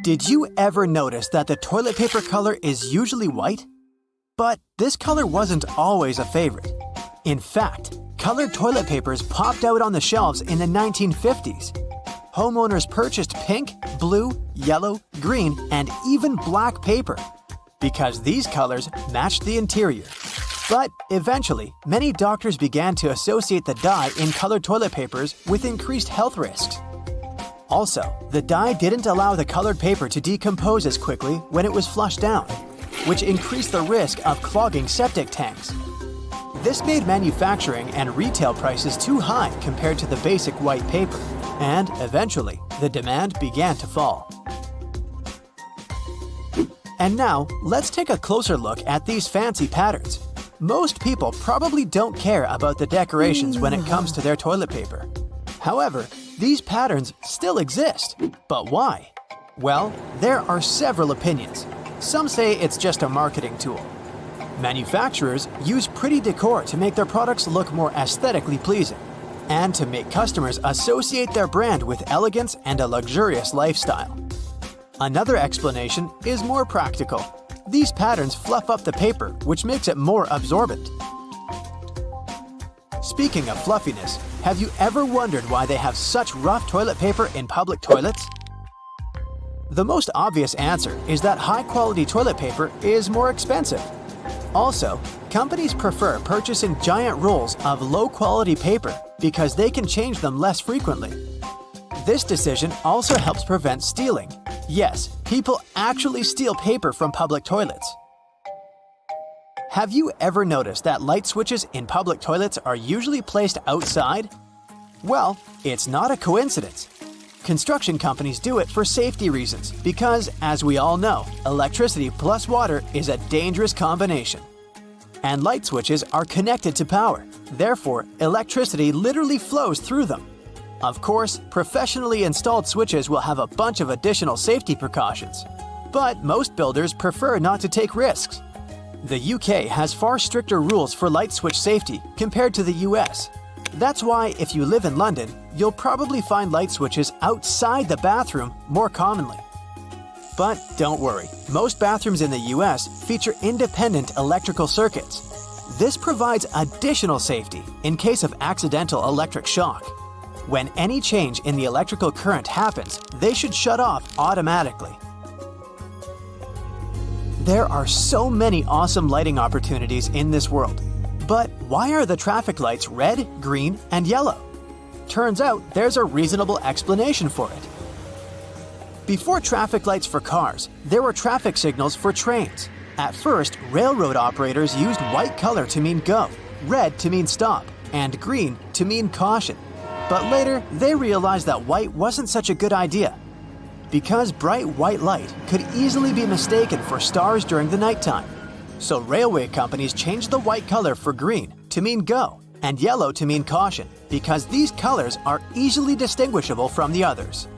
Did you ever notice that the toilet paper color is usually white? But this color wasn't always a favorite. In fact, colored toilet papers popped out on the shelves in the 1950s. Homeowners purchased pink, blue, yellow, green, and even black paper because these colors matched the interior. But eventually, many doctors began to associate the dye in colored toilet papers with increased health risks. Also, the dye didn't allow the colored paper to decompose as quickly when it was flushed down, which increased the risk of clogging septic tanks. This made manufacturing and retail prices too high compared to the basic white paper, and eventually, the demand began to fall. And now, let's take a closer look at these fancy patterns. Most people probably don't care about the decorations when it comes to their toilet paper. However, these patterns still exist. But why? Well, there are several opinions. Some say it's just a marketing tool. Manufacturers use pretty decor to make their products look more aesthetically pleasing, and to make customers associate their brand with elegance and a luxurious lifestyle. Another explanation is more practical. These patterns fluff up the paper, which makes it more absorbent. Speaking of fluffiness, have you ever wondered why they have such rough toilet paper in public toilets? The most obvious answer is that high-quality toilet paper is more expensive. Also, companies prefer purchasing giant rolls of low-quality paper because they can change them less frequently. This decision also helps prevent stealing. Yes, people actually steal paper from public toilets. Have you ever noticed that light switches in public toilets are usually placed outside? Well, it's not a coincidence. Construction companies do it for safety reasons because, as we all know, electricity plus water is a dangerous combination. And light switches are connected to power. Therefore, electricity literally flows through them. Of course, professionally installed switches will have a bunch of additional safety precautions. But most builders prefer not to take risks. The UK has far stricter rules for light switch safety compared to the US. That's why if you live in London, you'll probably find light switches outside the bathroom more commonly. But don't worry, most bathrooms in the US feature independent electrical circuits. This provides additional safety in case of accidental electric shock. When any change in the electrical current happens, they should shut off automatically. There are so many awesome lighting opportunities in this world. But why are the traffic lights red, green, and yellow? Turns out there's a reasonable explanation for it. Before traffic lights for cars, there were traffic signals for trains. At first, railroad operators used white color to mean go, red to mean stop, and green to mean caution. But later, they realized that white wasn't such a good idea, because bright white light could easily be mistaken for stars during the nighttime. So railway companies changed the white color for green to mean go and yellow to mean caution, because these colors are easily distinguishable from the others.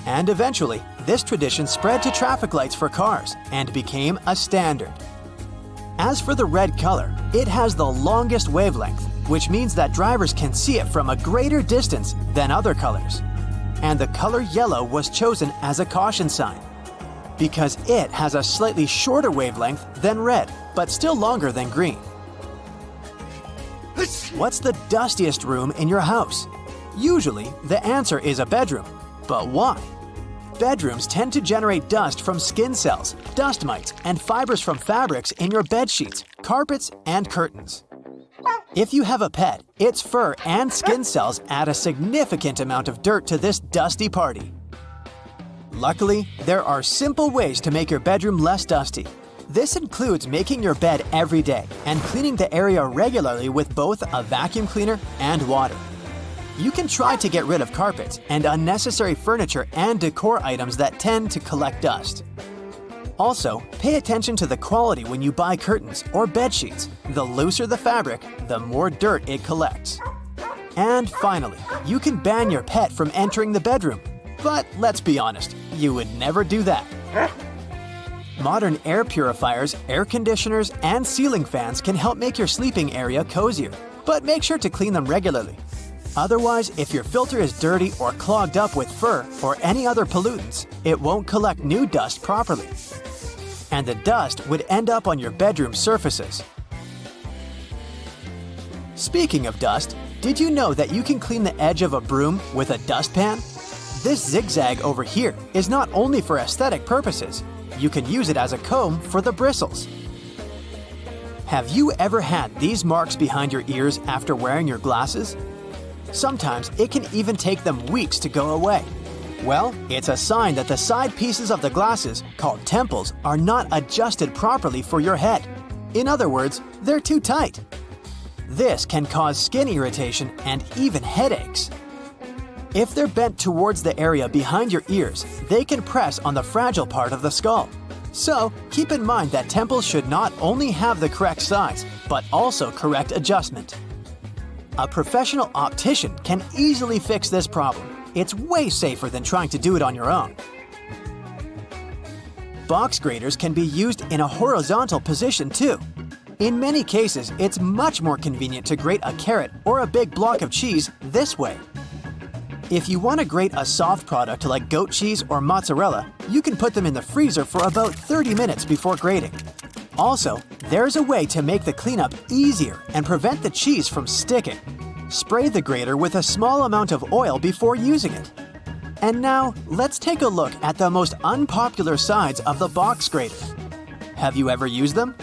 And eventually, this tradition spread to traffic lights for cars and became a standard. As for the red color, it has the longest wavelength, which means that drivers can see it from a greater distance than other colors. And the color yellow was chosen as a caution sign, because it has a slightly shorter wavelength than red, but still longer than green. What's the dustiest room in your house? Usually, the answer is a bedroom. But why? Bedrooms tend to generate dust from skin cells, dust mites, and fibers from fabrics in your bed sheets, carpets, and curtains. If you have a pet, its fur and skin cells add a significant amount of dirt to this dusty party. Luckily, there are simple ways to make your bedroom less dusty. This includes making your bed every day and cleaning the area regularly with both a vacuum cleaner and water. You can try to get rid of carpets and unnecessary furniture and decor items that tend to collect dust. Also, pay attention to the quality when you buy curtains or bed sheets. The looser the fabric, the more dirt it collects. And finally, you can ban your pet from entering the bedroom. But let's be honest, you would never do that. Modern air purifiers, air conditioners, and ceiling fans can help make your sleeping area cozier, but make sure to clean them regularly. Otherwise, if your filter is dirty or clogged up with fur or any other pollutants, it won't collect new dust properly. And the dust would end up on your bedroom surfaces. Speaking of dust, did you know that you can clean the edge of a broom with a dustpan? This zigzag over here is not only for aesthetic purposes, you can use it as a comb for the bristles. Have you ever had these marks behind your ears after wearing your glasses? Sometimes it can even take them weeks to go away. Well, it's a sign that the side pieces of the glasses, called temples, are not adjusted properly for your head. In other words, they're too tight. This can cause skin irritation and even headaches. If they're bent towards the area behind your ears, they can press on the fragile part of the skull. So, keep in mind that temples should not only have the correct size, but also correct adjustment. A professional optician can easily fix this problem. It's way safer than trying to do it on your own. Box graters can be used in a horizontal position too. In many cases, it's much more convenient to grate a carrot or a big block of cheese this way. If you want to grate a soft product like goat cheese or mozzarella, you can put them in the freezer for about 30 minutes before grating. Also, there's a way to make the cleanup easier and prevent the cheese from sticking. Spray the grater with a small amount of oil before using it. And now, let's take a look at the most unpopular sides of the box grater. Have you ever used them?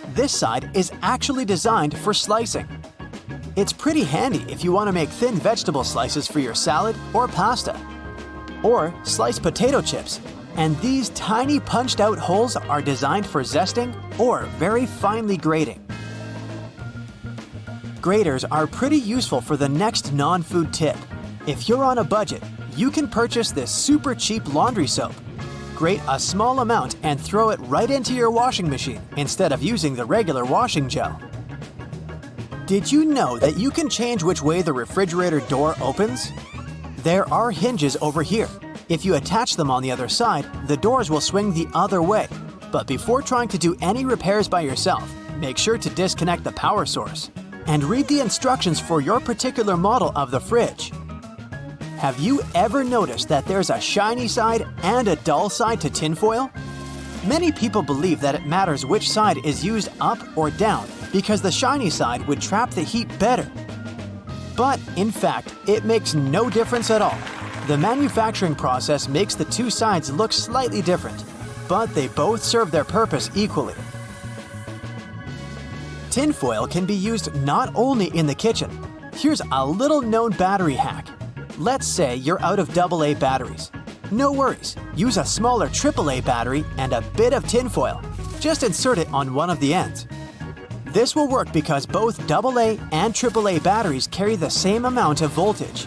This side is actually designed for slicing. It's pretty handy if you want to make thin vegetable slices for your salad or pasta. Or slice potato chips. And these tiny punched-out holes are designed for zesting or very finely grating. Graters are pretty useful for the next non-food tip. If you're on a budget, you can purchase this super cheap laundry soap. Grate a small amount and throw it right into your washing machine instead of using the regular washing gel. Did you know that you can change which way the refrigerator door opens? There are hinges over here. If you attach them on the other side, the doors will swing the other way. But before trying to do any repairs by yourself, make sure to disconnect the power source. And read the instructions for your particular model of the fridge. Have you ever noticed that there's a shiny side and a dull side to tinfoil? Many people believe that it matters which side is used up or down because the shiny side would trap the heat better. But in fact, it makes no difference at all. The manufacturing process makes the two sides look slightly different, but they both serve their purpose equally. Tinfoil can be used not only in the kitchen. Here's a little known battery hack. Let's say you're out of AA batteries. No worries, use a smaller AAA battery and a bit of tinfoil. Just insert it on one of the ends. This will work because both AA and AAA batteries carry the same amount of voltage.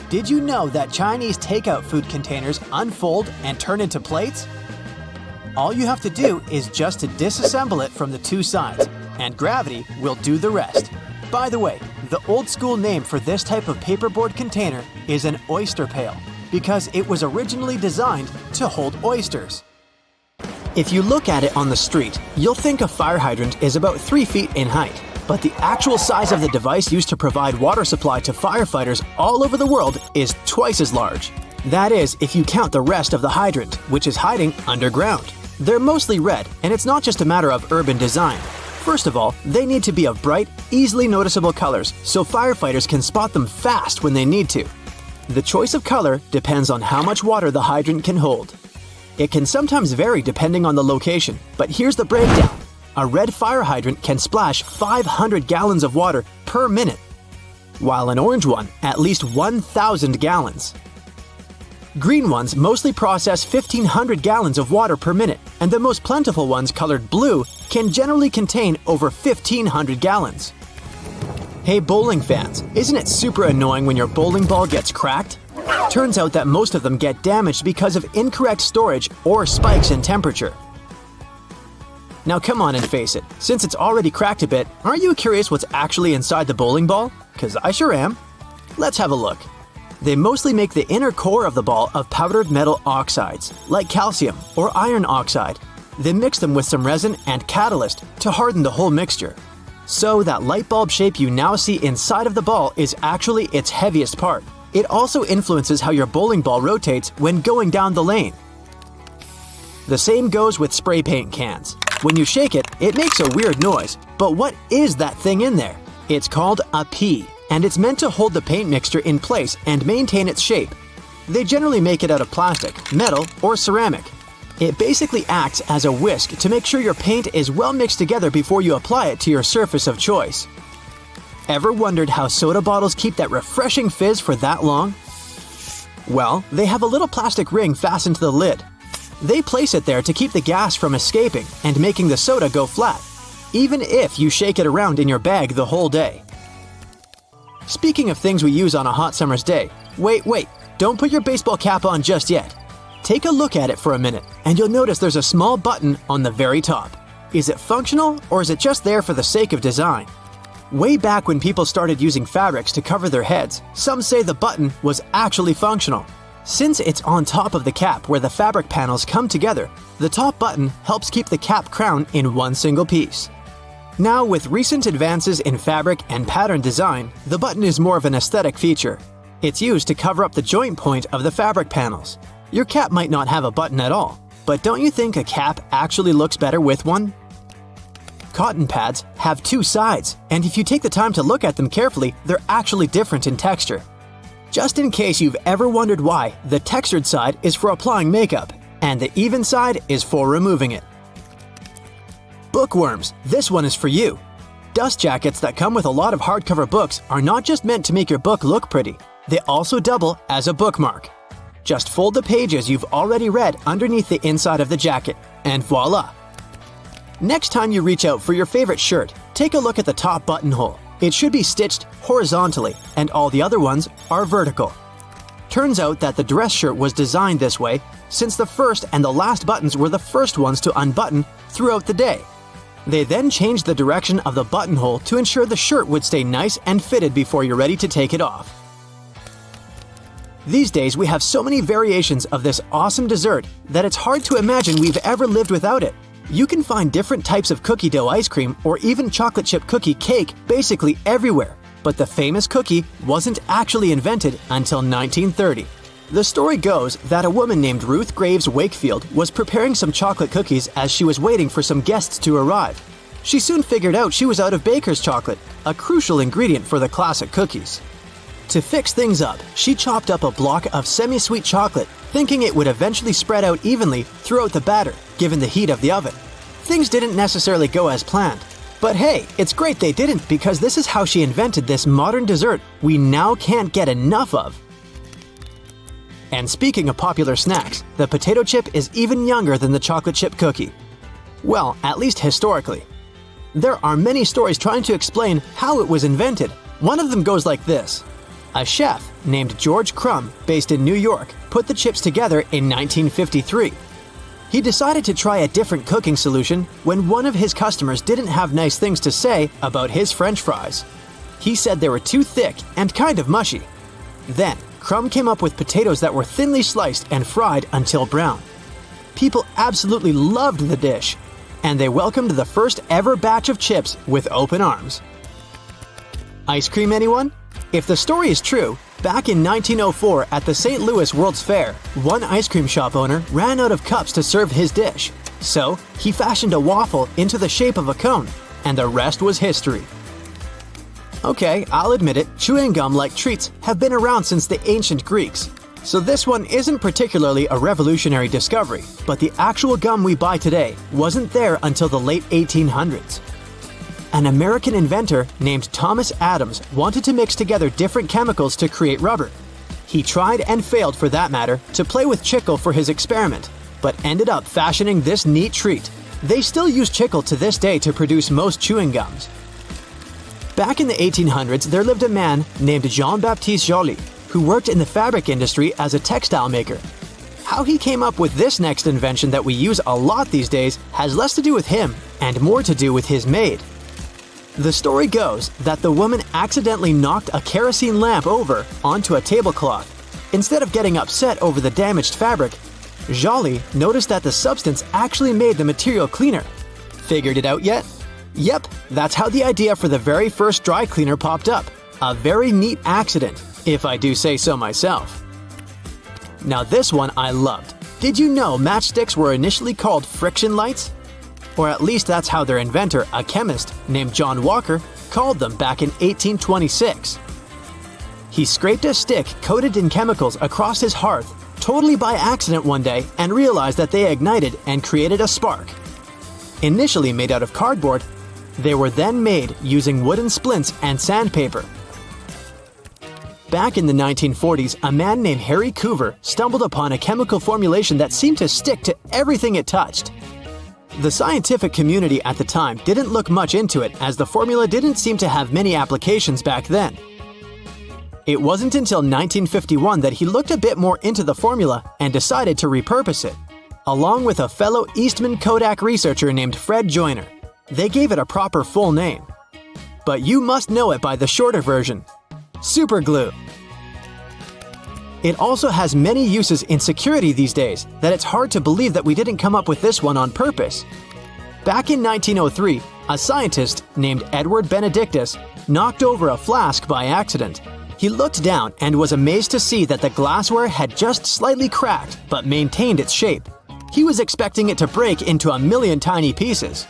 Did you know that Chinese takeout food containers unfold and turn into plates? All you have to do is just to disassemble it from the two sides, and gravity will do the rest. By the way, the old school name for this type of paperboard container is an oyster pail, because it was originally designed to hold oysters. If you look at it on the street, you'll think a fire hydrant is about 3 feet in height, but the actual size of the device used to provide water supply to firefighters all over the world is twice as large. That is, if you count the rest of the hydrant, which is hiding underground. They're mostly red, and it's not just a matter of urban design. First of all, they need to be of bright, easily noticeable colors so firefighters can spot them fast when they need to. The choice of color depends on how much water the hydrant can hold. It can sometimes vary depending on the location, but here's the breakdown. A red fire hydrant can splash 500 gallons of water per minute, while an orange one at least 1,000 gallons. Green ones mostly process 1,500 gallons of water per minute, and the most plentiful ones colored blue can generally contain over 1,500 gallons. Hey bowling fans, isn't it super annoying when your bowling ball gets cracked? Turns out that most of them get damaged because of incorrect storage or spikes in temperature. Now come on and face it, since it's already cracked a bit, aren't you curious what's actually inside the bowling ball? 'Cause I sure am. Let's have a look. They mostly make the inner core of the ball of powdered metal oxides, like calcium or iron oxide. They mix them with some resin and catalyst to harden the whole mixture. So that light bulb shape you now see inside of the ball is actually its heaviest part. It also influences how your bowling ball rotates when going down the lane. The same goes with spray paint cans. When you shake it, it makes a weird noise. But what is that thing in there? It's called a pea, and it's meant to hold the paint mixture in place and maintain its shape. They generally make it out of plastic, metal, or ceramic. It basically acts as a whisk to make sure your paint is well mixed together before you apply it to your surface of choice. Ever wondered how soda bottles keep that refreshing fizz for that long? Well, they have a little plastic ring fastened to the lid. They place it there to keep the gas from escaping and making the soda go flat, even if you shake it around in your bag the whole day. Speaking of things we use on a hot summer's day, wait, don't put your baseball cap on just yet. Take a look at it for a minute, and you'll notice there's a small button on the very top. Is it functional, or is it just there for the sake of design? Way back when people started using fabrics to cover their heads, some say the button was actually functional. Since it's on top of the cap where the fabric panels come together, the top button helps keep the cap crown in one single piece. Now, with recent advances in fabric and pattern design, the button is more of an aesthetic feature. It's used to cover up the joint point of the fabric panels. Your cap might not have a button at all, but don't you think a cap actually looks better with one? Cotton pads have two sides, and if you take the time to look at them carefully, they're actually different in texture. Just in case you've ever wondered why, the textured side is for applying makeup, and the even side is for removing it. Bookworms, this one is for you. Dust jackets that come with a lot of hardcover books are not just meant to make your book look pretty, they also double as a bookmark. Just fold the pages you've already read underneath the inside of the jacket, and voila! Next time you reach out for your favorite shirt, take a look at the top buttonhole. It should be stitched horizontally, and all the other ones are vertical. Turns out that the dress shirt was designed this way since the first and the last buttons were the first ones to unbutton throughout the day. They then changed the direction of the buttonhole to ensure the shirt would stay nice and fitted before you're ready to take it off. These days, we have so many variations of this awesome dessert that it's hard to imagine we've ever lived without it. You can find different types of cookie dough ice cream or even chocolate chip cookie cake basically everywhere, but the famous cookie wasn't actually invented until 1930. The story goes that a woman named Ruth Graves Wakefield was preparing some chocolate cookies as she was waiting for some guests to arrive. She soon figured out she was out of baker's chocolate, a crucial ingredient for the classic cookies. To fix things up, she chopped up a block of semi-sweet chocolate, thinking it would eventually spread out evenly throughout the batter, given the heat of the oven. Things didn't necessarily go as planned. But hey, it's great they didn't, because this is how she invented this modern dessert we now can't get enough of. And speaking of popular snacks, the potato chip is even younger than the chocolate chip cookie. Well, at least historically. There are many stories trying to explain how it was invented. One of them goes like this. A chef named George Crumb, based in New York, put the chips together in 1953. He decided to try a different cooking solution when one of his customers didn't have nice things to say about his French fries. He said they were too thick and kind of mushy. Then, Crumb came up with potatoes that were thinly sliced and fried until brown. People absolutely loved the dish, and they welcomed the first ever batch of chips with open arms. Ice cream, anyone? If the story is true, back in 1904 at the St. Louis World's Fair, one ice cream shop owner ran out of cups to serve his dish. So, he fashioned a waffle into the shape of a cone, and the rest was history. Okay, I'll admit it, chewing gum-like treats have been around since the ancient Greeks. So this one isn't particularly a revolutionary discovery, but the actual gum we buy today wasn't there until the late 1800s. An American inventor named Thomas Adams wanted to mix together different chemicals to create rubber. He tried and failed, for that matter, to play with chicle for his experiment, but ended up fashioning this neat treat. They still use chicle to this day to produce most chewing gums. Back in the 1800s, there lived a man named Jean-Baptiste Joly, who worked in the fabric industry as a textile maker. How he came up with this next invention that we use a lot these days has less to do with him and more to do with his maid. The story goes that the woman accidentally knocked a kerosene lamp over onto a tablecloth. Instead of getting upset over the damaged fabric, Joly noticed that the substance actually made the material cleaner. Figured it out yet? Yep, that's how the idea for the very first dry cleaner popped up. A very neat accident, if I do say so myself. Now this one I loved. Did you know matchsticks were initially called friction lights? Or at least that's how their inventor, a chemist named John Walker, called them back in 1826. He scraped a stick coated in chemicals across his hearth totally by accident one day and realized that they ignited and created a spark. Initially made out of cardboard, they were then made using wooden splints and sandpaper. Back in the 1940s, a man named Harry Coover stumbled upon a chemical formulation that seemed to stick to everything it touched. The scientific community at the time didn't look much into it, as the formula didn't seem to have many applications back then. It wasn't until 1951 that he looked a bit more into the formula and decided to repurpose it, along with a fellow Eastman Kodak researcher named Fred Joyner. They gave it a proper full name. But you must know it by the shorter version: super glue. It also has many uses in security these days that it's hard to believe that we didn't come up with this one on purpose. Back in 1903, a scientist named Edward Benedictus knocked over a flask by accident. He looked down and was amazed to see that the glassware had just slightly cracked but maintained its shape. He was expecting it to break into a million tiny pieces.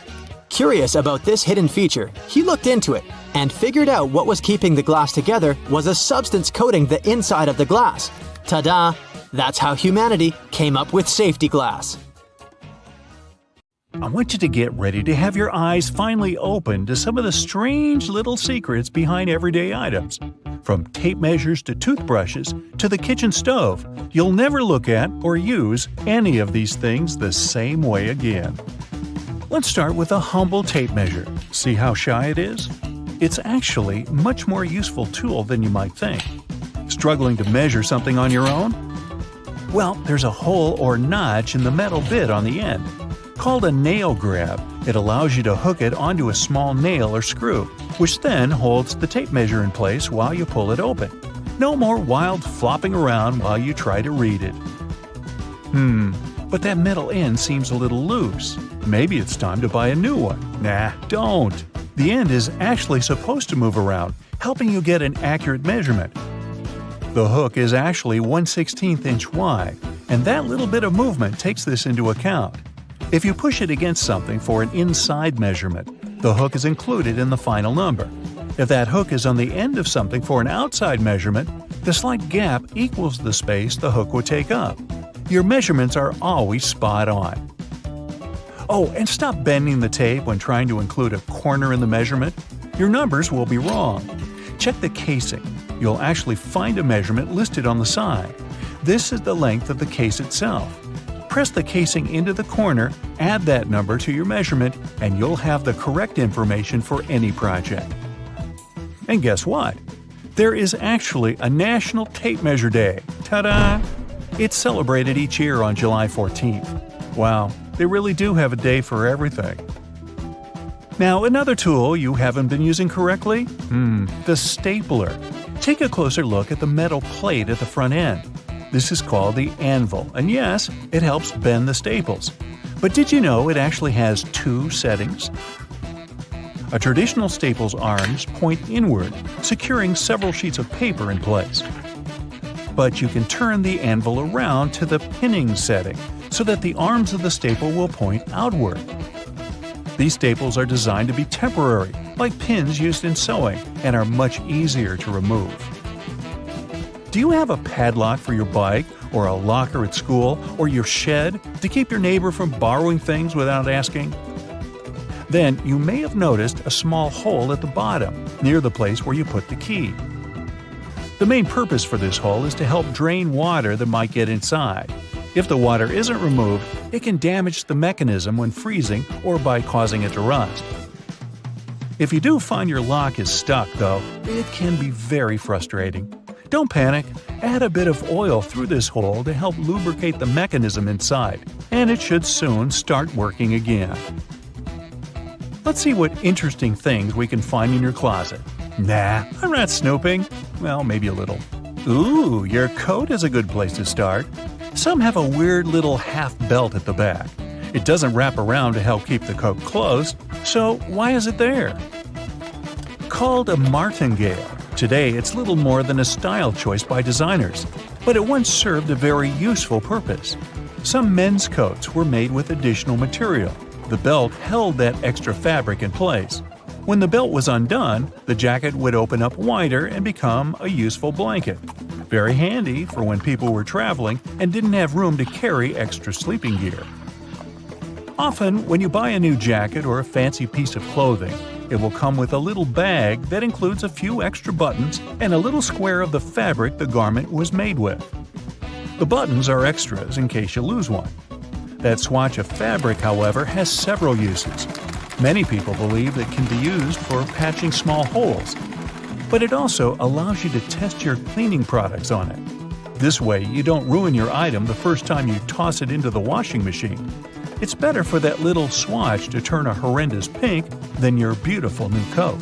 Curious about this hidden feature, he looked into it and figured out what was keeping the glass together was a substance coating the inside of the glass. Ta-da! That's how humanity came up with safety glass. I want you to get ready to have your eyes finally open to some of the strange little secrets behind everyday items. From tape measures to toothbrushes to the kitchen stove, you'll never look at or use any of these things the same way again. Let's start with a humble tape measure. See how shy it is? It's actually a much more useful tool than you might think. Struggling to measure something on your own? Well, there's a hole or notch in the metal bit on the end. Called a nail grab, it allows you to hook it onto a small nail or screw, which then holds the tape measure in place while you pull it open. No more wild flopping around while you try to read it. But that metal end seems a little loose. Maybe it's time to buy a new one. Nah, don't. The end is actually supposed to move around, helping you get an accurate measurement. The hook is actually 1/16 inch wide, and that little bit of movement takes this into account. If you push it against something for an inside measurement, the hook is included in the final number. If that hook is on the end of something for an outside measurement, the slight gap equals the space the hook would take up. Your measurements are always spot on. Oh, and stop bending the tape when trying to include a corner in the measurement. Your numbers will be wrong. Check the casing. You'll actually find a measurement listed on the side. This is the length of the case itself. Press the casing into the corner, add that number to your measurement, and you'll have the correct information for any project. And guess what? There is actually a National Tape Measure Day. Ta-da! It's celebrated each year on July 14th. Wow, they really do have a day for everything. Now, another tool you haven't been using correctly? The stapler. Take a closer look at the metal plate at the front end. This is called the anvil, and yes, it helps bend the staples. But did you know it actually has two settings? A traditional staple's arms point inward, securing several sheets of paper in place. But you can turn the anvil around to the pinning setting, so that the arms of the staple will point outward. These staples are designed to be temporary, like pins used in sewing, and are much easier to remove. Do you have a padlock for your bike, or a locker at school, or your shed to keep your neighbor from borrowing things without asking? Then you may have noticed a small hole at the bottom, near the place where you put the key. The main purpose for this hole is to help drain water that might get inside. If the water isn't removed, it can damage the mechanism when freezing or by causing it to rust. If you do find your lock is stuck, though, it can be very frustrating. Don't panic. Add a bit of oil through this hole to help lubricate the mechanism inside, and it should soon start working again. Let's see what interesting things we can find in your closet. Nah, I'm not snooping. Well, maybe a little. Ooh, your coat is a good place to start. Some have a weird little half belt at the back. It doesn't wrap around to help keep the coat closed, so why is it there? Called a martingale, today it's little more than a style choice by designers, but it once served a very useful purpose. Some men's coats were made with additional material. The belt held that extra fabric in place. When the belt was undone, the jacket would open up wider and become a useful blanket. Very handy for when people were traveling and didn't have room to carry extra sleeping gear. Often, when you buy a new jacket or a fancy piece of clothing, it will come with a little bag that includes a few extra buttons and a little square of the fabric the garment was made with. The buttons are extras in case you lose one. That swatch of fabric, however, has several uses. Many people believe it can be used for patching small holes, but it also allows you to test your cleaning products on it. This way, you don't ruin your item the first time you toss it into the washing machine. It's better for that little swatch to turn a horrendous pink than your beautiful new coat.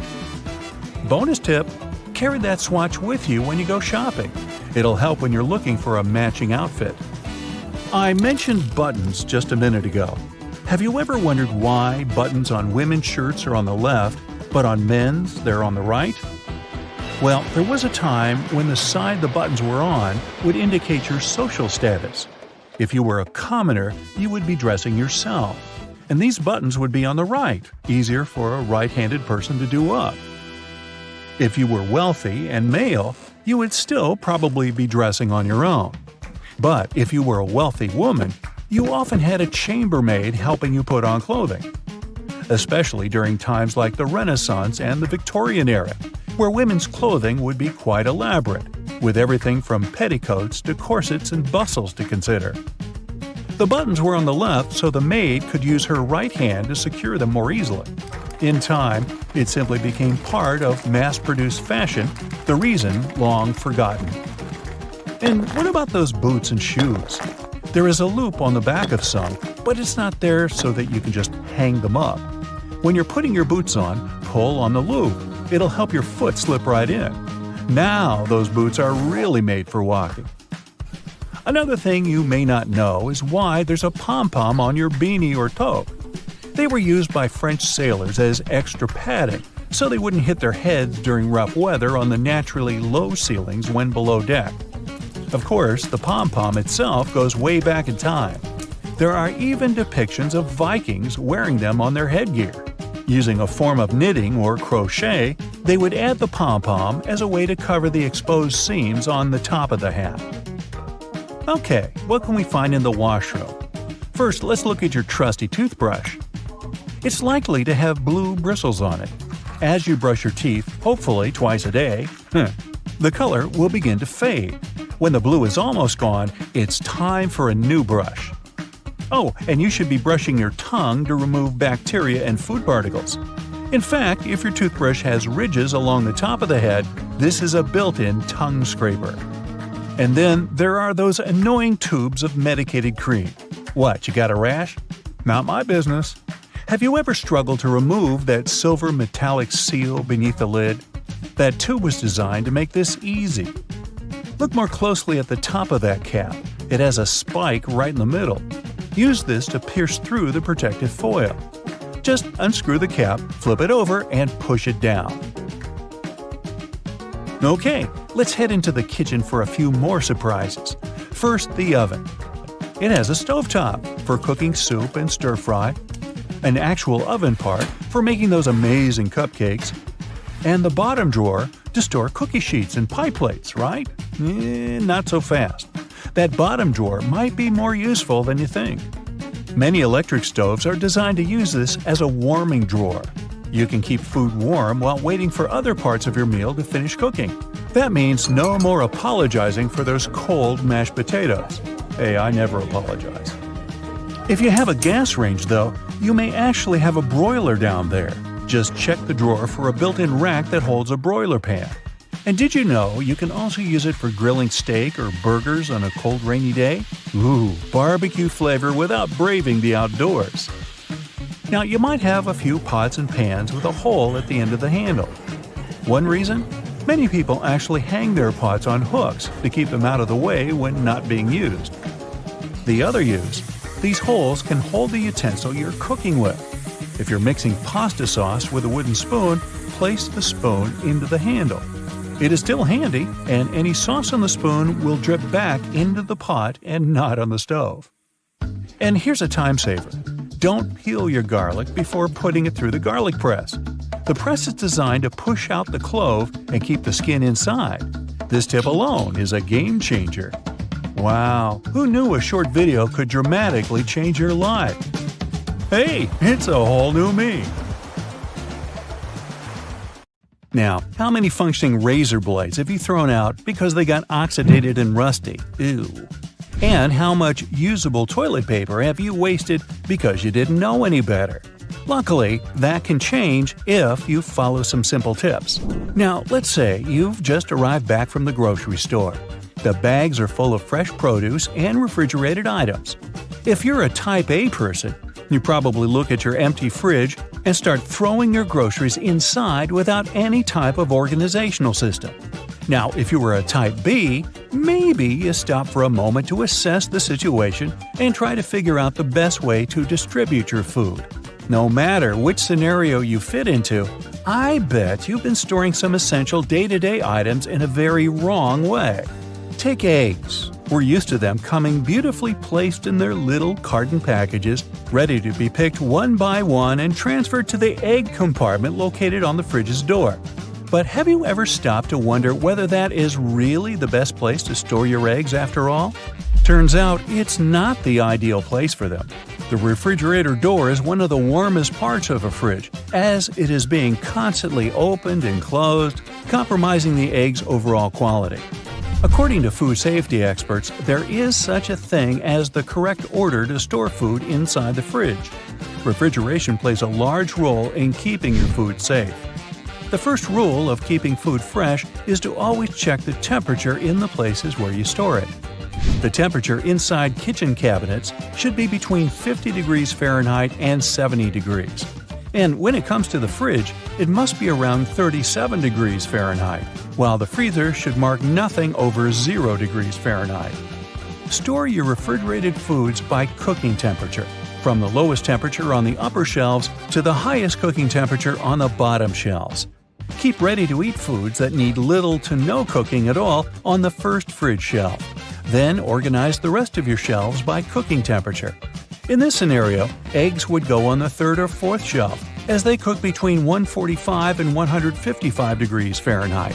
Bonus tip: carry that swatch with you when you go shopping. It'll help when you're looking for a matching outfit. I mentioned buttons just a minute ago. Have you ever wondered why buttons on women's shirts are on the left, but on men's they're on the right? Well, there was a time when the side the buttons were on would indicate your social status. If you were a commoner, you would be dressing yourself, and these buttons would be on the right, easier for a right-handed person to do up. If you were wealthy and male, you would still probably be dressing on your own. But if you were a wealthy woman, you often had a chambermaid helping you put on clothing. Especially during times like the Renaissance and the Victorian era, where women's clothing would be quite elaborate, with everything from petticoats to corsets and bustles to consider. The buttons were on the left so the maid could use her right hand to secure them more easily. In time, it simply became part of mass-produced fashion, the reason long forgotten. And what about those boots and shoes? There is a loop on the back of some, but it's not there so that you can just hang them up. When you're putting your boots on, pull on the loop. It'll help your foot slip right in. Now those boots are really made for walking. Another thing you may not know is why there's a pom-pom on your beanie or toque. They were used by French sailors as extra padding, so they wouldn't hit their heads during rough weather on the naturally low ceilings when below deck. Of course, the pom-pom itself goes way back in time. There are even depictions of Vikings wearing them on their headgear. Using a form of knitting or crochet, they would add the pom-pom as a way to cover the exposed seams on the top of the hat. Okay, what can we find in the washroom? First, let's look at your trusty toothbrush. It's likely to have blue bristles on it. As you brush your teeth, hopefully twice a day, the color will begin to fade. When the blue is almost gone, it's time for a new brush. Oh, and you should be brushing your tongue to remove bacteria and food particles. In fact, if your toothbrush has ridges along the top of the head, this is a built-in tongue scraper. And then there are those annoying tubes of medicated cream. What, you got a rash? Not my business. Have you ever struggled to remove that silver metallic seal beneath the lid? That tube was designed to make this easy. Look more closely at the top of that cap. It has a spike right in the middle. Use this to pierce through the protective foil. Just unscrew the cap, flip it over, and push it down. Okay, let's head into the kitchen for a few more surprises. First, the oven. It has a stovetop for cooking soup and stir-fry, an actual oven part for making those amazing cupcakes, and the bottom drawer to store cookie sheets and pie plates, right? Not so fast. That bottom drawer might be more useful than you think. Many electric stoves are designed to use this as a warming drawer. You can keep food warm while waiting for other parts of your meal to finish cooking. That means no more apologizing for those cold mashed potatoes. Hey, I never apologize. If you have a gas range, though, you may actually have a broiler down there. Just check the drawer for a built-in rack that holds a broiler pan. And did you know you can also use it for grilling steak or burgers on a cold rainy day? Ooh, barbecue flavor without braving the outdoors. Now, you might have a few pots and pans with a hole at the end of the handle. One reason? Many people actually hang their pots on hooks to keep them out of the way when not being used. The other use? These holes can hold the utensil you're cooking with. If you're mixing pasta sauce with a wooden spoon, place the spoon into the handle. It is still handy, and any sauce on the spoon will drip back into the pot and not on the stove. And here's a time saver. Don't peel your garlic before putting it through the garlic press. The press is designed to push out the clove and keep the skin inside. This tip alone is a game changer. Wow, who knew a short video could dramatically change your life? Hey, it's a whole new me! Now, how many functioning razor blades have you thrown out because they got oxidated and rusty? Ew. And how much usable toilet paper have you wasted because you didn't know any better? Luckily, that can change if you follow some simple tips. Now, let's say you've just arrived back from the grocery store. The bags are full of fresh produce and refrigerated items. If you're a Type A person, you probably look at your empty fridge and start throwing your groceries inside without any type of organizational system. Now, if you were a Type B, maybe you stop for a moment to assess the situation and try to figure out the best way to distribute your food. No matter which scenario you fit into, I bet you've been storing some essential day-to-day items in a very wrong way. Take eggs. We're used to them coming beautifully placed in their little carton packages, ready to be picked one by one and transferred to the egg compartment located on the fridge's door. But have you ever stopped to wonder whether that is really the best place to store your eggs after all? Turns out it's not the ideal place for them. The refrigerator door is one of the warmest parts of a fridge, as it is being constantly opened and closed, compromising the egg's overall quality. According to food safety experts, there is such a thing as the correct order to store food inside the fridge. Refrigeration plays a large role in keeping your food safe. The first rule of keeping food fresh is to always check the temperature in the places where you store it. The temperature inside kitchen cabinets should be between 50 degrees Fahrenheit and 70 degrees. And when it comes to the fridge, it must be around 37 degrees Fahrenheit, while the freezer should mark nothing over 0 degrees Fahrenheit. Store your refrigerated foods by cooking temperature, from the lowest temperature on the upper shelves to the highest cooking temperature on the bottom shelves. Keep ready-to-eat foods that need little to no cooking at all on the first fridge shelf. Then organize the rest of your shelves by cooking temperature. In this scenario, eggs would go on the third or fourth shelf, as they cook between 145 and 155 degrees Fahrenheit.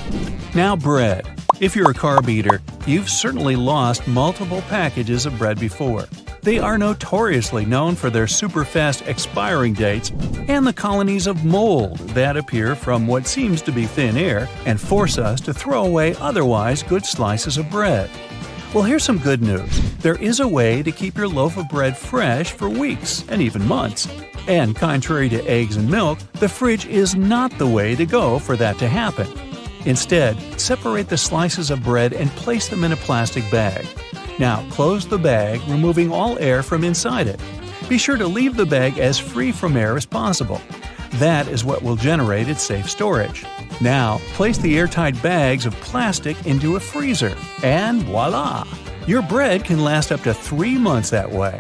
Now bread. If you're a carb eater, you've certainly lost multiple packages of bread before. They are notoriously known for their super-fast expiring dates and the colonies of mold that appear from what seems to be thin air and force us to throw away otherwise good slices of bread. Well, here's some good news. There is a way to keep your loaf of bread fresh for weeks and even months. And contrary to eggs and milk, the fridge is not the way to go for that to happen. Instead, separate the slices of bread and place them in a plastic bag. Now, close the bag, removing all air from inside it. Be sure to leave the bag as free from air as possible. That is what will generate its safe storage. Now, place the airtight bags of plastic into a freezer, and voila! Your bread can last up to 3 months that way.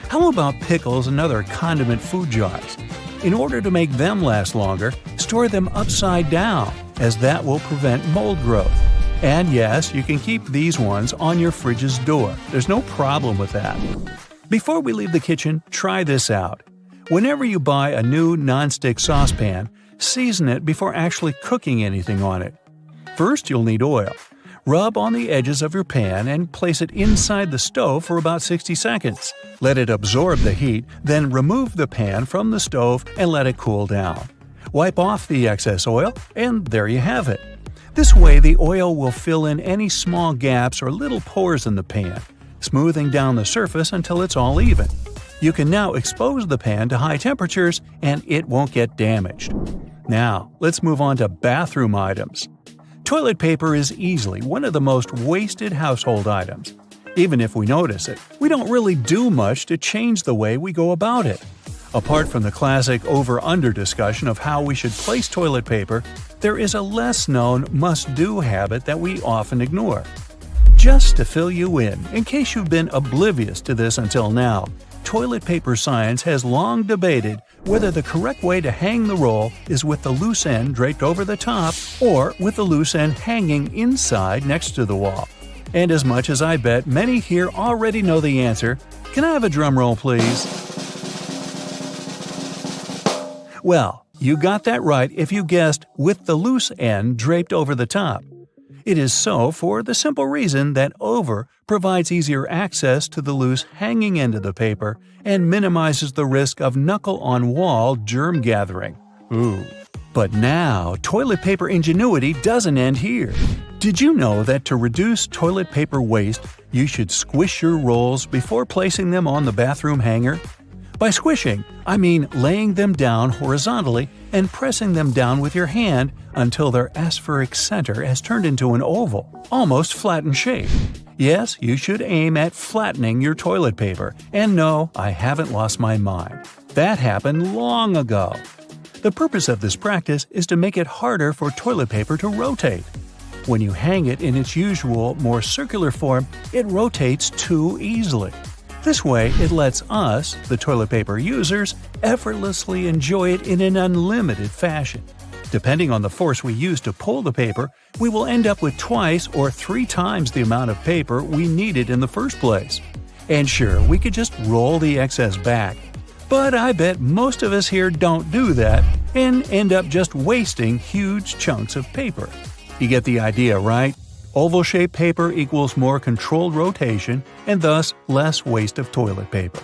How about pickles and other condiment food jars? In order to make them last longer, store them upside down, as that will prevent mold growth. And yes, you can keep these ones on your fridge's door. There's no problem with that. Before we leave the kitchen, try this out. Whenever you buy a new nonstick saucepan, season it before actually cooking anything on it. First, you'll need oil. Rub on the edges of your pan and place it inside the stove for about 60 seconds. Let it absorb the heat, then remove the pan from the stove and let it cool down. Wipe off the excess oil, and there you have it. This way, the oil will fill in any small gaps or little pores in the pan, smoothing down the surface until it's all even. You can now expose the pan to high temperatures and it won't get damaged. Now, let's move on to bathroom items. Toilet paper is easily one of the most wasted household items. Even if we notice it, we don't really do much to change the way we go about it. Apart from the classic over-under discussion of how we should place toilet paper, there is a less-known must-do habit that we often ignore. Just to fill you in case you've been oblivious to this until now, toilet paper science has long debated whether the correct way to hang the roll is with the loose end draped over the top or with the loose end hanging inside next to the wall. And as much as I bet many here already know the answer, can I have a drum roll, please? Well, you got that right if you guessed with the loose end draped over the top. It is so for the simple reason that over provides easier access to the loose hanging end of the paper and minimizes the risk of knuckle-on-wall germ gathering. Ooh. But now, toilet paper ingenuity doesn't end here. Did you know that to reduce toilet paper waste, you should squish your rolls before placing them on the bathroom hanger? By squishing, I mean laying them down horizontally and pressing them down with your hand until their aspheric center has turned into an oval, almost flattened shape. Yes, you should aim at flattening your toilet paper. And no, I haven't lost my mind. That happened long ago. The purpose of this practice is to make it harder for toilet paper to rotate. When you hang it in its usual, more circular form, it rotates too easily. This way, it lets us, the toilet paper users, effortlessly enjoy it in an unlimited fashion. Depending on the force we use to pull the paper, we will end up with twice or 3 times the amount of paper we needed in the first place. And sure, we could just roll the excess back. But I bet most of us here don't do that and end up just wasting huge chunks of paper. You get the idea, right? Oval-shaped paper equals more controlled rotation and thus less waste of toilet paper.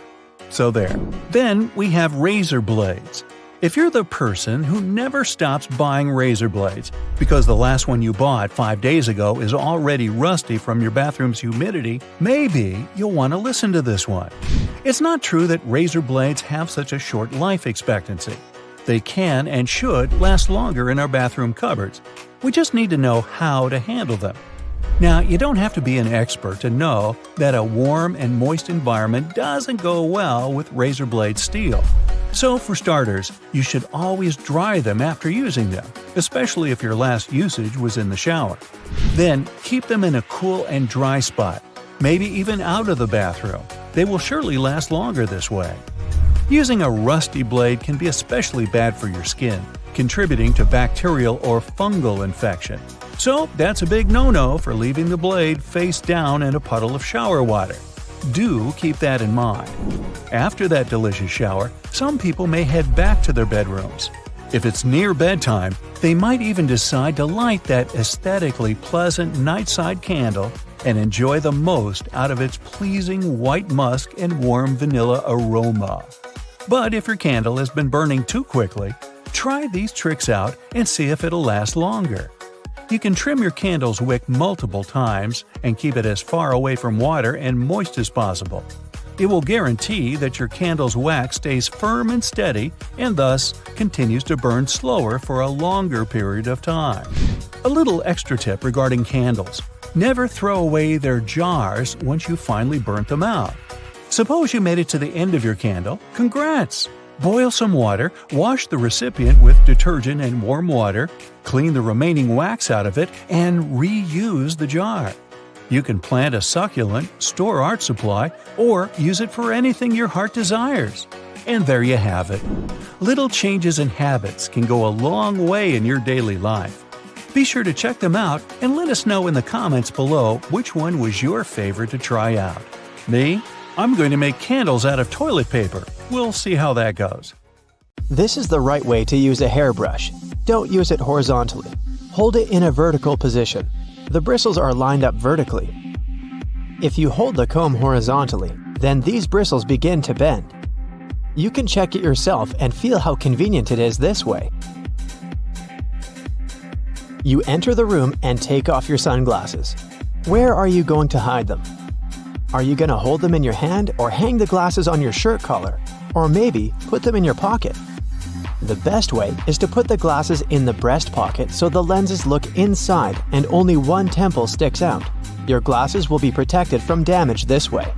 So there. Then we have razor blades. If you're the person who never stops buying razor blades because the last one you bought 5 days ago is already rusty from your bathroom's humidity, maybe you'll want to listen to this one. It's not true that razor blades have such a short life expectancy. They can and should last longer in our bathroom cupboards. We just need to know how to handle them. Now, you don't have to be an expert to know that a warm and moist environment doesn't go well with razor blade steel. So, for starters, you should always dry them after using them, especially if your last usage was in the shower. Then, keep them in a cool and dry spot, maybe even out of the bathroom. They will surely last longer this way. Using a rusty blade can be especially bad for your skin, contributing to bacterial or fungal infection. So that's a big no-no for leaving the blade face down in a puddle of shower water. Do keep that in mind. After that delicious shower, some people may head back to their bedrooms. If it's near bedtime, they might even decide to light that aesthetically pleasant nightside candle and enjoy the most out of its pleasing white musk and warm vanilla aroma. But if your candle has been burning too quickly, try these tricks out and see if it'll last longer. You can trim your candle's wick multiple times and keep it as far away from water and moist as possible. It will guarantee that your candle's wax stays firm and steady and thus continues to burn slower for a longer period of time. A little extra tip regarding candles: never throw away their jars once you finally burnt them out. Suppose you made it to the end of your candle. Congrats! Boil some water, wash the recipient with detergent and warm water, clean the remaining wax out of it, and reuse the jar. You can plant a succulent, store art supply, or use it for anything your heart desires. And there you have it. Little changes in habits can go a long way in your daily life. Be sure to check them out and let us know in the comments below which one was your favorite to try out. Me? I'm going to make candles out of toilet paper. We'll see how that goes. This is the right way to use a hairbrush. Don't use it horizontally. Hold it in a vertical position. The bristles are lined up vertically. If you hold the comb horizontally, then these bristles begin to bend. You can check it yourself and feel how convenient it is this way. You enter the room and take off your sunglasses. Where are you going to hide them? Are you going to hold them in your hand or hang the glasses on your shirt collar? Or maybe put them in your pocket? The best way is to put the glasses in the breast pocket so the lenses look inside and only one temple sticks out. Your glasses will be protected from damage this way.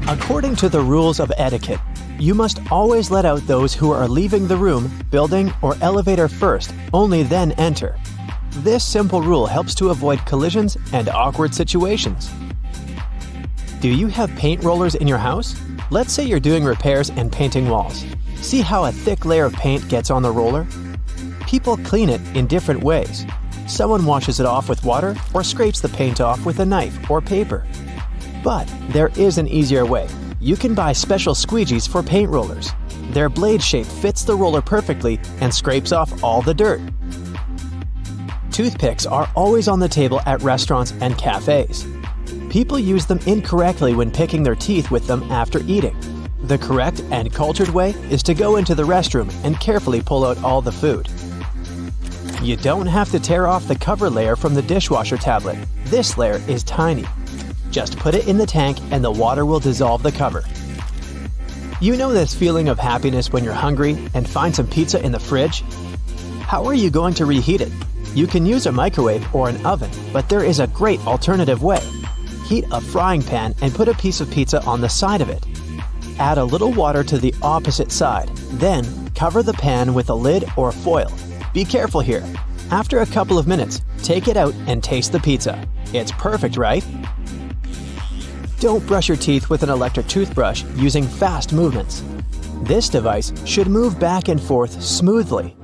According to the rules of etiquette, you must always let out those who are leaving the room, building, or elevator first, only then enter. This simple rule helps to avoid collisions and awkward situations. Do you have paint rollers in your house? Let's say you're doing repairs and painting walls. See how a thick layer of paint gets on the roller? People clean it in different ways. Someone washes it off with water or scrapes the paint off with a knife or paper. But there is an easier way. You can buy special squeegees for paint rollers. Their blade shape fits the roller perfectly and scrapes off all the dirt. Toothpicks are always on the table at restaurants and cafes. People use them incorrectly when picking their teeth with them after eating. The correct and cultured way is to go into the restroom and carefully pull out all the food. You don't have to tear off the cover layer from the dishwasher tablet. This layer is tiny. Just put it in the tank and the water will dissolve the cover. You know this feeling of happiness when you're hungry and find some pizza in the fridge? How are you going to reheat it? You can use a microwave or an oven, but there is a great alternative way. Heat a frying pan and put a piece of pizza on the side of it. Add a little water to the opposite side. Then, cover the pan with a lid or foil. Be careful here. After a couple of minutes, take it out and taste the pizza. It's perfect, right? Don't brush your teeth with an electric toothbrush using fast movements. This device should move back and forth smoothly.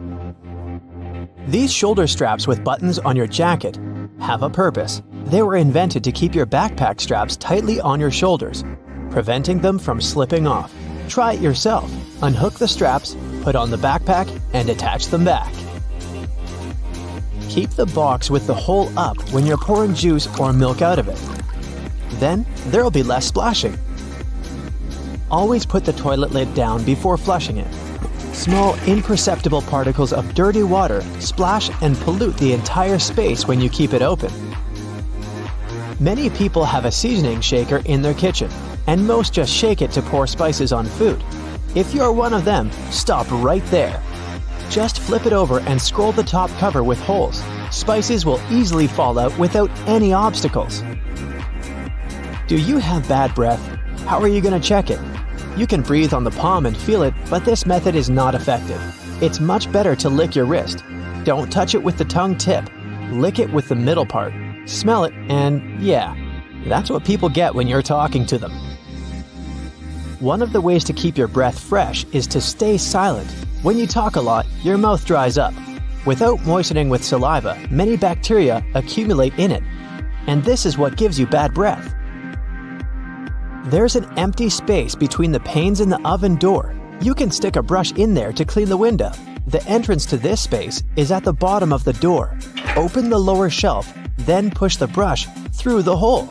These shoulder straps with buttons on your jacket have a purpose. They were invented to keep your backpack straps tightly on your shoulders, preventing them from slipping off. Try it yourself. Unhook the straps, put on the backpack, and attach them back. Keep the box with the hole up when you're pouring juice or milk out of it. Then, there'll be less splashing. Always put the toilet lid down before flushing it. Small, imperceptible particles of dirty water splash and pollute the entire space when you keep it open. Many people have a seasoning shaker in their kitchen, and most just shake it to pour spices on food. If you're one of them, stop right there. Just flip it over and scroll the top cover with holes. Spices will easily fall out without any obstacles. Do you have bad breath? How are you going to check it? You can breathe on the palm and feel it, but this method is not effective. It's much better to lick your wrist. Don't touch it with the tongue tip. Lick it with the middle part. Smell it, and yeah, that's what people get when you're talking to them. One of the ways to keep your breath fresh is to stay silent. When you talk a lot, your mouth dries up. Without moistening with saliva, many bacteria accumulate in it, and this is what gives you bad breath. There's an empty space between the panes in the oven door. You can stick a brush in there to clean the window. The entrance to this space is at the bottom of the door. Open the lower shelf, then push the brush through the hole.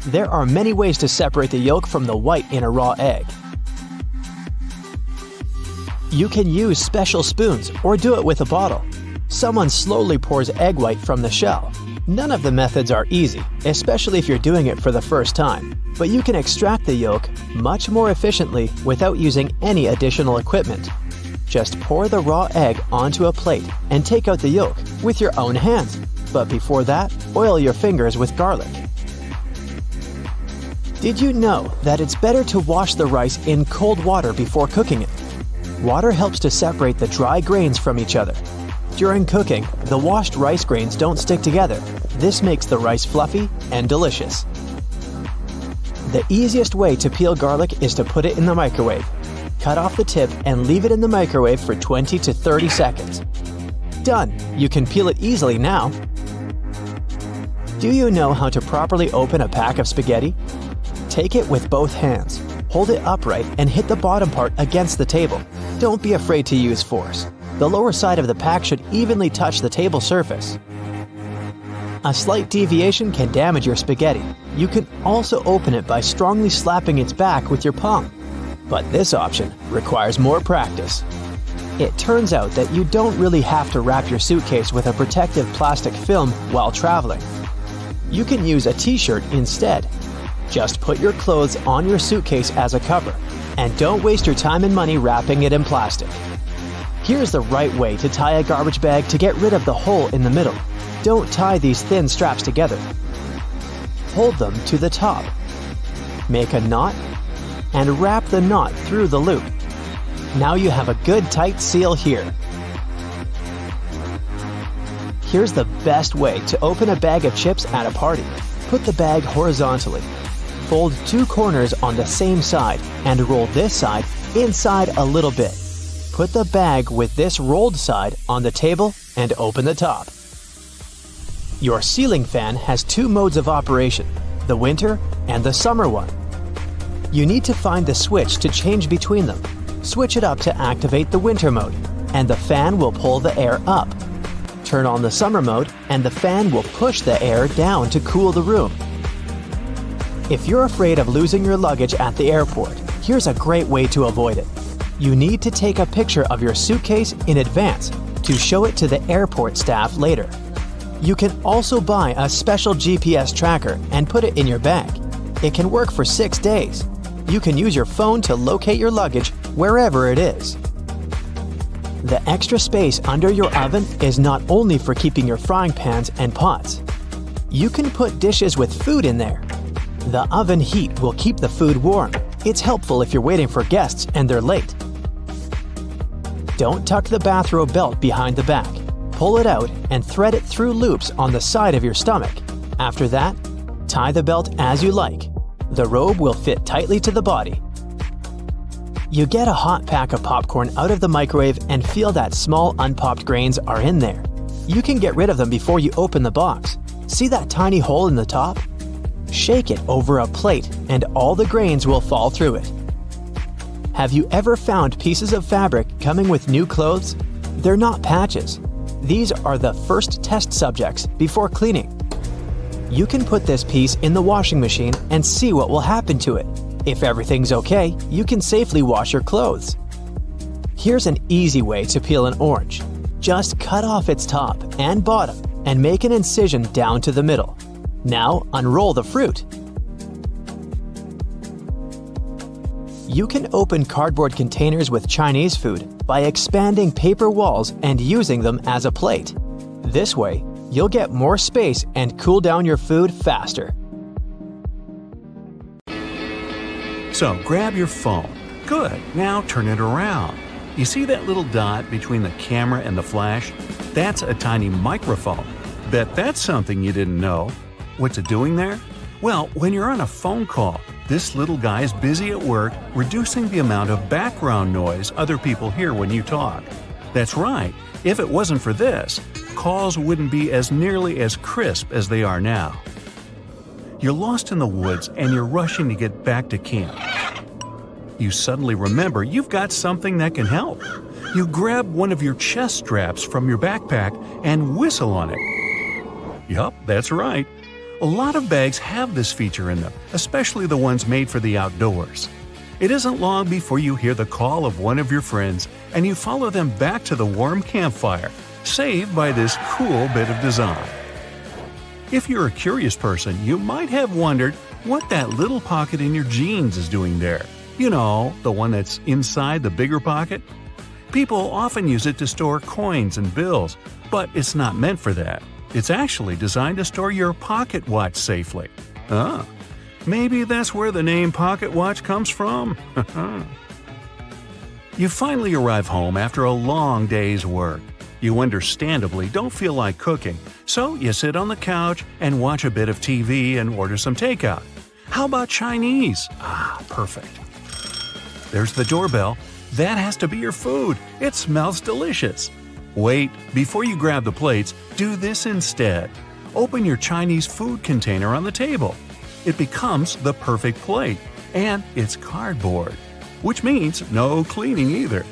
There are many ways to separate the yolk from the white in a raw egg. You can use special spoons or do it with a bottle. Someone slowly pours egg white from the shell. None of the methods are easy, especially if you're doing it for the first time, but you can extract the yolk much more efficiently without using any additional equipment. Just pour the raw egg onto a plate and take out the yolk with your own hands, but before that, oil your fingers with garlic. Did you know that it's better to wash the rice in cold water before cooking it? Water helps to separate the dry grains from each other. During cooking, the washed rice grains don't stick together. This makes the rice fluffy and delicious. The easiest way to peel garlic is to put it in the microwave. Cut off the tip and leave it in the microwave for 20 to 30 seconds. Done! You can peel it easily now. Do you know how to properly open a pack of spaghetti? Take it with both hands. Hold it upright and hit the bottom part against the table. Don't be afraid to use force. The lower side of the pack should evenly touch the table surface. A slight deviation can damage your spaghetti. You can also open it by strongly slapping its back with your palm. But this option requires more practice. It turns out that you don't really have to wrap your suitcase with a protective plastic film while traveling. You can use a t-shirt instead. Just put your clothes on your suitcase as a cover, and don't waste your time and money wrapping it in plastic. Here's the right way to tie a garbage bag to get rid of the hole in the middle. Don't tie these thin straps together. Hold them to the top. Make a knot and wrap the knot through the loop. Now you have a good tight seal here. Here's the best way to open a bag of chips at a party. Put the bag horizontally. fold two corners on the same side and roll this side inside a little bit. Put the bag with this rolled side on the table and open the top. Your ceiling fan has two modes of operation, the winter and the summer one. You need to find the switch to change between them. Switch it up to activate the winter mode, and the fan will pull the air up. Turn on the summer mode, and the fan will push the air down to cool the room. If you're afraid of losing your luggage at the airport, here's a great way to avoid it. You need to take a picture of your suitcase in advance to show it to the airport staff later. You can also buy a special GPS tracker and put it in your bag. It can work for 6 days. You can use your phone to locate your luggage wherever it is. The extra space under your oven is not only for keeping your frying pans and pots. You can put dishes with food in there. The oven heat will keep the food warm. It's helpful if you're waiting for guests and they're late. Don't tuck the bathrobe belt behind the back. Pull it out and thread it through loops on the side of your stomach. After that, tie the belt as you like. The robe will fit tightly to the body. You get a hot pack of popcorn out of the microwave and feel that small unpopped grains are in there. You can get rid of them before you open the box. See that tiny hole in the top? Shake it over a plate and all the grains will fall through it. Have you ever found pieces of fabric coming with new clothes? They're not patches. These are the first test subjects before cleaning. You can put this piece in the washing machine and see what will happen to it. If everything's okay, you can safely wash your clothes. Here's an easy way to peel an orange. Just cut off its top and bottom and make an incision down to the middle. Now unroll the fruit. You can open cardboard containers with Chinese food by expanding paper walls and using them as a plate. This way, you'll get more space and cool down your food faster. So grab your phone. Good, now turn it around. You see that little dot between the camera and the flash? That's a tiny microphone. Bet that's something you didn't know. What's it doing there? Well, when you're on a phone call, this little guy is busy at work reducing the amount of background noise other people hear when you talk. That's right, if it wasn't for this, calls wouldn't be as nearly as crisp as they are now. You're lost in the woods and you're rushing to get back to camp. You suddenly remember you've got something that can help. You grab one of your chest straps from your backpack and whistle on it. Yup, that's right. A lot of bags have this feature in them, especially the ones made for the outdoors. It isn't long before you hear the call of one of your friends and you follow them back to the warm campfire, saved by this cool bit of design. If you're a curious person, you might have wondered what that little pocket in your jeans is doing there. You know, the one that's inside the bigger pocket? People often use it to store coins and bills, but it's not meant for that. It's actually designed to store your pocket watch safely. Ah, maybe that's where the name pocket watch comes from. You finally arrive home after a long day's work. You understandably don't feel like cooking, so you sit on the couch and watch a bit of TV and order some takeout. How about Chinese? Ah, perfect. There's the doorbell. That has to be your food. It smells delicious. Wait, before you grab the plates, do this instead. Open your Chinese food container on the table. It becomes the perfect plate, and it's cardboard, which means no cleaning either.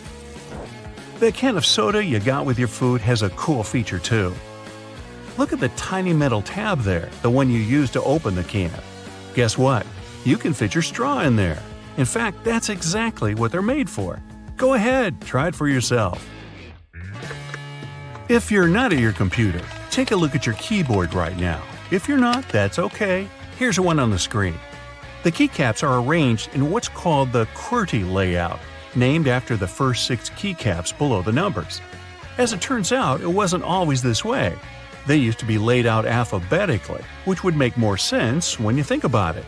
The can of soda you got with your food has a cool feature too. Look at the tiny metal tab there, the one you use to open the can. Guess what? You can fit your straw in there. In fact, that's exactly what they're made for. Go ahead, try it for yourself. If you're not at your computer, take a look at your keyboard right now. If you're not, that's okay. Here's one on the screen. The keycaps are arranged in what's called the QWERTY layout, named after the first 6 keycaps below the numbers. As it turns out, it wasn't always this way. They used to be laid out alphabetically, which would make more sense when you think about it.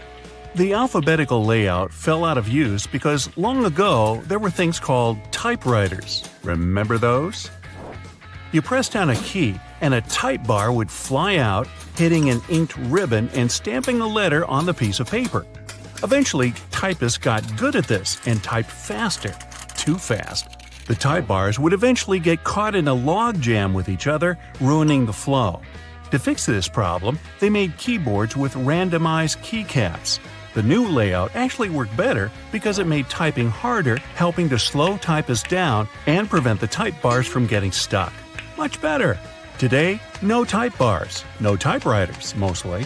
The alphabetical layout fell out of use because long ago there were things called typewriters. Remember those? You press down a key and a type bar would fly out, hitting an inked ribbon and stamping a letter on the piece of paper. Eventually, typists got good at this and typed faster. Too fast. The type bars would eventually get caught in a log jam with each other, ruining the flow. To fix this problem, they made keyboards with randomized keycaps. The new layout actually worked better because it made typing harder, helping to slow typists down and prevent the type bars from getting stuck. Much better! Today, no type bars, no typewriters, mostly.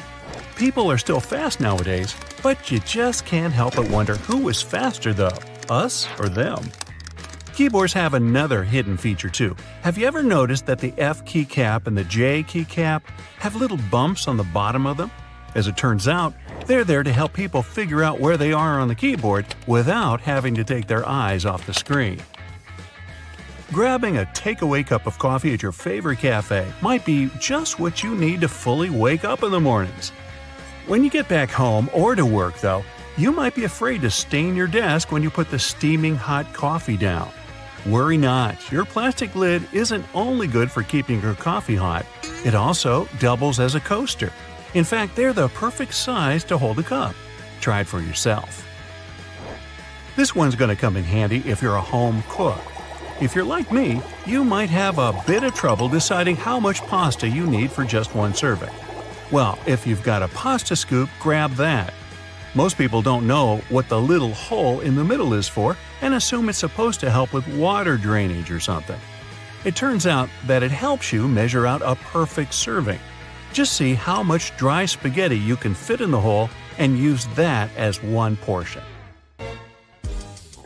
People are still fast nowadays, but you just can't help but wonder who is faster though, us or them. Keyboards have another hidden feature too. Have you ever noticed that the F keycap and the J keycap have little bumps on the bottom of them? As it turns out, they're there to help people figure out where they are on the keyboard without having to take their eyes off the screen. Grabbing a takeaway cup of coffee at your favorite cafe might be just what you need to fully wake up in the mornings. When you get back home or to work, though, you might be afraid to stain your desk when you put the steaming hot coffee down. Worry not, your plastic lid isn't only good for keeping your coffee hot, it also doubles as a coaster. In fact, they're the perfect size to hold a cup. Try it for yourself. This one's going to come in handy if you're a home cook. If you're like me, you might have a bit of trouble deciding how much pasta you need for just one serving. Well, if you've got a pasta scoop, grab that. Most people don't know what the little hole in the middle is for and assume it's supposed to help with water drainage or something. It turns out that it helps you measure out a perfect serving. Just see how much dry spaghetti you can fit in the hole and use that as one portion.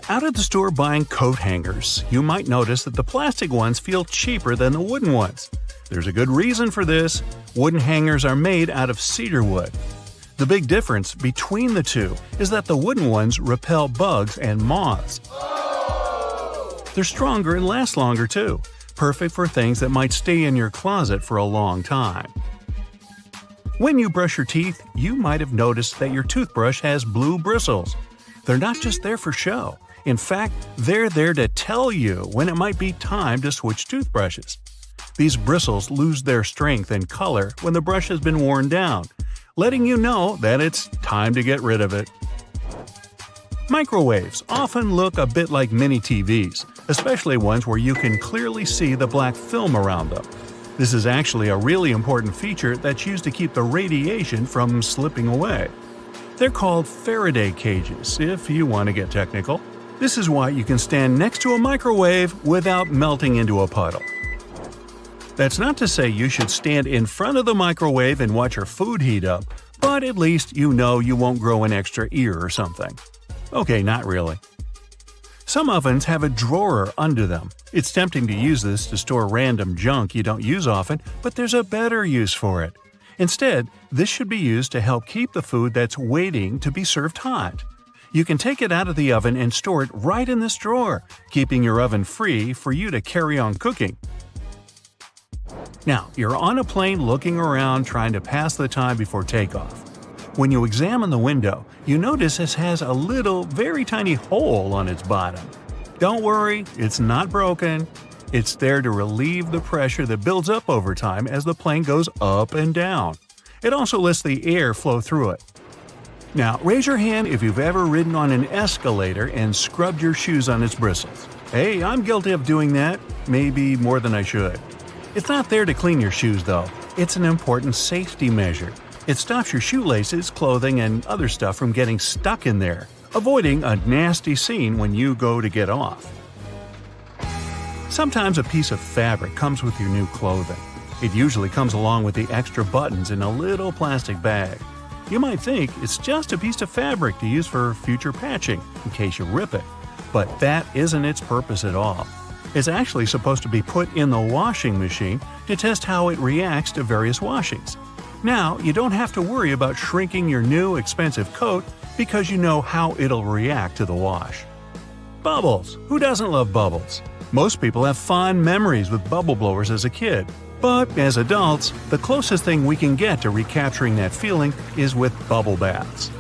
Out at the store buying coat hangers, you might notice that the plastic ones feel cheaper than the wooden ones. There's a good reason for this. Wooden hangers are made out of cedar wood. The big difference between the two is that the wooden ones repel bugs and moths. They're stronger and last longer too, perfect for things that might stay in your closet for a long time. When you brush your teeth, you might have noticed that your toothbrush has blue bristles. They're not just there for show. In fact, they're there to tell you when it might be time to switch toothbrushes. These bristles lose their strength and color when the brush has been worn down, letting you know that it's time to get rid of it. Microwaves often look a bit like mini TVs, especially ones where you can clearly see the black film around them. This is actually a really important feature that's used to keep the radiation from slipping away. They're called Faraday cages, if you want to get technical. This is why you can stand next to a microwave without melting into a puddle. That's not to say you should stand in front of the microwave and watch your food heat up, but at least you know you won't grow an extra ear or something. Okay, not really. Some ovens have a drawer under them. It's tempting to use this to store random junk you don't use often, but there's a better use for it. Instead, this should be used to help keep the food that's waiting to be served hot. You can take it out of the oven and store it right in this drawer, keeping your oven free for you to carry on cooking. Now, you're on a plane looking around trying to pass the time before takeoff. When you examine the window, you notice it has a little, very tiny hole on its bottom. Don't worry, it's not broken. It's there to relieve the pressure that builds up over time as the plane goes up and down. It also lets the air flow through it. Now, raise your hand if you've ever ridden on an escalator and scrubbed your shoes on its bristles. Hey, I'm guilty of doing that, maybe more than I should. It's not there to clean your shoes, though. It's an important safety measure. It stops your shoelaces, clothing, and other stuff from getting stuck in there, avoiding a nasty scene when you go to get off. Sometimes a piece of fabric comes with your new clothing. It usually comes along with the extra buttons in a little plastic bag. You might think it's just a piece of fabric to use for future patching, in case you rip it. But that isn't its purpose at all. It's actually supposed to be put in the washing machine to test how it reacts to various washings. Now, you don't have to worry about shrinking your new expensive coat because you know how it'll react to the wash. Bubbles! Who doesn't love bubbles? Most people have fond memories with bubble blowers as a kid. But as adults, the closest thing we can get to recapturing that feeling is with bubble baths.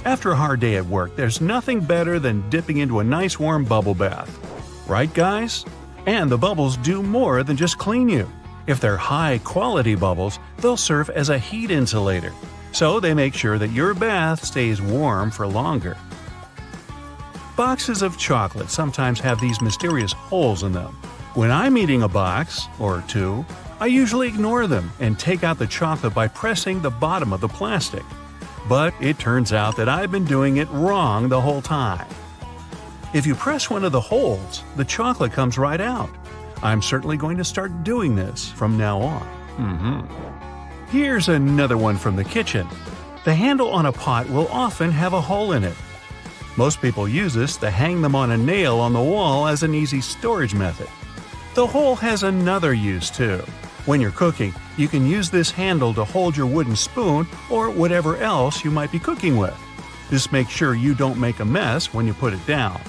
After a hard day at work, there's nothing better than dipping into a nice warm bubble bath. Right, guys? And the bubbles do more than just clean you. If they're high-quality bubbles, they'll serve as a heat insulator. so they make sure that your bath stays warm for longer. Boxes of chocolate sometimes have these mysterious holes in them. When I'm eating a box, or two, I usually ignore them and take out the chocolate by pressing the bottom of the plastic. But it turns out that I've been doing it wrong the whole time. If you press one of the holes, the chocolate comes right out. I'm certainly going to start doing this from now on. Here's another one from the kitchen. The handle on a pot will often have a hole in it. Most people use this to hang them on a nail on the wall as an easy storage method. The hole has another use too. When you're cooking, you can use this handle to hold your wooden spoon or whatever else you might be cooking with. This makes sure you don't make a mess when you put it down.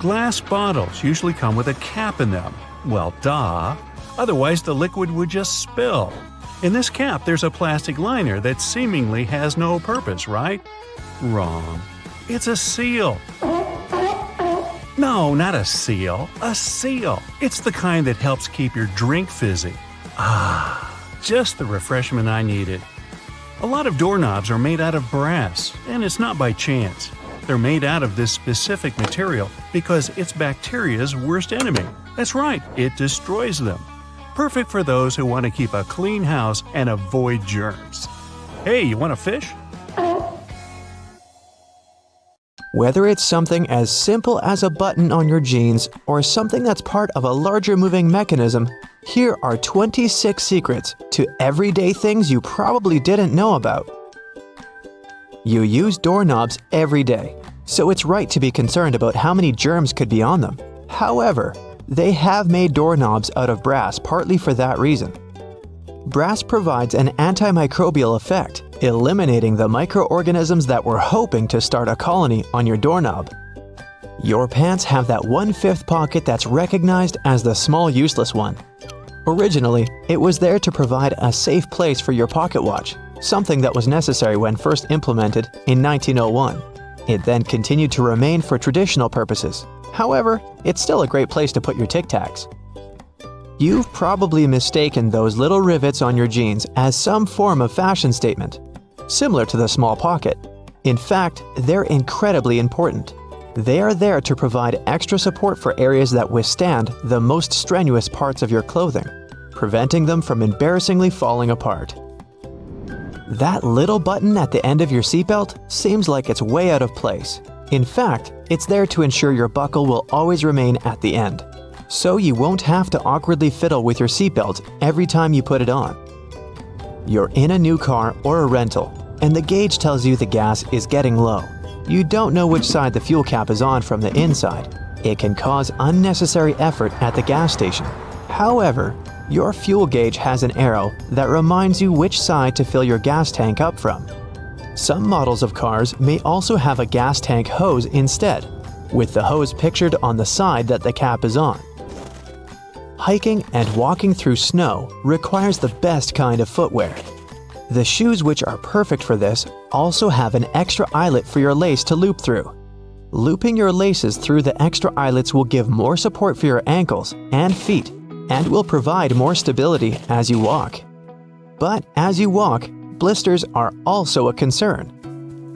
Glass bottles usually come with a cap in them. Well, duh. Otherwise, the liquid would just spill. In this cap, there's a plastic liner that seemingly has no purpose, right? Wrong. It's a seal. No, not a seal. A seal. It's the kind that helps keep your drink fizzy. Just the refreshment I needed. A lot of doorknobs are made out of brass, and it's not by chance. They're made out of this specific material because it's bacteria's worst enemy. That's right, it destroys them. Perfect for those who want to keep a clean house and avoid germs. Hey, you want a fish? Whether it's something as simple as a button on your jeans or something that's part of a larger moving mechanism, here are 26 secrets to everyday things you probably didn't know about. You use doorknobs every day, so it's right to be concerned about how many germs could be on them. However, they have made doorknobs out of brass partly for that reason. Brass provides an antimicrobial effect, eliminating the microorganisms that were hoping to start a colony on your doorknob. Your pants have that 1/5 pocket that's recognized as the small useless one. Originally, it was there to provide a safe place for your pocket watch, something that was necessary when first implemented in 1901. It then continued to remain for traditional purposes. However, it's still a great place to put your Tic Tacs. You've probably mistaken those little rivets on your jeans as some form of fashion statement, similar to the small pocket. In fact, they're incredibly important. They are there to provide extra support for areas that withstand the most strenuous parts of your clothing, preventing them from embarrassingly falling apart. That little button at the end of your seatbelt seems like it's way out of place. In fact, it's there to ensure your buckle will always remain at the end, so you won't have to awkwardly fiddle with your seatbelt every time you put it on. You're in a new car or a rental, and the gauge tells you the gas is getting low. You don't know which side the fuel cap is on from the inside. It can cause unnecessary effort at the gas station. However, your fuel gauge has an arrow that reminds you which side to fill your gas tank up from. Some models of cars may also have a gas tank hose instead, with the hose pictured on the side that the cap is on. Hiking and walking through snow requires the best kind of footwear. The shoes which are perfect for this also have an extra eyelet for your lace to loop through. Looping your laces through the extra eyelets will give more support for your ankles and feet and will provide more stability as you walk. But as you walk, blisters are also a concern.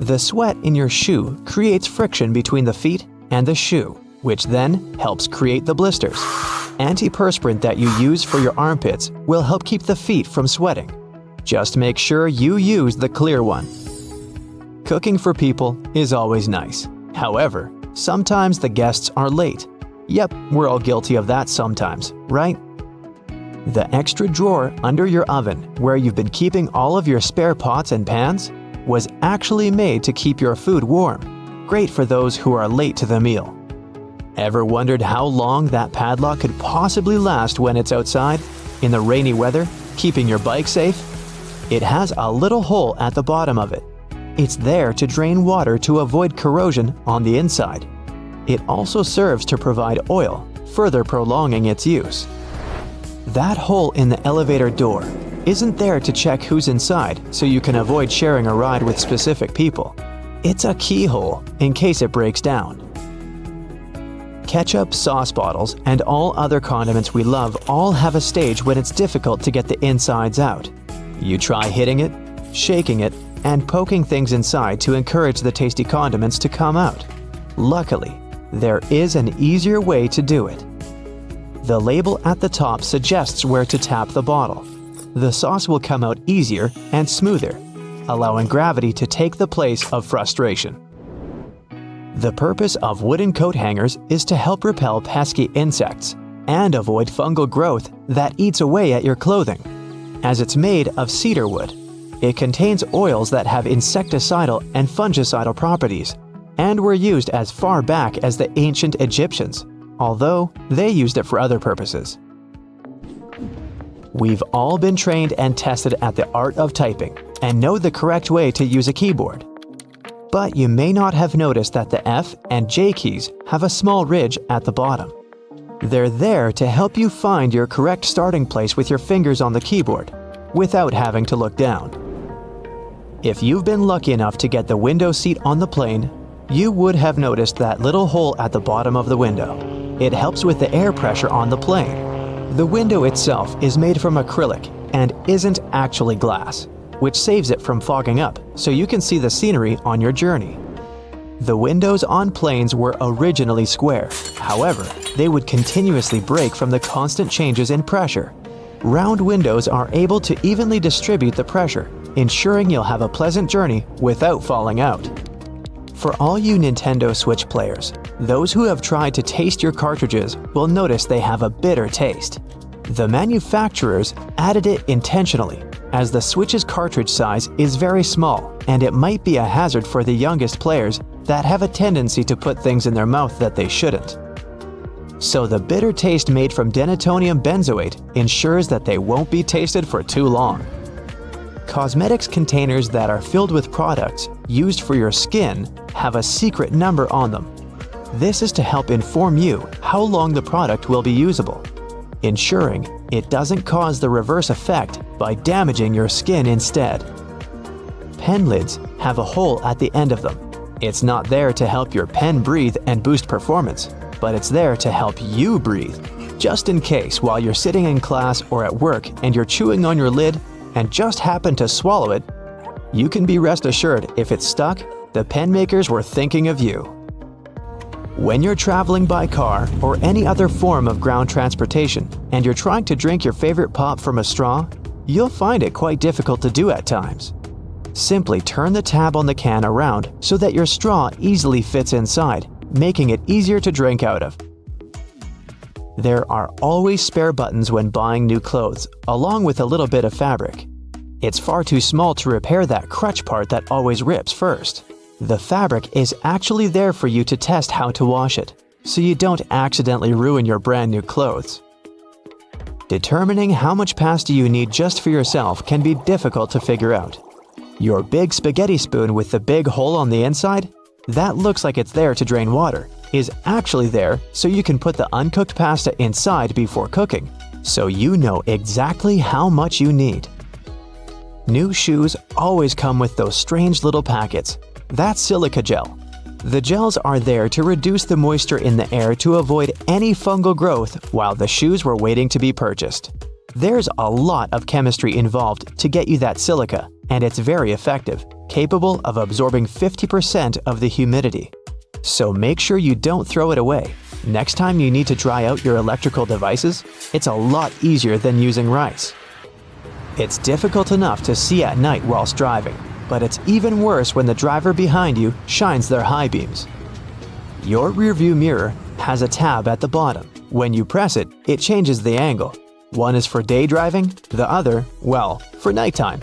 The sweat in your shoe creates friction between the feet and the shoe, which then helps create the blisters. Antiperspirant that you use for your armpits will help keep the feet from sweating. Just make sure you use the clear one. Cooking for people is always nice. However, sometimes the guests are late. Yep, we're all guilty of that sometimes, right? The extra drawer under your oven, where you've been keeping all of your spare pots and pans, was actually made to keep your food warm. Great for those who are late to the meal. Ever wondered how long that padlock could possibly last when it's outside, in the rainy weather, keeping your bike safe? It has a little hole at the bottom of it. It's there to drain water to avoid corrosion on the inside. It also serves to provide oil, further prolonging its use. That hole in the elevator door isn't there to check who's inside so you can avoid sharing a ride with specific people. It's a keyhole in case it breaks down. Ketchup, sauce bottles, and all other condiments we love all have a stage when it's difficult to get the insides out. You try hitting it, shaking it, and poking things inside to encourage the tasty condiments to come out. Luckily, there is an easier way to do it. The label at the top suggests where to tap the bottle. The sauce will come out easier and smoother, allowing gravity to take the place of frustration. The purpose of wooden coat hangers is to help repel pesky insects and avoid fungal growth that eats away at your clothing. As it's made of cedar wood, it contains oils that have insecticidal and fungicidal properties and were used as far back as the ancient Egyptians, although they used it for other purposes. We've all been trained and tested at the art of typing and know the correct way to use a keyboard. But you may not have noticed that the F and J keys have a small ridge at the bottom. They're there to help you find your correct starting place with your fingers on the keyboard, without having to look down. If you've been lucky enough to get the window seat on the plane, you would have noticed that little hole at the bottom of the window. It helps with the air pressure on the plane. The window itself is made from acrylic and isn't actually glass, which saves it from fogging up so you can see the scenery on your journey. The windows on planes were originally square. However, they would continuously break from the constant changes in pressure. Round windows are able to evenly distribute the pressure, ensuring you'll have a pleasant journey without falling out. For all you Nintendo Switch players, those who have tried to taste your cartridges will notice they have a bitter taste. The manufacturers added it intentionally, as the Switch's cartridge size is very small and it might be a hazard for the youngest players that have a tendency to put things in their mouth that they shouldn't. So the bitter taste made from denatonium benzoate ensures that they won't be tasted for too long. Cosmetics containers that are filled with products used for your skin have a secret number on them. This is to help inform you how long the product will be usable, ensuring it doesn't cause the reverse effect by damaging your skin instead. Pen lids have a hole at the end of them. It's not there to help your pen breathe and boost performance, but it's there to help you breathe, just in case while you're sitting in class or at work and you're chewing on your lid and just happen to swallow it. You can be rest assured if it's stuck, the pen makers were thinking of you. When you're traveling by car or any other form of ground transportation and you're trying to drink your favorite pop from a straw, you'll find it quite difficult to do at times. Simply turn the tab on the can around so that your straw easily fits inside, making it easier to drink out of. There are always spare buttons when buying new clothes, along with a little bit of fabric. It's far too small to repair that crutch part that always rips first. The fabric is actually there for you to test how to wash it, so you don't accidentally ruin your brand new clothes. Determining how much pasta you need just for yourself can be difficult to figure out. Your big spaghetti spoon with the big hole on the inside, that looks like it's there to drain water, is actually there so you can put the uncooked pasta inside before cooking, so you know exactly how much you need. New shoes always come with those strange little packets. That's silica gel. The gels are there to reduce the moisture in the air to avoid any fungal growth while the shoes were waiting to be purchased. There's a lot of chemistry involved to get you that silica, and it's very effective, capable of absorbing 50% of the humidity. So make sure you don't throw it away. Next time you need to dry out your electrical devices, it's a lot easier than using rice. It's difficult enough to see at night whilst driving, but it's even worse when the driver behind you shines their high beams. Your rearview mirror has a tab at the bottom. When you press it, it changes the angle. One is for day driving, the other, well, for nighttime.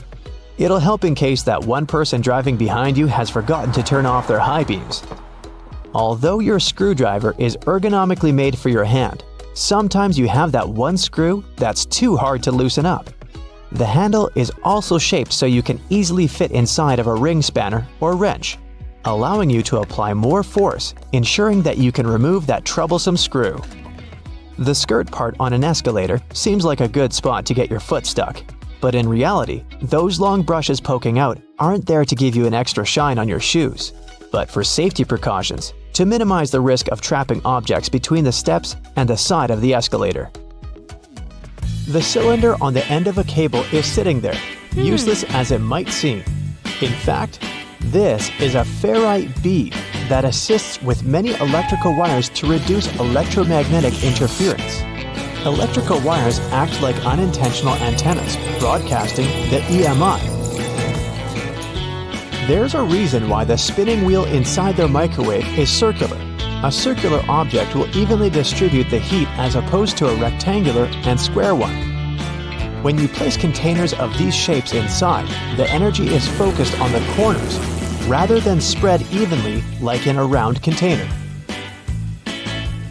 It'll help in case that one person driving behind you has forgotten to turn off their high beams. Although your screwdriver is ergonomically made for your hand, sometimes you have that one screw that's too hard to loosen up. The handle is also shaped so you can easily fit inside of a ring spanner or wrench, allowing you to apply more force, ensuring that you can remove that troublesome screw. The skirt part on an escalator seems like a good spot to get your foot stuck, but in reality, those long brushes poking out aren't there to give you an extra shine on your shoes, but for safety precautions, to minimize the risk of trapping objects between the steps and the side of the escalator. The cylinder on the end of a cable is sitting there, useless as it might seem. In fact, this is a ferrite bead that assists with many electrical wires to reduce electromagnetic interference. Electrical wires act like unintentional antennas, broadcasting the EMI. There's a reason why the spinning wheel inside their microwave is circular. A circular object will evenly distribute the heat as opposed to a rectangular and square one. When you place containers of these shapes inside, the energy is focused on the corners rather than spread evenly like in a round container.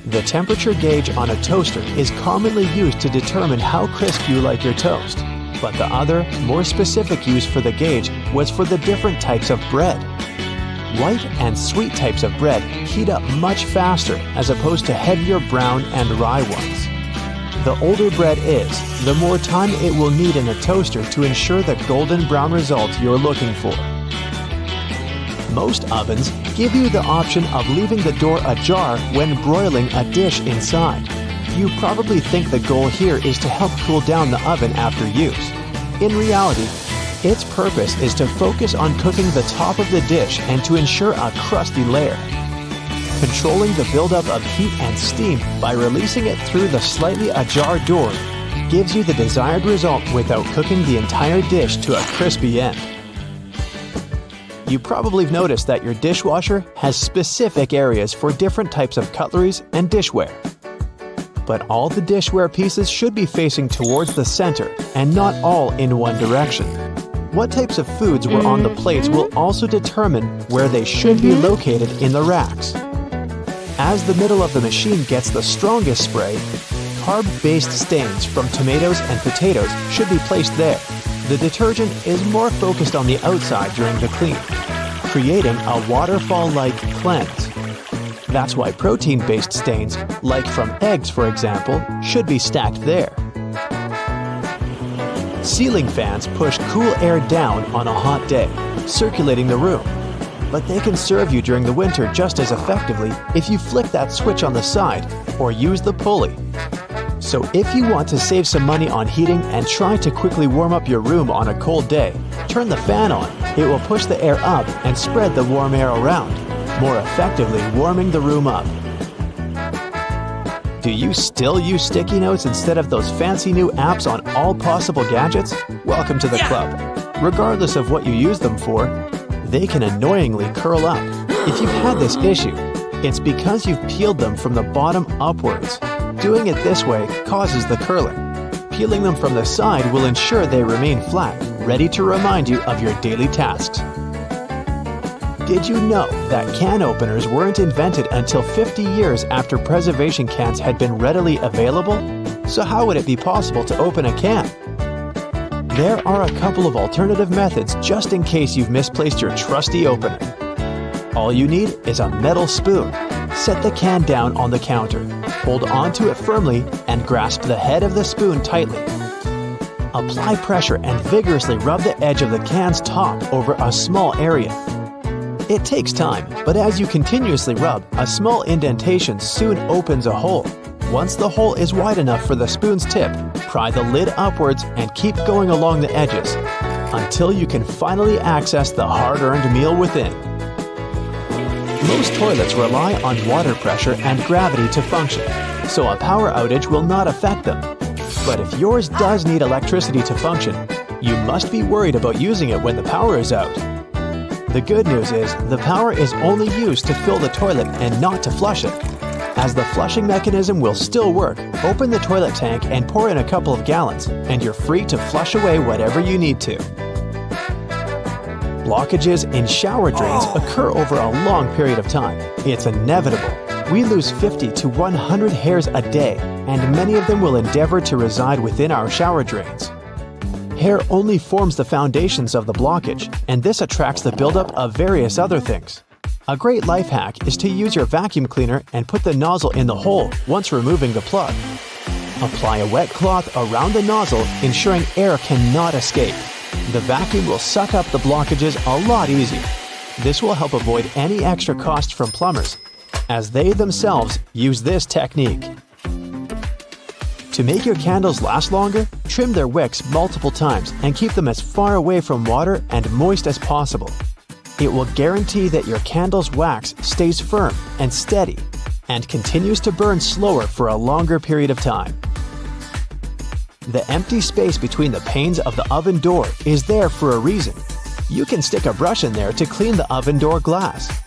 The temperature gauge on a toaster is commonly used to determine how crisp you like your toast, but the other, more specific use for the gauge was for the different types of bread. White and sweet types of bread heat up much faster as opposed to heavier brown and rye ones. The older bread is, the more time it will need in a toaster to ensure the golden brown result you're looking for. Most ovens give you the option of leaving the door ajar when broiling a dish inside. You probably think the goal here is to help cool down the oven after use. In reality, its purpose is to focus on cooking the top of the dish and to ensure a crusty layer. Controlling the buildup of heat and steam by releasing it through the slightly ajar door gives you the desired result without cooking the entire dish to a crispy end. You probably have noticed that your dishwasher has specific areas for different types of cutleries and dishware. But all the dishware pieces should be facing towards the center and not all in one direction. What types of foods were on the plates will also determine where they should be located in the racks. As the middle of the machine gets the strongest spray, carb-based stains from tomatoes and potatoes should be placed there. The detergent is more focused on the outside during the clean, creating a waterfall-like cleanse. That's why protein-based stains, like from eggs for example, should be stacked there. Ceiling fans push cool air down on a hot day, circulating the room. But they can serve you during the winter just as effectively if you flick that switch on the side or use the pulley. So if you want to save some money on heating and try to quickly warm up your room on a cold day, turn the fan on. It will push the air up and spread the warm air around, more effectively warming the room up. Do you still use sticky notes instead of those fancy new apps on all possible gadgets? Welcome to the club. Regardless of what you use them for, they can annoyingly curl up. If you've had this issue, it's because you've peeled them from the bottom upwards. Doing it this way causes the curling. Peeling them from the side will ensure they remain flat, ready to remind you of your daily tasks. Did you know that can openers weren't invented until 50 years after preservation cans had been readily available? So how would it be possible to open a can? There are a couple of alternative methods just in case you've misplaced your trusty opener. All you need is a metal spoon. Set the can down on the counter. Hold onto it firmly and grasp the head of the spoon tightly. Apply pressure and vigorously rub the edge of the can's top over a small area. It takes time, but as you continuously rub, a small indentation soon opens a hole. Once the hole is wide enough for the spoon's tip, pry the lid upwards and keep going along the edges until you can finally access the hard-earned meal within. Most toilets rely on water pressure and gravity to function, so a power outage will not affect them. But if yours does need electricity to function, you must be worried about using it when the power is out. The good news is the power is only used to fill the toilet and not to flush it. As the flushing mechanism will still work, open the toilet tank and pour in a couple of gallons, and you're free to flush away whatever you need to. Blockages in shower drains occur over a long period of time. It's inevitable. We lose 50 to 100 hairs a day, and many of them will endeavor to reside within our shower drains. Hair only forms the foundations of the blockage, and this attracts the buildup of various other things. A great life hack is to use your vacuum cleaner and put the nozzle in the hole once removing the plug. Apply a wet cloth around the nozzle, ensuring air cannot escape. The vacuum will suck up the blockages a lot easier. This will help avoid any extra cost from plumbers, as they themselves use this technique. To make your candles last longer, trim their wicks multiple times and keep them as far away from water and moist as possible. It will guarantee that your candle's wax stays firm and steady and continues to burn slower for a longer period of time. The empty space between the panes of the oven door is there for a reason. You can stick a brush in there to clean the oven door glass.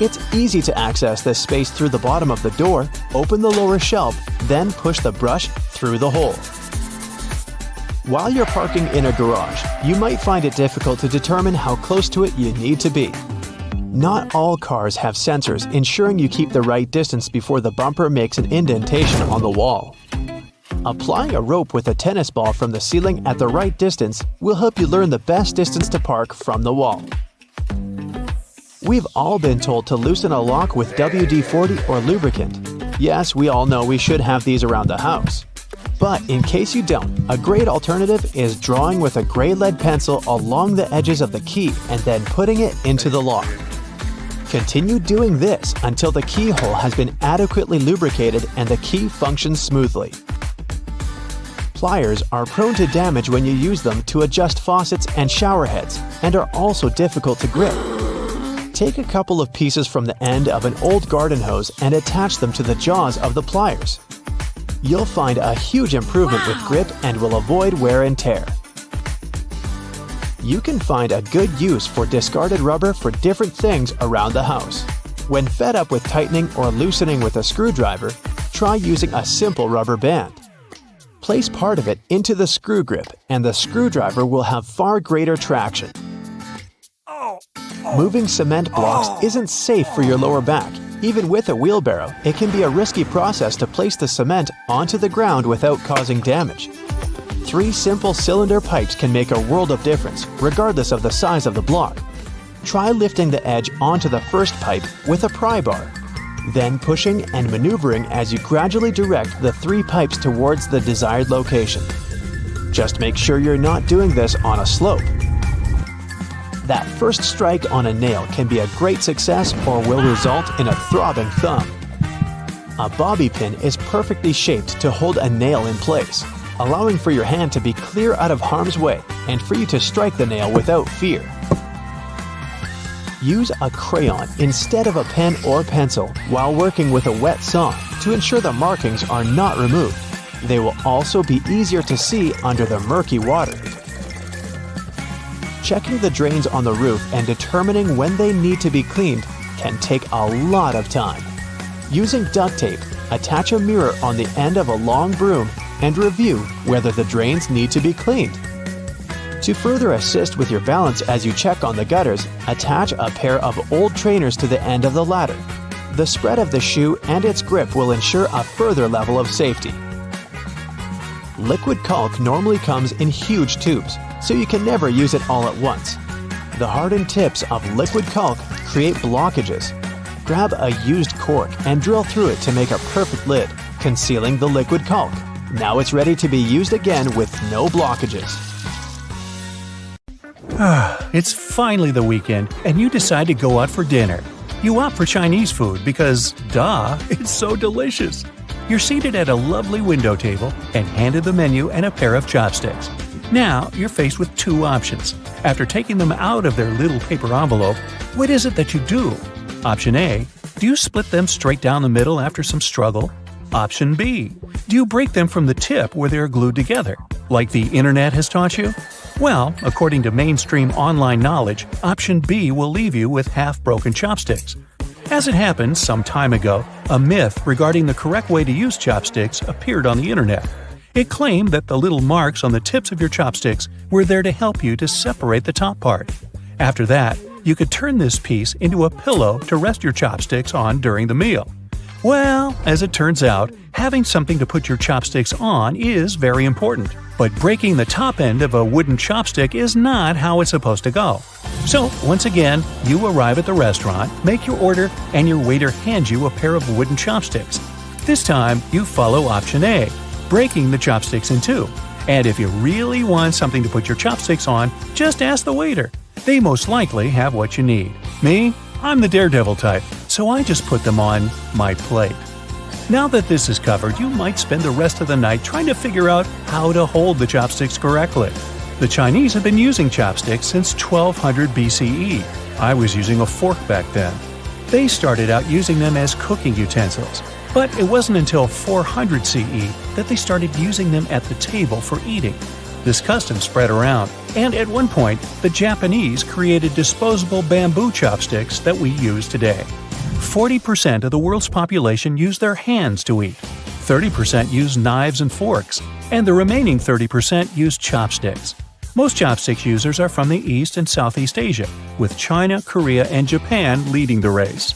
It's easy to access this space through the bottom of the door, open the lower shelf, then push the brush through the hole. While you're parking in a garage, you might find it difficult to determine how close to it you need to be. Not all cars have sensors ensuring you keep the right distance before the bumper makes an indentation on the wall. Applying a rope with a tennis ball from the ceiling at the right distance will help you learn the best distance to park from the wall. We've all been told to loosen a lock with WD-40 or lubricant. Yes, we all know we should have these around the house. But in case you don't, a great alternative is drawing with a gray lead pencil along the edges of the key and then putting it into the lock. Continue doing this until the keyhole has been adequately lubricated and the key functions smoothly. Pliers are prone to damage when you use them to adjust faucets and shower heads and are also difficult to grip. Take a couple of pieces from the end of an old garden hose and attach them to the jaws of the pliers. You'll find a huge improvement with grip and will avoid wear and tear. You can find a good use for discarded rubber for different things around the house. When fed up with tightening or loosening with a screwdriver, try using a simple rubber band. Place part of it into the screw grip and the screwdriver will have far greater traction. Moving cement blocks isn't safe for your lower back. Even with a wheelbarrow, it can be a risky process to place the cement onto the ground without causing damage. 3 simple cylinder pipes can make a world of difference, regardless of the size of the block. Try lifting the edge onto the first pipe with a pry bar, then pushing and maneuvering as you gradually direct the 3 pipes towards the desired location. Just make sure you're not doing this on a slope. That first strike on a nail can be a great success or will result in a throbbing thumb. A bobby pin is perfectly shaped to hold a nail in place, allowing for your hand to be clear out of harm's way and for you to strike the nail without fear. Use a crayon instead of a pen or pencil while working with a wet saw to ensure the markings are not removed. They will also be easier to see under the murky water. Checking the drains on the roof and determining when they need to be cleaned can take a lot of time. Using duct tape, attach a mirror on the end of a long broom and review whether the drains need to be cleaned. To further assist with your balance as you check on the gutters, attach a pair of old trainers to the end of the ladder. The spread of the shoe and its grip will ensure a further level of safety. Liquid caulk normally comes in huge tubes, so you can never use it all at once. The hardened tips of liquid caulk create blockages. Grab a used cork and drill through it to make a perfect lid, concealing the liquid caulk. Now it's ready to be used again with no blockages. It's finally the weekend, and you decide to go out for dinner. You opt for Chinese food because, duh, it's so delicious. You're seated at a lovely window table and handed the menu and a pair of chopsticks. Now you're faced with 2 options. After taking them out of their little paper envelope, what is it that you do? Option A. Do you split them straight down the middle after some struggle? Option B. Do you break them from the tip where they are glued together, like the internet has taught you? Well, according to mainstream online knowledge, option B will leave you with half-broken chopsticks. As it happened some time ago, a myth regarding the correct way to use chopsticks appeared on the internet. It claimed that the little marks on the tips of your chopsticks were there to help you to separate the top part. After that, you could turn this piece into a pillow to rest your chopsticks on during the meal. Well, as it turns out, having something to put your chopsticks on is very important. But breaking the top end of a wooden chopstick is not how it's supposed to go. So, once again, you arrive at the restaurant, make your order, and your waiter hands you a pair of wooden chopsticks. This time, you follow option A, breaking the chopsticks in 2. And if you really want something to put your chopsticks on, just ask the waiter. They most likely have what you need. Me? I'm the daredevil type, so I just put them on my plate. Now that this is covered, you might spend the rest of the night trying to figure out how to hold the chopsticks correctly. The Chinese have been using chopsticks since 1200 BCE. I was using a fork back then. They started out using them as cooking utensils, but it wasn't until 400 CE that they started using them at the table for eating. This custom spread around, and at one point, the Japanese created disposable bamboo chopsticks that we use today. 40% of the world's population use their hands to eat, 30% use knives and forks, and the remaining 30% use chopsticks. Most chopsticks users are from the East and Southeast Asia, with China, Korea, and Japan leading the race.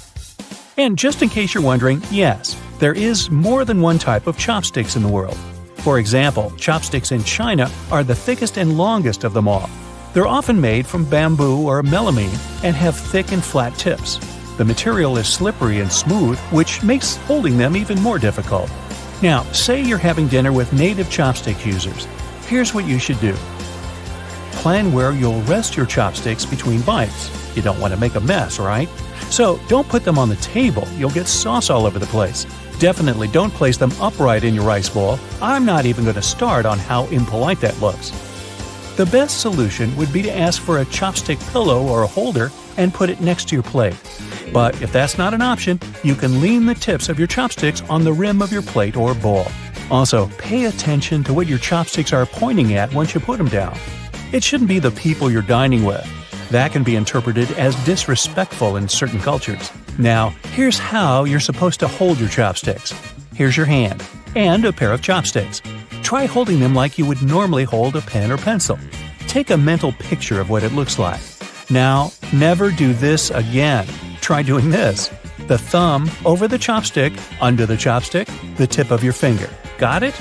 And just in case you're wondering, yes, there is more than one type of chopsticks in the world. For example, chopsticks in China are the thickest and longest of them all. They're often made from bamboo or melamine and have thick and flat tips. The material is slippery and smooth, which makes holding them even more difficult. Now, say you're having dinner with native chopstick users. Here's what you should do. Plan where you'll rest your chopsticks between bites. You don't want to make a mess, right? So don't put them on the table, you'll get sauce all over the place. Definitely don't place them upright in your rice bowl. I'm not even going to start on how impolite that looks. The best solution would be to ask for a chopstick pillow or a holder and put it next to your plate. But if that's not an option, you can lean the tips of your chopsticks on the rim of your plate or bowl. Also, pay attention to what your chopsticks are pointing at once you put them down. It shouldn't be the people you're dining with. That can be interpreted as disrespectful in certain cultures. Now, here's how you're supposed to hold your chopsticks. Here's your hand and a pair of chopsticks. Try holding them like you would normally hold a pen or pencil. Take a mental picture of what it looks like. Now, never do this again. Try doing this. The thumb over the chopstick, under the chopstick, the tip of your finger. Got it?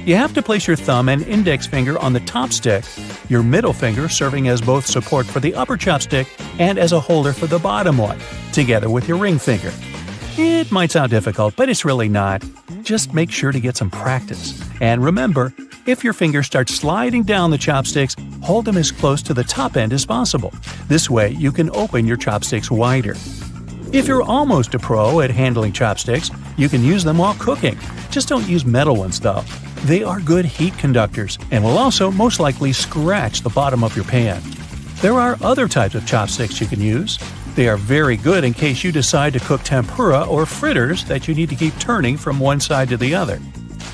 You have to place your thumb and index finger on the top stick, your middle finger serving as both support for the upper chopstick and as a holder for the bottom one, together with your ring finger. It might sound difficult, but it's really not. Just make sure to get some practice. And remember, if your fingers start sliding down the chopsticks, hold them as close to the top end as possible. This way, you can open your chopsticks wider. If you're almost a pro at handling chopsticks, you can use them while cooking. Just don't use metal ones, though. They are good heat conductors and will also most likely scratch the bottom of your pan. There are other types of chopsticks you can use. They are very good in case you decide to cook tempura or fritters that you need to keep turning from one side to the other.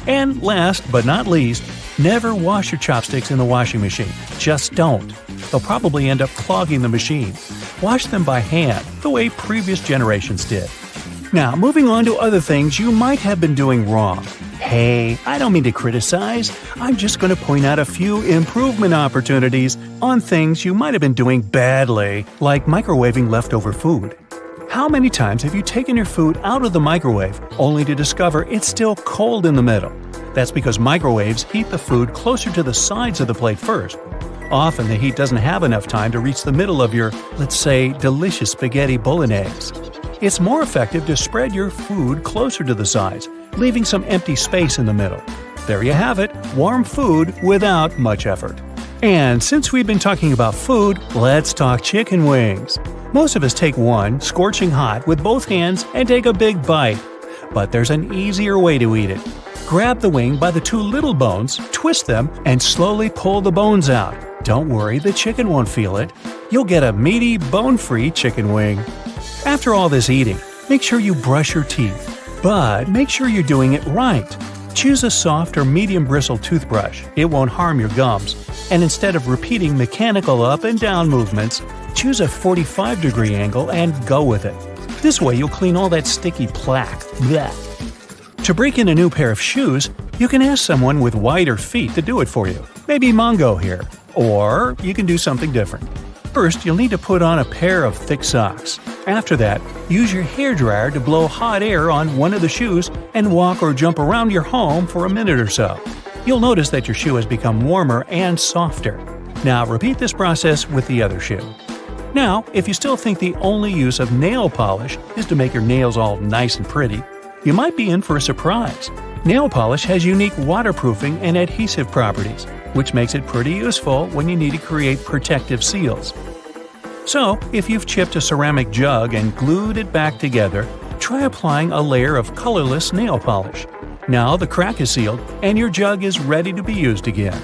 And last but not least, never wash your chopsticks in the washing machine. Just don't. They'll probably end up clogging the machine. Wash them by hand, the way previous generations did. Now, moving on to other things you might have been doing wrong. Hey, I don't mean to criticize. I'm just going to point out a few improvement opportunities on things you might have been doing badly, like microwaving leftover food. How many times have you taken your food out of the microwave only to discover it's still cold in the middle? That's because microwaves heat the food closer to the sides of the plate first. Often the heat doesn't have enough time to reach the middle of your, let's say, delicious spaghetti bolognese. It's more effective to spread your food closer to the sides, leaving some empty space in the middle. There you have it, warm food without much effort. And since we've been talking about food, let's talk chicken wings. Most of us take one, scorching hot, with both hands and take a big bite. But there's an easier way to eat it. Grab the wing by the two little bones, twist them, and slowly pull the bones out. Don't worry, the chicken won't feel it. You'll get a meaty, bone-free chicken wing. After all this eating, make sure you brush your teeth. But make sure you're doing it right. Choose a soft or medium bristle toothbrush. It won't harm your gums. And instead of repeating mechanical up and down movements, choose a 45-degree angle and go with it. This way you'll clean all that sticky plaque. Blech. To break in a new pair of shoes, you can ask someone with wider feet to do it for you. Maybe Mongo here. Or you can do something different. First, you'll need to put on a pair of thick socks. After that, use your hairdryer to blow hot air on one of the shoes and walk or jump around your home for a minute or so. You'll notice that your shoe has become warmer and softer. Now repeat this process with the other shoe. Now, if you still think the only use of nail polish is to make your nails all nice and pretty, you might be in for a surprise. Nail polish has unique waterproofing and adhesive properties, which makes it pretty useful when you need to create protective seals. So, if you've chipped a ceramic jug and glued it back together, try applying a layer of colorless nail polish. Now the crack is sealed and your jug is ready to be used again.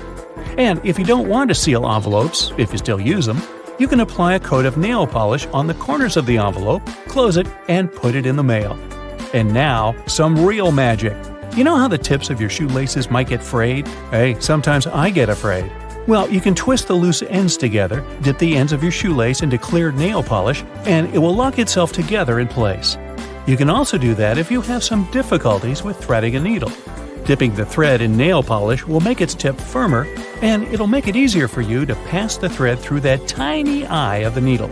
And if you don't want to seal envelopes, if you still use them, you can apply a coat of nail polish on the corners of the envelope, close it, and put it in the mail. And now, some real magic. You know how the tips of your shoelaces might get frayed? Hey, sometimes I get afraid. Well, you can twist the loose ends together, dip the ends of your shoelace into clear nail polish, and it will lock itself together in place. You can also do that if you have some difficulties with threading a needle. Dipping the thread in nail polish will make its tip firmer, and it'll make it easier for you to pass the thread through that tiny eye of the needle.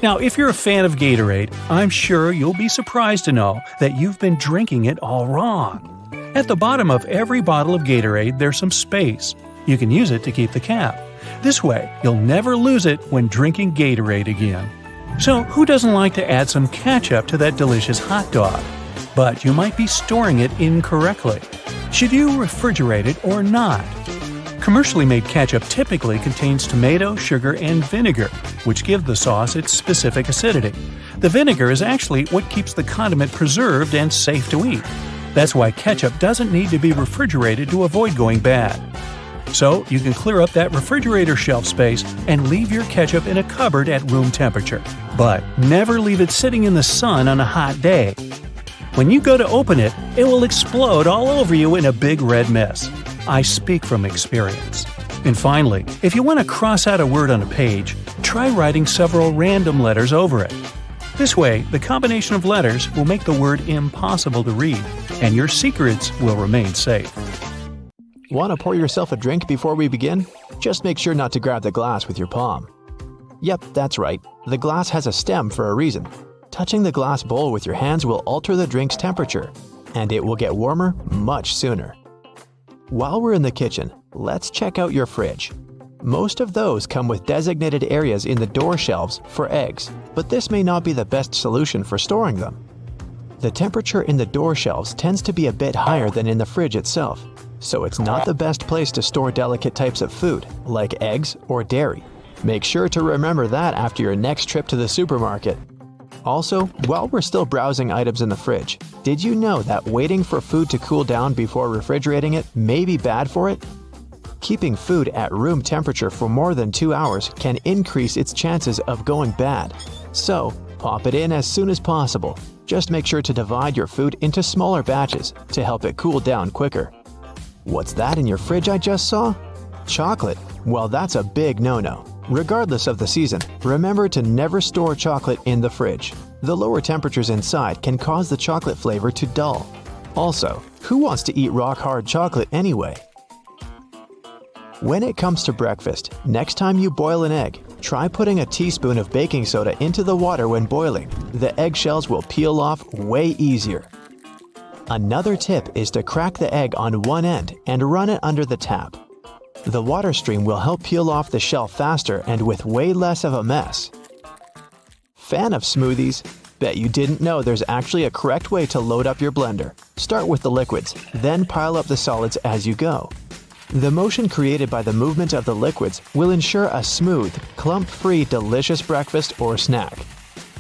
Now, if you're a fan of Gatorade, I'm sure you'll be surprised to know that you've been drinking it all wrong. At the bottom of every bottle of Gatorade, there's some space. You can use it to keep the cap. This way, you'll never lose it when drinking Gatorade again. So, who doesn't like to add some ketchup to that delicious hot dog? But you might be storing it incorrectly. Should you refrigerate it or not? Commercially made ketchup typically contains tomato, sugar, and vinegar, which give the sauce its specific acidity. The vinegar is actually what keeps the condiment preserved and safe to eat. That's why ketchup doesn't need to be refrigerated to avoid going bad. So, you can clear up that refrigerator shelf space and leave your ketchup in a cupboard at room temperature. But never leave it sitting in the sun on a hot day. When you go to open it, it will explode all over you in a big red mess. I speak from experience. And finally, if you want to cross out a word on a page, try writing several random letters over it. This way, the combination of letters will make the word impossible to read, and your secrets will remain safe. Want to pour yourself a drink before we begin? Just make sure not to grab the glass with your palm. Yep, that's right. The glass has a stem for a reason. Touching the glass bowl with your hands will alter the drink's temperature, and it will get warmer much sooner. While we're in the kitchen, let's check out your fridge. Most of those come with designated areas in the door shelves for eggs, but this may not be the best solution for storing them. The temperature in the door shelves tends to be a bit higher than in the fridge itself, so it's not the best place to store delicate types of food, like eggs or dairy. Make sure to remember that after your next trip to the supermarket. Also, while we're still browsing items in the fridge, did you know that waiting for food to cool down before refrigerating it may be bad for it? Keeping food at room temperature for more than 2 hours can increase its chances of going bad. So, pop it in as soon as possible. Just make sure to divide your food into smaller batches to help it cool down quicker. What's that in your fridge I just saw? Chocolate. Well, that's a big no-no. Regardless of the season, remember to never store chocolate in the fridge. The lower temperatures inside can cause the chocolate flavor to dull. Also, who wants to eat rock-hard chocolate anyway? When it comes to breakfast, next time you boil an egg, try putting a teaspoon of baking soda into the water when boiling. The eggshells will peel off way easier. Another tip is to crack the egg on one end and run it under the tap. The water stream will help peel off the shell faster and with way less of a mess. Fan of smoothies? Bet you didn't know there's actually a correct way to load up your blender. Start with the liquids, then pile up the solids as you go. The motion created by the movement of the liquids will ensure a smooth, clump-free, delicious breakfast or snack.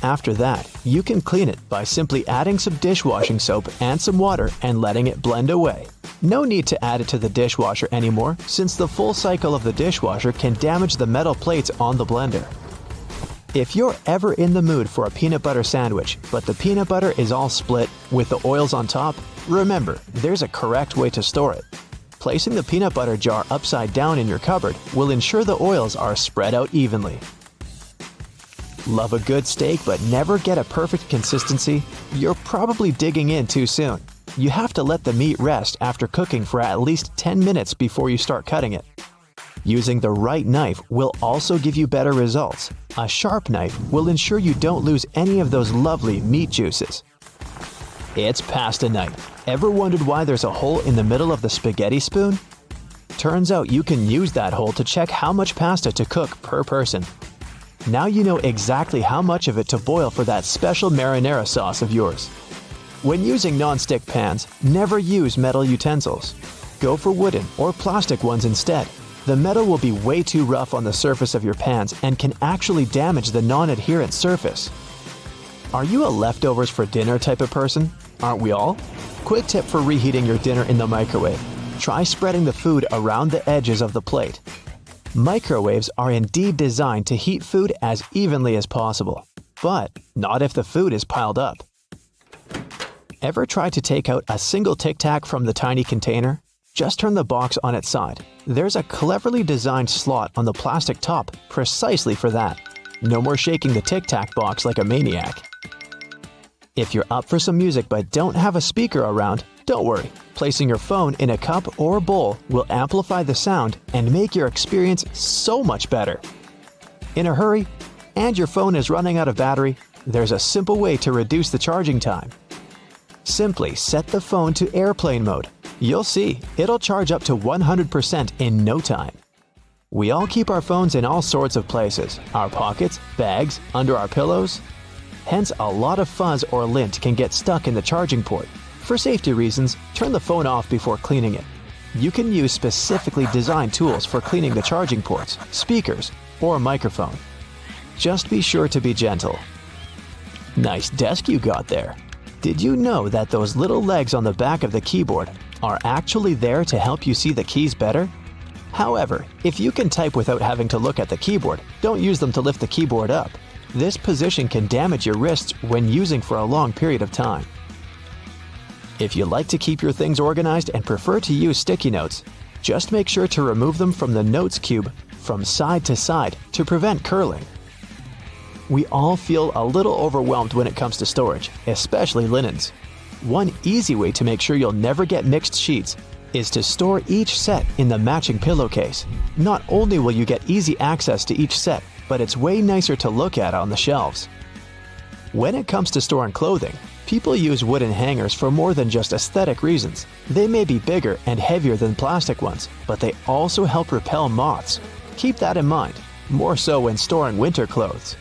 After that, you can clean it by simply adding some dishwashing soap and some water and letting it blend away. No need to add it to the dishwasher anymore, since the full cycle of the dishwasher can damage the metal plates on the blender. If you're ever in the mood for a peanut butter sandwich, but the peanut butter is all split with the oils on top, remember, there's a correct way to store it. Placing the peanut butter jar upside down in your cupboard will ensure the oils are spread out evenly. Love a good steak but never get a perfect consistency? You're probably digging in too soon. You have to let the meat rest after cooking for at least 10 minutes before you start cutting it. Using the right knife will also give you better results. A sharp knife will ensure you don't lose any of those lovely meat juices. It's pasta night. Ever wondered why there's a hole in the middle of the spaghetti spoon? Turns out you can use that hole to check how much pasta to cook per person. Now you know exactly how much of it to boil for that special marinara sauce of yours. When using non-stick pans, never use metal utensils. Go for wooden or plastic ones instead. The metal will be way too rough on the surface of your pans and can actually damage the non-adherent surface. Are you a leftovers for dinner type of person? Aren't we all? Quick tip for reheating your dinner in the microwave. Try spreading the food around the edges of the plate. Microwaves are indeed designed to heat food as evenly as possible, but not if the food is piled up. Ever try to take out a single Tic Tac from the tiny container? Just turn the box on its side. There's a cleverly designed slot on the plastic top precisely for that. No more shaking the Tic Tac box like a maniac. If you're up for some music but don't have a speaker around, don't worry. Placing your phone in a cup or bowl will amplify the sound and make your experience so much better. In a hurry, and your phone is running out of battery, there's a simple way to reduce the charging time. Simply set the phone to airplane mode. You'll see, it'll charge up to 100% in no time. We all keep our phones in all sorts of places: our pockets, bags, under our pillows. Hence, a lot of fuzz or lint can get stuck in the charging port. For safety reasons, turn the phone off before cleaning it. You can use specifically designed tools for cleaning the charging ports, speakers, or microphone. Just be sure to be gentle. Nice desk you got there. Did you know that those little legs on the back of the keyboard are actually there to help you see the keys better? However, if you can type without having to look at the keyboard, don't use them to lift the keyboard up. This position can damage your wrists when using for a long period of time. If you like to keep your things organized and prefer to use sticky notes, just make sure to remove them from the notes cube from side to side to prevent curling. We all feel a little overwhelmed when it comes to storage, especially linens. One easy way to make sure you'll never get mixed sheets is to store each set in the matching pillowcase. Not only will you get easy access to each set, but it's way nicer to look at on the shelves. When it comes to storing clothing, people use wooden hangers for more than just aesthetic reasons. They may be bigger and heavier than plastic ones, but they also help repel moths. Keep that in mind, more so when storing winter clothes.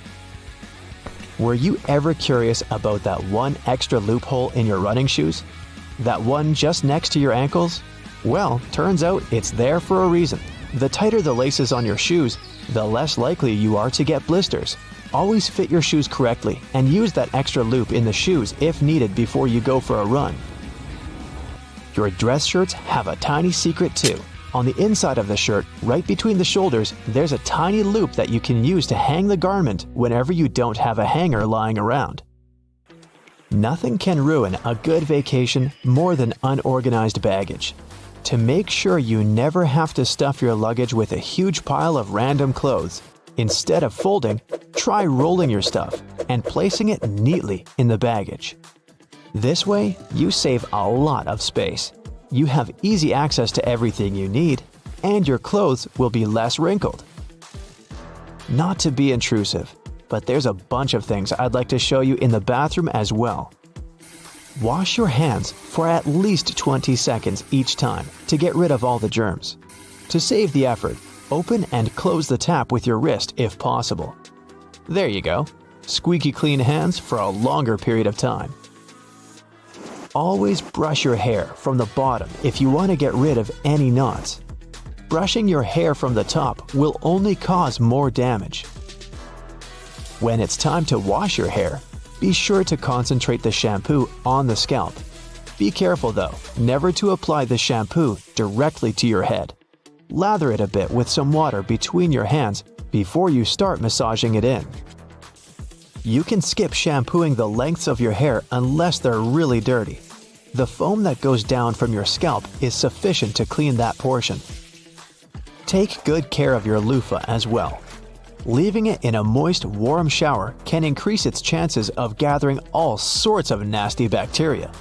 Were you ever curious about that one extra loophole in your running shoes? That one just next to your ankles? Well, turns out it's there for a reason. The tighter the laces on your shoes, the less likely you are to get blisters. Always fit your shoes correctly and use that extra loop in the shoes if needed before you go for a run. Your dress shirts have a tiny secret too. On the inside of the shirt, right between the shoulders, there's a tiny loop that you can use to hang the garment whenever you don't have a hanger lying around. Nothing can ruin a good vacation more than unorganized baggage. To make sure you never have to stuff your luggage with a huge pile of random clothes, instead of folding, try rolling your stuff and placing it neatly in the baggage. This way, you save a lot of space. You have easy access to everything you need, and your clothes will be less wrinkled. Not to be intrusive, but there's a bunch of things I'd like to show you in the bathroom as well. Wash your hands for at least 20 seconds each time to get rid of all the germs. To save the effort, open and close the tap with your wrist if possible. There you go. Squeaky clean hands for a longer period of time. Always brush your hair from the bottom if you want to get rid of any knots. Brushing your hair from the top will only cause more damage. When it's time to wash your hair, be sure to concentrate the shampoo on the scalp. Be careful though, never to apply the shampoo directly to your head. Lather it a bit with some water between your hands before you start massaging it in. You can skip shampooing the lengths of your hair unless they're really dirty. The foam that goes down from your scalp is sufficient to clean that portion. Take good care of your loofah as well. Leaving it in a moist, warm shower can increase its chances of gathering all sorts of nasty bacteria.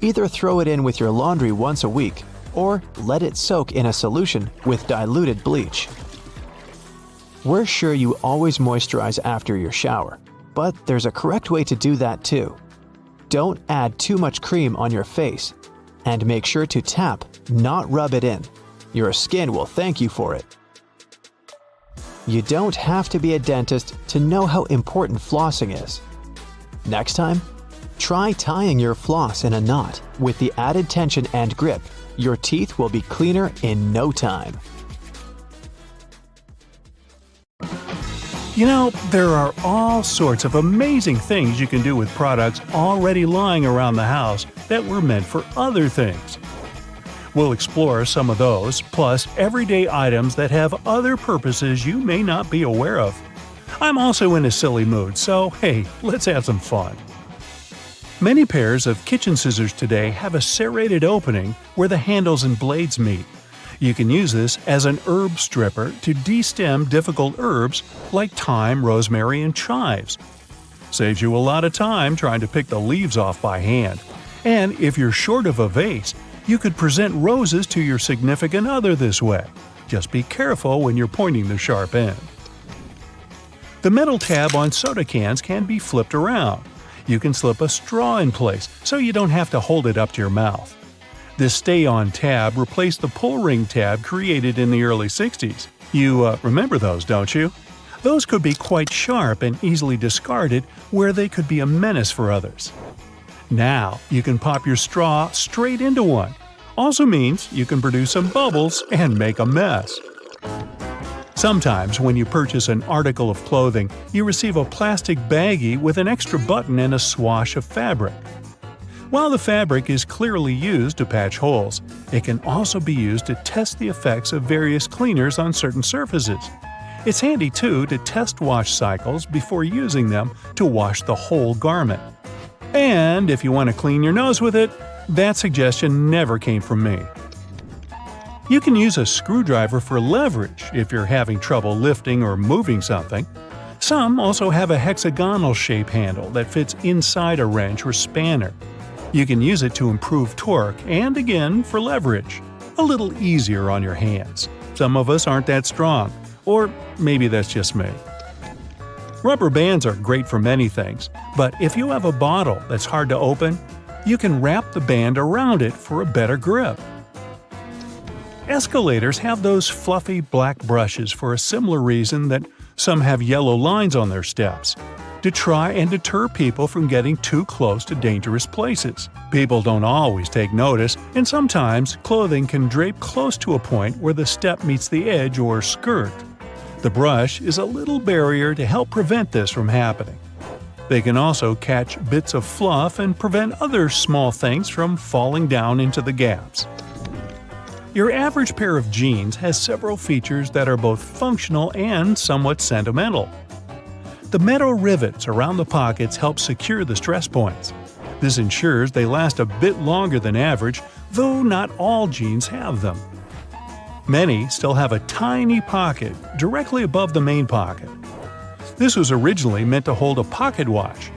Either throw it in with your laundry once a week, or let it soak in a solution with diluted bleach. We're sure you always moisturize after your shower, but there's a correct way to do that too. Don't add too much cream on your face, and make sure to tap, not rub it in. Your skin will thank you for it. You don't have to be a dentist to know how important flossing is. Next time, try tying your floss in a knot. With the added tension and grip, your teeth will be cleaner in no time. You know, there are all sorts of amazing things you can do with products already lying around the house that were meant for other things. We'll explore some of those, plus everyday items that have other purposes you may not be aware of. I'm also in a silly mood, so hey, let's have some fun. Many pairs of kitchen scissors today have a serrated opening where the handles and blades meet. You can use this as an herb stripper to de-stem difficult herbs like thyme, rosemary, and chives. Saves you a lot of time trying to pick the leaves off by hand. And if you're short of a vase, you could present roses to your significant other this way. Just be careful when you're pointing the sharp end. The metal tab on soda cans can be flipped around. You can slip a straw in place so you don't have to hold it up to your mouth. This stay-on tab replaced the pull-ring tab created in the early 60s. You remember those, don't you? Those could be quite sharp and easily discarded where they could be a menace for others. Now, you can pop your straw straight into one. Also means you can produce some bubbles and make a mess. Sometimes when you purchase an article of clothing, you receive a plastic baggie with an extra button and a swash of fabric. While the fabric is clearly used to patch holes, it can also be used to test the effects of various cleaners on certain surfaces. It's handy too to test wash cycles before using them to wash the whole garment. And if you want to clean your nose with it, that suggestion never came from me. You can use a screwdriver for leverage if you're having trouble lifting or moving something. Some also have a hexagonal shape handle that fits inside a wrench or spanner. You can use it to improve torque and, again, for leverage. A little easier on your hands. Some of us aren't that strong. Or maybe that's just me. Rubber bands are great for many things, but if you have a bottle that's hard to open, you can wrap the band around it for a better grip. Escalators have those fluffy black brushes for a similar reason that some have yellow lines on their steps. To try and deter people from getting too close to dangerous places. People don't always take notice, and sometimes clothing can drape close to a point where the step meets the edge or skirt. The brush is a little barrier to help prevent this from happening. They can also catch bits of fluff and prevent other small things from falling down into the gaps. Your average pair of jeans has several features that are both functional and somewhat sentimental. The metal rivets around the pockets help secure the stress points. This ensures they last a bit longer than average, though not all jeans have them. Many still have a tiny pocket directly above the main pocket. This was originally meant to hold a pocket watch.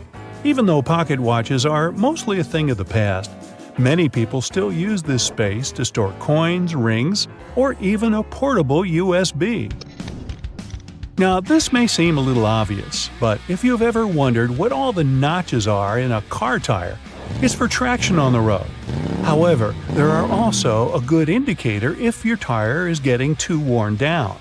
Even though pocket watches are mostly a thing of the past, many people still use this space to store coins, rings, or even a portable USB. Now, this may seem a little obvious, but if you've ever wondered what all the notches are in a car tire, it's for traction on the road. However, there are also a good indicator if your tire is getting too worn down.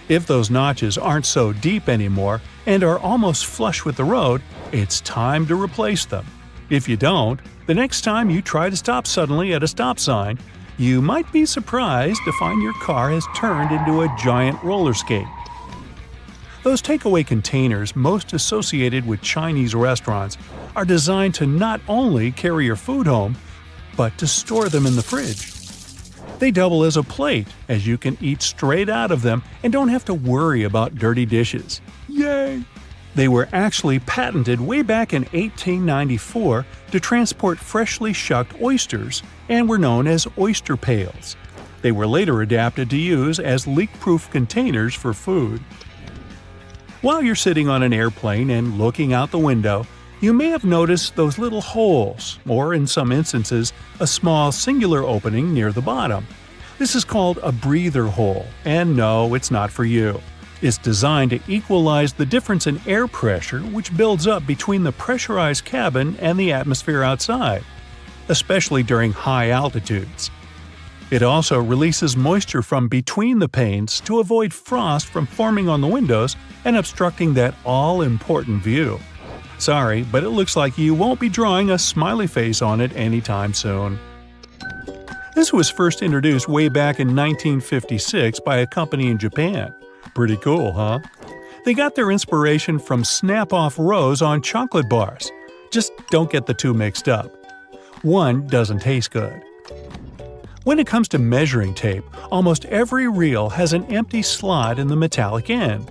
If those notches aren't so deep anymore and are almost flush with the road, it's time to replace them. If you don't, the next time you try to stop suddenly at a stop sign, you might be surprised to find your car has turned into a giant roller skate. Those takeaway containers most associated with Chinese restaurants are designed to not only carry your food home, but to store them in the fridge. They double as a plate, as you can eat straight out of them and don't have to worry about dirty dishes. Yay! They were actually patented way back in 1894 to transport freshly shucked oysters and were known as oyster pails. They were later adapted to use as leak-proof containers for food. While you're sitting on an airplane and looking out the window, you may have noticed those little holes, or in some instances, a small singular opening near the bottom. This is called a breather hole, and no, it's not for you. It's designed to equalize the difference in air pressure which builds up between the pressurized cabin and the atmosphere outside, especially during high altitudes. It also releases moisture from between the panes to avoid frost from forming on the windows and obstructing that all-important view. Sorry, but it looks like you won't be drawing a smiley face on it anytime soon. This was first introduced way back in 1956 by a company in Japan. Pretty cool, huh? They got their inspiration from Snap-off rows on chocolate bars. Just don't get the two mixed up. One doesn't taste good. When it comes to measuring tape, almost every reel has an empty slot in the metallic end.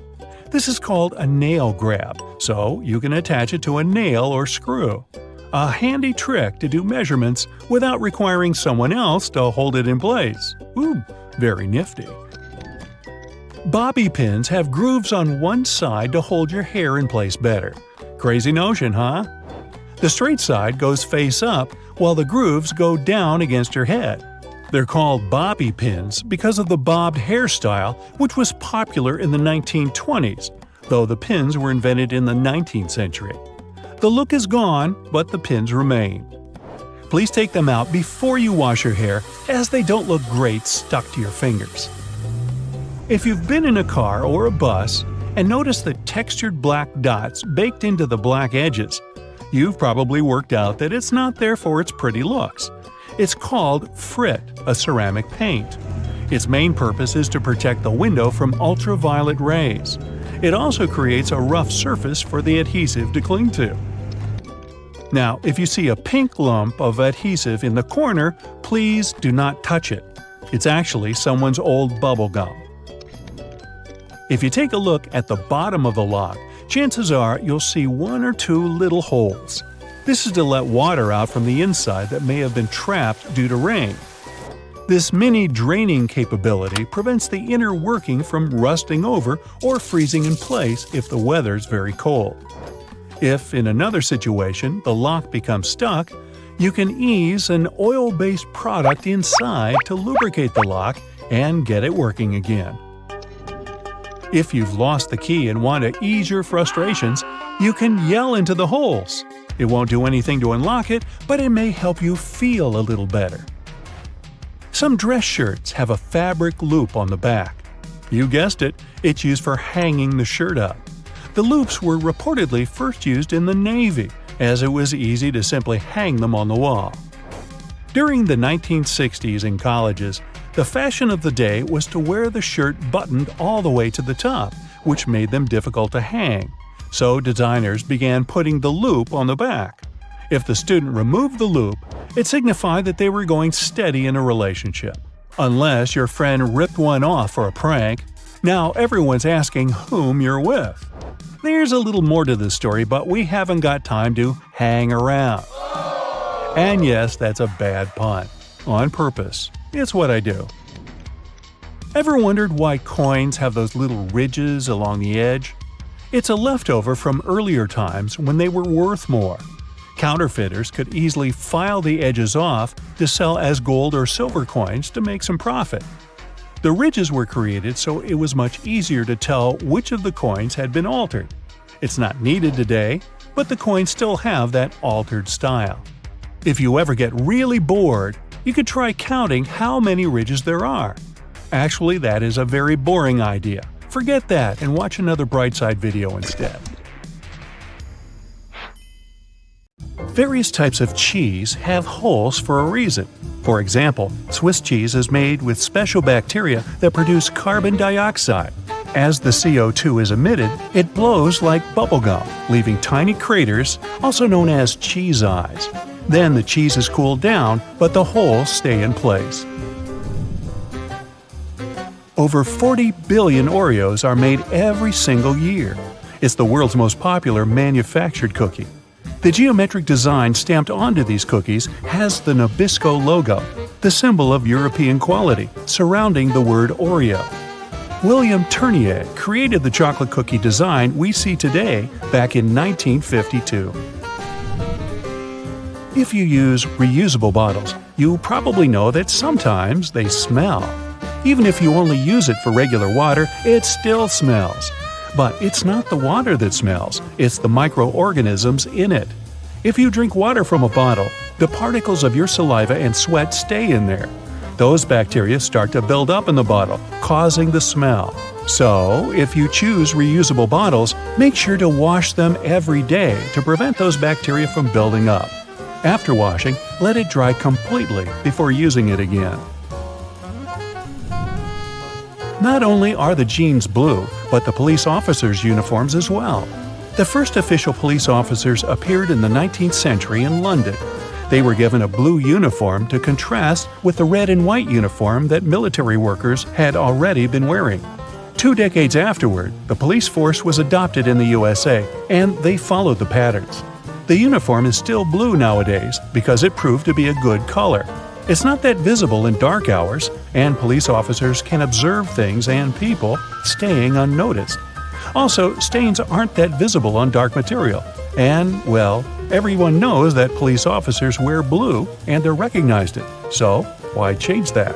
This is called a nail grab, so you can attach it to a nail or screw. A handy trick to do measurements without requiring someone else to hold it in place. Ooh, very nifty. Bobby pins have grooves on one side to hold your hair in place better. Crazy notion, huh? The straight side goes face up, while the grooves go down against your head. They're called bobby pins because of the bobbed hairstyle, which was popular in the 1920s, though the pins were invented in the 19th century. The look is gone, but the pins remain. Please take them out before you wash your hair, as they don't look great stuck to your fingers. If you've been in a car or a bus and noticed the textured black dots baked into the black edges, you've probably worked out that it's not there for its pretty looks. It's called frit, a ceramic paint. Its main purpose is to protect the window from ultraviolet rays. It also creates a rough surface for the adhesive to cling to. Now, if you see a pink lump of adhesive in the corner, please do not touch it. It's actually someone's old bubble gum. If you take a look at the bottom of the lock, chances are you'll see one or two little holes. This is to let water out from the inside that may have been trapped due to rain. This mini draining capability prevents the inner working from rusting over or freezing in place if the weather's very cold. If, in another situation, the lock becomes stuck, you can ease an oil-based product inside to lubricate the lock and get it working again. If you've lost the key and want to ease your frustrations, you can yell into the holes. It won't do anything to unlock it, but it may help you feel a little better. Some dress shirts have a fabric loop on the back. You guessed it, it's used for hanging the shirt up. The loops were reportedly first used in the Navy, as it was easy to simply hang them on the wall. During the 1960s in colleges, the fashion of the day was to wear the shirt buttoned all the way to the top, which made them difficult to hang. So designers began putting the loop on the back. If the student removed the loop, it signified that they were going steady in a relationship. Unless your friend ripped one off for a prank, now everyone's asking whom you're with. There's a little more to this story, but we haven't got time to hang around. And yes, that's a bad pun. On purpose. It's what I do. Ever wondered why coins have those little ridges along the edge? It's a leftover from earlier times when they were worth more. Counterfeiters could easily file the edges off to sell as gold or silver coins to make some profit. The ridges were created so it was much easier to tell which of the coins had been altered. It's not needed today, but the coins still have that altered style. If you ever get really bored, you could try counting how many ridges there are. Actually, that is a very boring idea. Forget that and watch another Brightside video instead. Various types of cheese have holes for a reason. For example, Swiss cheese is made with special bacteria that produce carbon dioxide. As the CO2 is emitted, it blows like bubblegum, leaving tiny craters, also known as cheese eyes. Then the cheese is cooled down, but the holes stay in place. Over 40 billion Oreos are made every single year. It's the world's most popular manufactured cookie. The geometric design stamped onto these cookies has the Nabisco logo, the symbol of European quality, surrounding the word Oreo. William Tournier created the chocolate cookie design we see today back in 1952. If you use reusable bottles, you probably know that sometimes they smell. Even if you only use it for regular water, it still smells. But it's not the water that smells, it's the microorganisms in it. If you drink water from a bottle, the particles of your saliva and sweat stay in there. Those bacteria start to build up in the bottle, causing the smell. So, if you choose reusable bottles, make sure to wash them every day to prevent those bacteria from building up. After washing, let it dry completely before using it again. Not only are the jeans blue, but the police officers' uniforms as well. The first official police officers appeared in the 19th century in London. They were given a blue uniform to contrast with the red and white uniform that military workers had already been wearing. 2 decades afterward, the police force was adopted in the USA, and they followed the patterns. The uniform is still blue nowadays because it proved to be a good color. It's not that visible in dark hours, and police officers can observe things and people staying unnoticed. Also, stains aren't that visible on dark material. And, well, everyone knows that police officers wear blue and they're recognized it. So, why change that?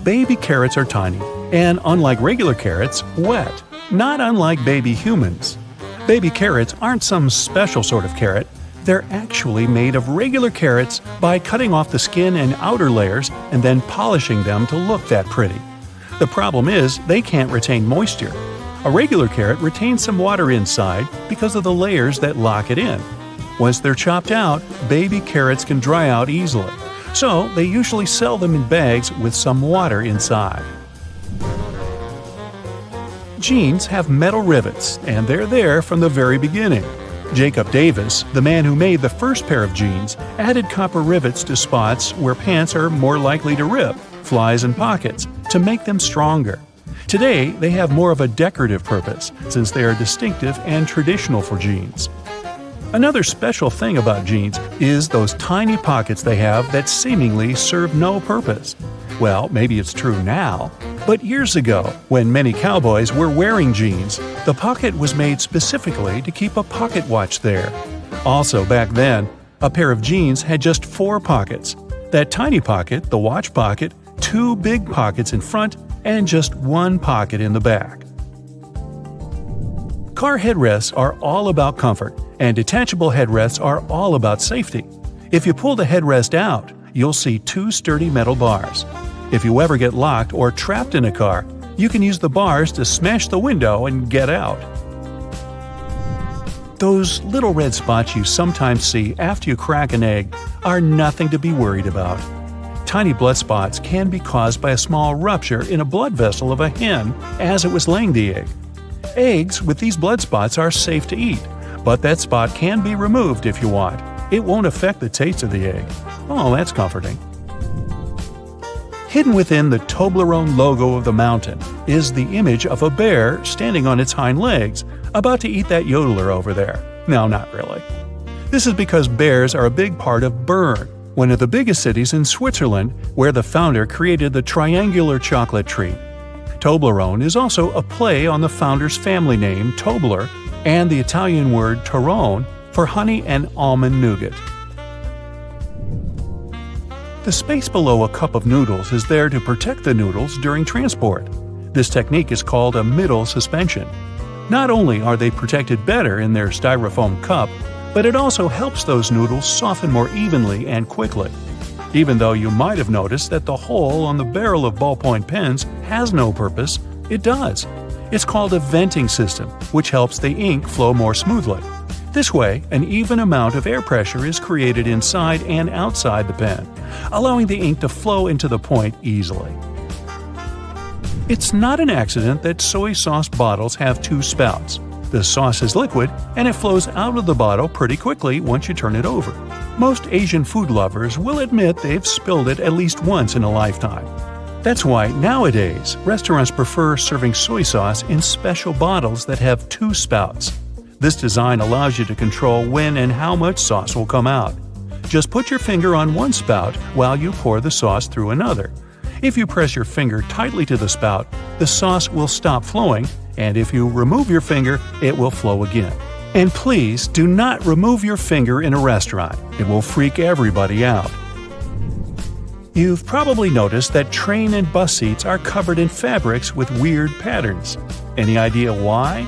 Baby carrots are tiny, and unlike regular carrots, wet, not unlike baby humans. Baby carrots aren't some special sort of carrot. They're actually made of regular carrots by cutting off the skin and outer layers and then polishing them to look that pretty. The problem is they can't retain moisture. A regular carrot retains some water inside because of the layers that lock it in. Once they're chopped out, baby carrots can dry out easily. So they usually sell them in bags with some water inside. Jeans have metal rivets, and they're there from the very beginning. Jacob Davis, the man who made the first pair of jeans, added copper rivets to spots where pants are more likely to rip, flies and pockets, to make them stronger. Today, they have more of a decorative purpose, since they are distinctive and traditional for jeans. Another special thing about jeans is those tiny pockets they have that seemingly serve no purpose. Well, maybe it's true now, but years ago, when many cowboys were wearing jeans, the pocket was made specifically to keep a pocket watch there. Also, back then, a pair of jeans had just 4 pockets. That tiny pocket, the watch pocket, 2 big pockets in front, and just 1 pocket in the back. Car headrests are all about comfort, and detachable headrests are all about safety. If you pull the headrest out, you'll see 2 sturdy metal bars. If you ever get locked or trapped in a car, you can use the bars to smash the window and get out. Those little red spots you sometimes see after you crack an egg are nothing to be worried about. Tiny blood spots can be caused by a small rupture in a blood vessel of a hen as it was laying the egg. Eggs with these blood spots are safe to eat, but that spot can be removed if you want. It won't affect the taste of the egg. Oh, that's comforting. Hidden within the Toblerone logo of the mountain is the image of a bear standing on its hind legs, about to eat that yodeler over there. No, not really. This is because bears are a big part of Bern, one of the biggest cities in Switzerland, where the founder created the triangular chocolate treat. Toblerone is also a play on the founder's family name, Tobler, and the Italian word Torrone for honey and almond nougat. The space below a cup of noodles is there to protect the noodles during transport. This technique is called a middle suspension. Not only are they protected better in their styrofoam cup, but it also helps those noodles soften more evenly and quickly. Even though you might have noticed that the hole on the barrel of ballpoint pens has no purpose, it does. It's called a venting system, which helps the ink flow more smoothly. This way, an even amount of air pressure is created inside and outside the pen, allowing the ink to flow into the point easily. It's not an accident that soy sauce bottles have 2 spouts. The sauce is liquid, and it flows out of the bottle pretty quickly once you turn it over. Most Asian food lovers will admit they've spilled it at least once in a lifetime. That's why nowadays, restaurants prefer serving soy sauce in special bottles that have 2 spouts. This design allows you to control when and how much sauce will come out. Just put your finger on one spout while you pour the sauce through another. If you press your finger tightly to the spout, the sauce will stop flowing, and if you remove your finger, it will flow again. And please do not remove your finger in a restaurant. It will freak everybody out. You've probably noticed that train and bus seats are covered in fabrics with weird patterns. Any idea why?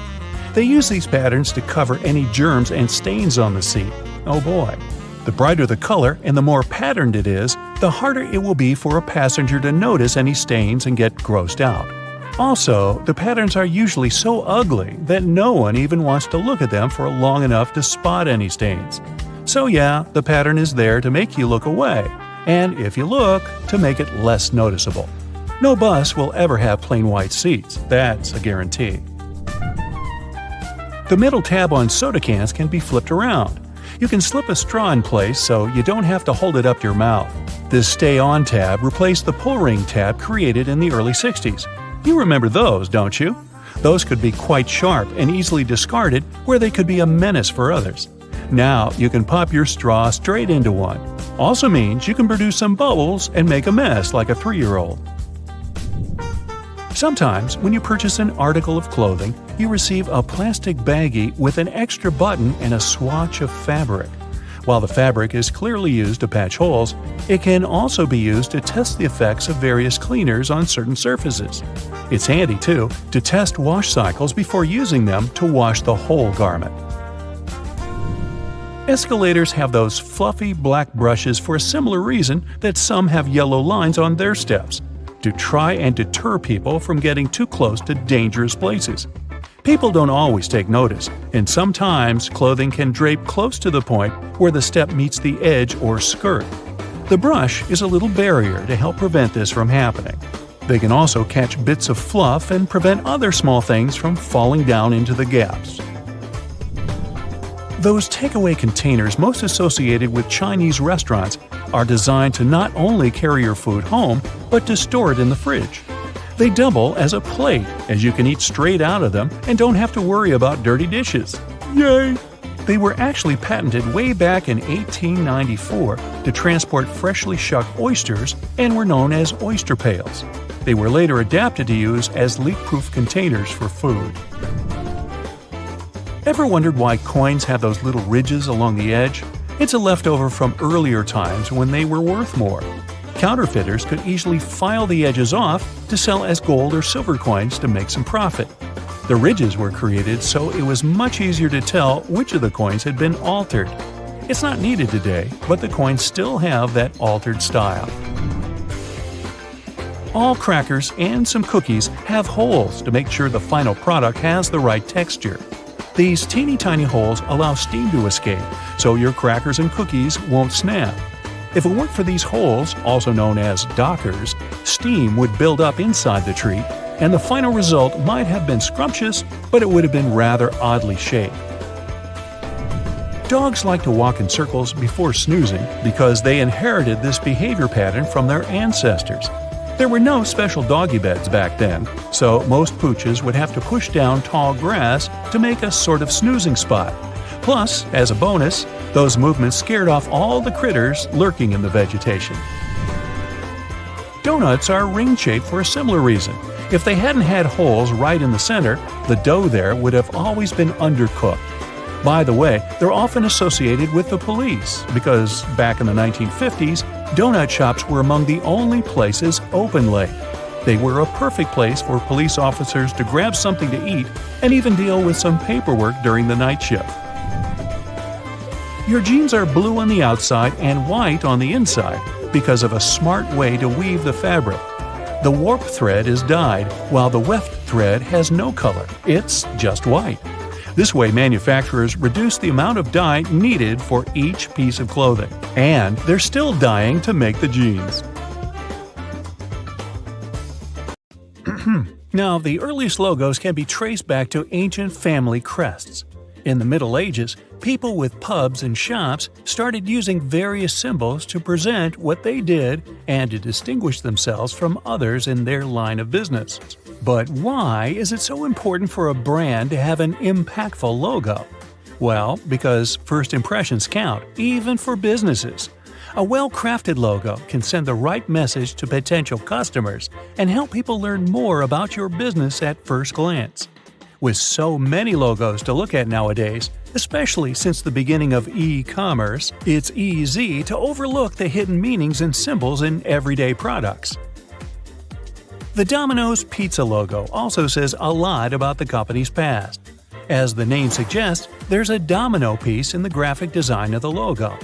They use these patterns to cover any germs and stains on the seat. Oh boy. The brighter the color and the more patterned it is, the harder it will be for a passenger to notice any stains and get grossed out. Also, the patterns are usually so ugly that no one even wants to look at them for long enough to spot any stains. So yeah, the pattern is there to make you look away, and if you look, to make it less noticeable. No bus will ever have plain white seats, that's a guarantee. The middle tab on soda cans can be flipped around. You can slip a straw in place so you don't have to hold it up to your mouth. This stay-on tab replaced the pull ring tab created in the early 60s. You remember those, don't you? Those could be quite sharp and easily discarded where they could be a menace for others. Now you can pop your straw straight into one. Also means you can produce some bubbles and make a mess like a 3-year-old. Sometimes, when you purchase an article of clothing, you receive a plastic baggie with an extra button and a swatch of fabric. While the fabric is clearly used to patch holes, it can also be used to test the effects of various cleaners on certain surfaces. It's handy, too, to test wash cycles before using them to wash the whole garment. Escalators have those fluffy black brushes for a similar reason that some have yellow lines on their steps, to try and deter people from getting too close to dangerous places. People don't always take notice, and sometimes clothing can drape close to the point where the step meets the edge or skirt. The brush is a little barrier to help prevent this from happening. They can also catch bits of fluff and prevent other small things from falling down into the gaps. Those takeaway containers most associated with Chinese restaurants are designed to not only carry your food home, but to store it in the fridge. They double as a plate, as you can eat straight out of them and don't have to worry about dirty dishes. Yay! They were actually patented way back in 1894 to transport freshly shucked oysters and were known as oyster pails. They were later adapted to use as leak-proof containers for food. Ever wondered why coins have those little ridges along the edge? It's a leftover from earlier times when they were worth more. Counterfeiters could easily file the edges off to sell as gold or silver coins to make some profit. The ridges were created so it was much easier to tell which of the coins had been altered. It's not needed today, but the coins still have that altered style. All crackers and some cookies have holes to make sure the final product has the right texture. These teeny tiny holes allow steam to escape, so your crackers and cookies won't snap. If it weren't for these holes, also known as dockers, steam would build up inside the treat, and the final result might have been scrumptious, but it would have been rather oddly shaped. Dogs like to walk in circles before snoozing because they inherited this behavior pattern from their ancestors. There were no special doggy beds back then, so most pooches would have to push down tall grass to make a sort of snoozing spot. Plus, as a bonus, those movements scared off all the critters lurking in the vegetation. Donuts are ring-shaped for a similar reason. If they hadn't had holes right in the center, the dough there would have always been undercooked. By the way, they're often associated with the police because back in the 1950s, donut shops were among the only places open late. They were a perfect place for police officers to grab something to eat and even deal with some paperwork during the night shift. Your jeans are blue on the outside and white on the inside because of a smart way to weave the fabric. The warp thread is dyed, while the weft thread has no color. It's just white. This way, manufacturers reduce the amount of dye needed for each piece of clothing. And they're still dyeing to make the jeans. Now, the earliest logos can be traced back to ancient family crests. In the Middle Ages, people with pubs and shops started using various symbols to present what they did and to distinguish themselves from others in their line of business. But why is it so important for a brand to have an impactful logo? Well, because first impressions count, even for businesses. A well-crafted logo can send the right message to potential customers and help people learn more about your business at first glance. With so many logos to look at nowadays, especially since the beginning of e-commerce, it's easy to overlook the hidden meanings and symbols in everyday products. The Domino's Pizza logo also says a lot about the company's past. As the name suggests, there's a domino piece in the graphic design of the logo.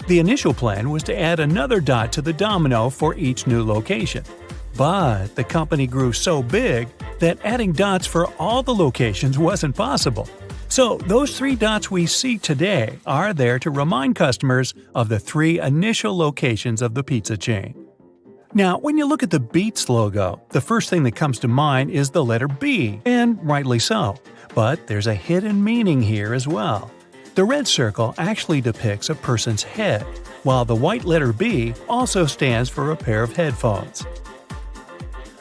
The initial plan was to add another dot to the domino for each new location. But the company grew so big that adding dots for all the locations wasn't possible. So those 3 dots we see today are there to remind customers of the 3 initial locations of the pizza chain. Now, when you look at the Beats logo, the first thing that comes to mind is the letter B, and rightly so. But there's a hidden meaning here as well. The red circle actually depicts a person's head, while the white letter B also stands for a pair of headphones.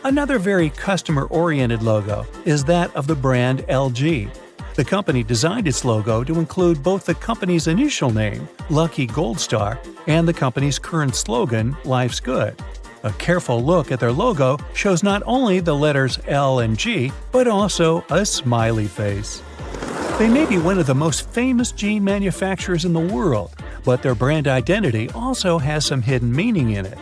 Another very customer-oriented logo is that of the brand LG. The company designed its logo to include both the company's initial name, Lucky Gold Star, and the company's current slogan, Life's Good. A careful look at their logo shows not only the letters L and G, but also a smiley face. They may be one of the most famous jean manufacturers in the world, but their brand identity also has some hidden meaning in it.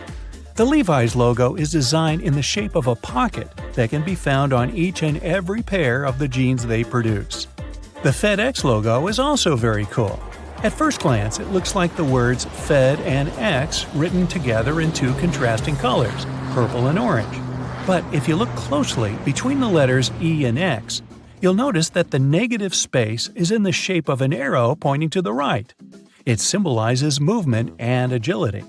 The Levi's logo is designed in the shape of a pocket that can be found on each and every pair of the jeans they produce. The FedEx logo is also very cool. At first glance, it looks like the words Fed and X written together in two contrasting colors, purple and orange. But if you look closely between the letters E and X, you'll notice that the negative space is in the shape of an arrow pointing to the right. It symbolizes movement and agility.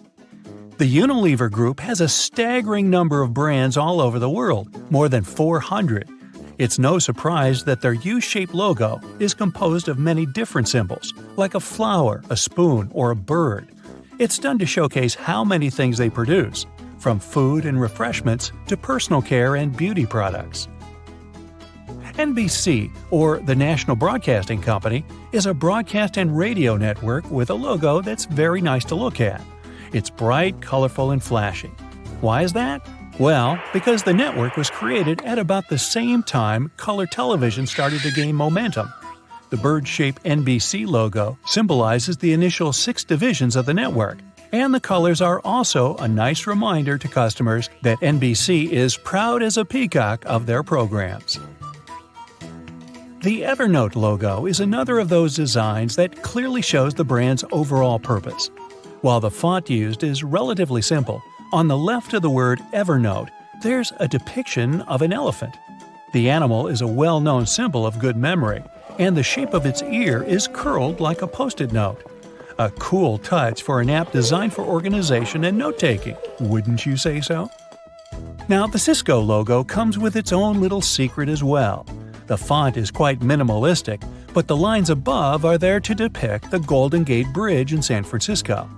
The Unilever Group has a staggering number of brands all over the world, more than 400. It's no surprise that their U-shaped logo is composed of many different symbols, like a flower, a spoon, or a bird. It's done to showcase how many things they produce, from food and refreshments to personal care and beauty products. NBC, or the National Broadcasting Company, is a broadcast and radio network with a logo that's very nice to look at. It's bright, colorful, and flashy. Why is that? Well, because the network was created at about the same time color television started to gain momentum. The bird-shaped NBC logo symbolizes the initial 6 divisions of the network, and the colors are also a nice reminder to customers that NBC is proud as a peacock of their programs. The Evernote logo is another of those designs that clearly shows the brand's overall purpose. While the font used is relatively simple, on the left of the word Evernote, there's a depiction of an elephant. The animal is a well-known symbol of good memory, and the shape of its ear is curled like a post-it note. A cool touch for an app designed for organization and note-taking, wouldn't you say so? Now, the Cisco logo comes with its own little secret as well. The font is quite minimalistic, but the lines above are there to depict the Golden Gate Bridge in San Francisco.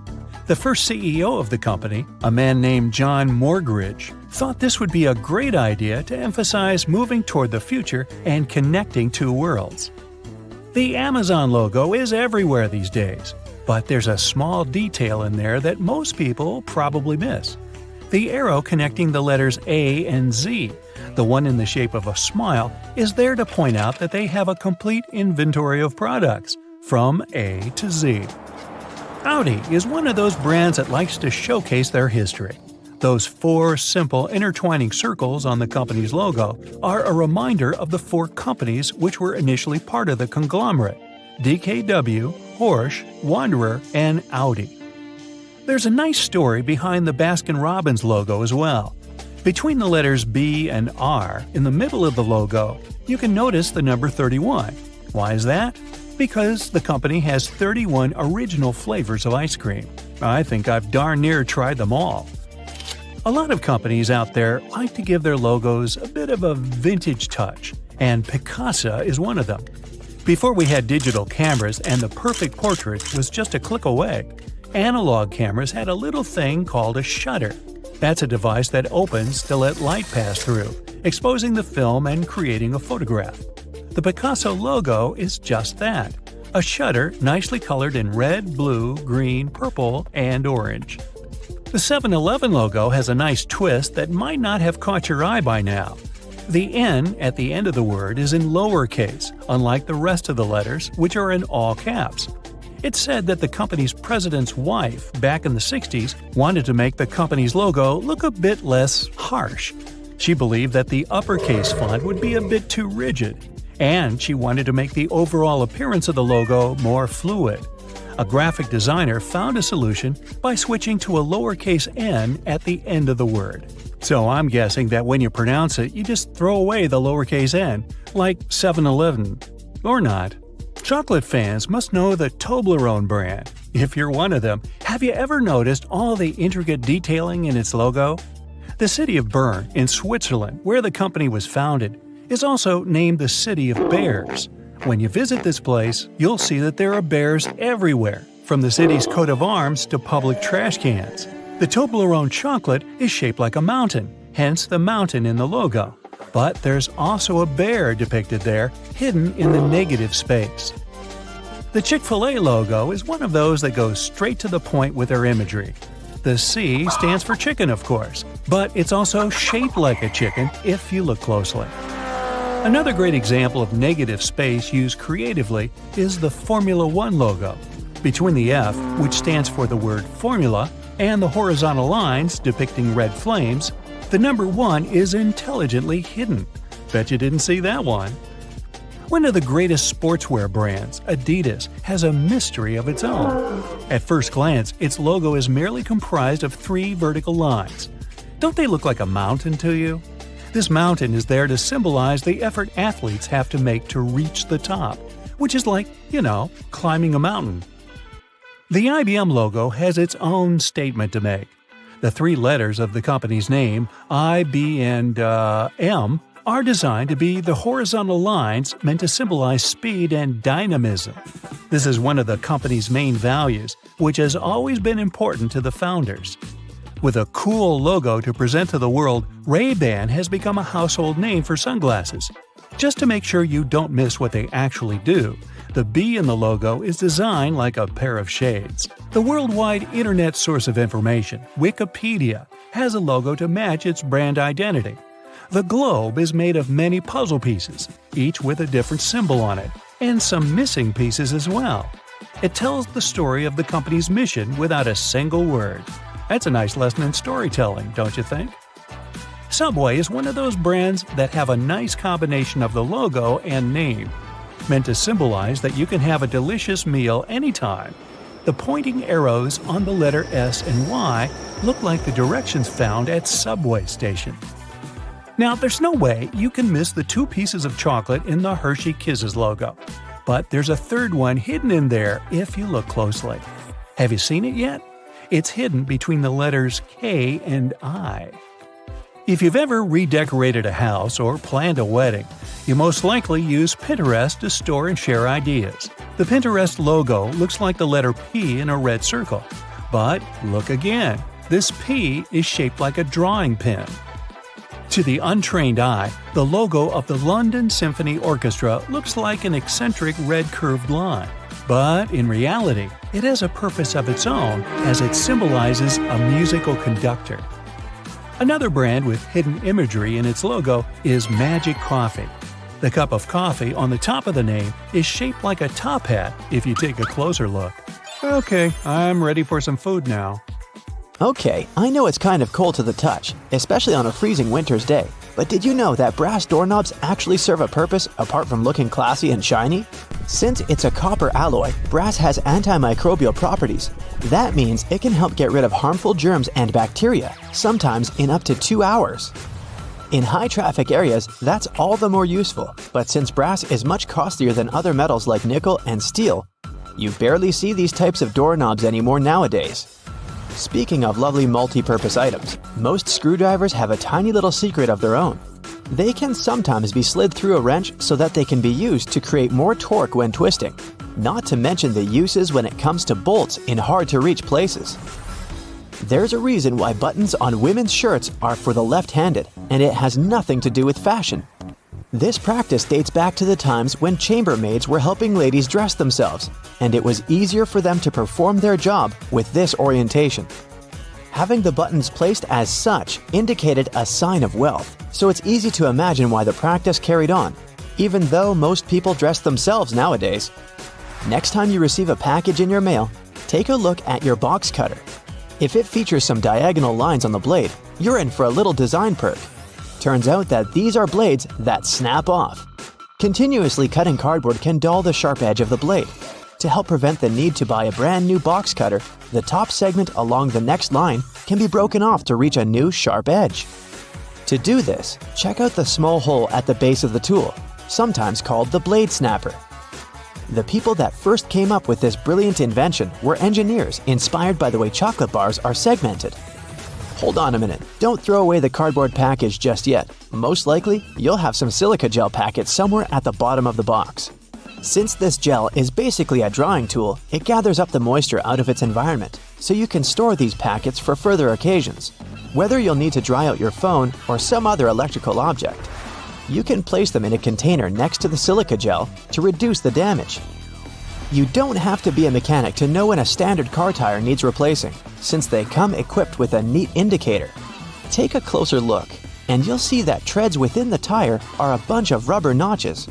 The first CEO of the company, a man named John Morgridge, thought this would be a great idea to emphasize moving toward the future and connecting two worlds. The Amazon logo is everywhere these days, but there's a small detail in there that most people probably miss. The arrow connecting the letters A and Z, the one in the shape of a smile, is there to point out that they have a complete inventory of products, from A to Z. Audi is one of those brands that likes to showcase their history. Those 4 simple intertwining circles on the company's logo are a reminder of the 4 companies which were initially part of the conglomerate: DKW, Porsche, Wanderer, and Audi. There's a nice story behind the Baskin-Robbins logo as well. Between the letters B and R, in the middle of the logo, you can notice the number 31. Why is that? Because the company has 31 original flavors of ice cream. I think I've darn near tried them all. A lot of companies out there like to give their logos a bit of a vintage touch, and Picasa is one of them. Before we had digital cameras and the perfect portrait was just a click away, analog cameras had a little thing called a shutter. That's a device that opens to let light pass through, exposing the film and creating a photograph. The Picasso logo is just that, a shutter nicely colored in red, blue, green, purple, and orange. The 7-Eleven logo has a nice twist that might not have caught your eye by now. The N at the end of the word is in lowercase, unlike the rest of the letters, which are in all caps. It's said that the company's president's wife, back in the 60s, wanted to make the company's logo look a bit less harsh. She believed that the uppercase font would be a bit too rigid, and she wanted to make the overall appearance of the logo more fluid. A graphic designer found a solution by switching to a lowercase n at the end of the word. So I'm guessing that when you pronounce it, you just throw away the lowercase n, like 7-Eleven. Or not. Chocolate fans must know the Toblerone brand. If you're one of them, have you ever noticed all the intricate detailing in its logo? The city of Bern in Switzerland, where the company was founded, is also named the City of Bears. When you visit this place, you'll see that there are bears everywhere, from the city's coat of arms to public trash cans. The Toblerone chocolate is shaped like a mountain, hence the mountain in the logo. But there's also a bear depicted there, hidden in the negative space. The Chick-fil-A logo is one of those that goes straight to the point with their imagery. The C stands for chicken, of course, but it's also shaped like a chicken if you look closely. Another great example of negative space used creatively is the Formula One logo. Between the F, which stands for the word formula, and the horizontal lines depicting red flames, the number 1 is intelligently hidden. Bet you didn't see that one. One of the greatest sportswear brands, Adidas, has a mystery of its own. At first glance, its logo is merely comprised of 3 vertical lines. Don't they look like a mountain to you? This mountain is there to symbolize the effort athletes have to make to reach the top, which is like, climbing a mountain. The IBM logo has its own statement to make. The 3 letters of the company's name, I, B, and M, are designed to be the horizontal lines meant to symbolize speed and dynamism. This is one of the company's main values, which has always been important to the founders. With a cool logo to present to the world, Ray-Ban has become a household name for sunglasses. Just to make sure you don't miss what they actually do, the B in the logo is designed like a pair of shades. The worldwide internet source of information, Wikipedia, has a logo to match its brand identity. The globe is made of many puzzle pieces, each with a different symbol on it, and some missing pieces as well. It tells the story of the company's mission without a single word. That's a nice lesson in storytelling, don't you think? Subway is one of those brands that have a nice combination of the logo and name, meant to symbolize that you can have a delicious meal anytime. The pointing arrows on the letter S and Y look like the directions found at subway stations. Now, there's no way you can miss the 2 pieces of chocolate in the Hershey Kisses logo. But there's a third one hidden in there if you look closely. Have you seen it yet? It's hidden between the letters K and I. If you've ever redecorated a house or planned a wedding, you most likely use Pinterest to store and share ideas. The Pinterest logo looks like the letter P in a red circle. But look again. This P is shaped like a drawing pen. To the untrained eye, the logo of the London Symphony Orchestra looks like an eccentric red curved line. But in reality, it has a purpose of its own as it symbolizes a musical conductor. Another brand with hidden imagery in its logo is Magic Coffee. The cup of coffee on the top of the name is shaped like a top hat if you take a closer look. Okay, I'm ready for some food now. Okay, I know it's kind of cold to the touch, especially on a freezing winter's day, but did you know that brass doorknobs actually serve a purpose apart from looking classy and shiny? Since it's a copper alloy, brass has antimicrobial properties. That means it can help get rid of harmful germs and bacteria, sometimes in up to 2 hours. In high-traffic areas, that's all the more useful, but since brass is much costlier than other metals like nickel and steel, you barely see these types of doorknobs anymore nowadays. Speaking of lovely multi-purpose items, most screwdrivers have a tiny little secret of their own. They can sometimes be slid through a wrench so that they can be used to create more torque when twisting, not to mention the uses when it comes to bolts in hard-to-reach places. There's a reason why buttons on women's shirts are for the left-handed, and it has nothing to do with fashion. This practice dates back to the times when chambermaids were helping ladies dress themselves, and it was easier for them to perform their job with this orientation. Having the buttons placed as such indicated a sign of wealth, so it's easy to imagine why the practice carried on, even though most people dress themselves nowadays. Next time you receive a package in your mail, take a look at your box cutter. If it features some diagonal lines on the blade, you're in for a little design perk. Turns out that these are blades that snap off. Continuously cutting cardboard can dull the sharp edge of the blade. To help prevent the need to buy a brand new box cutter, the top segment along the next line can be broken off to reach a new sharp edge. To do this, check out the small hole at the base of the tool, sometimes called the blade snapper. The people that first came up with this brilliant invention were engineers inspired by the way chocolate bars are segmented. Hold on a minute, don't throw away the cardboard package just yet. Most likely, you'll have some silica gel packets somewhere at the bottom of the box. Since this gel is basically a drying tool, it gathers up the moisture out of its environment, so you can store these packets for further occasions, whether you'll need to dry out your phone or some other electrical object. You can place them in a container next to the silica gel to reduce the damage. You don't have to be a mechanic to know when a standard car tire needs replacing, since they come equipped with a neat indicator. Take a closer look, and you'll see that treads within the tire are a bunch of rubber notches.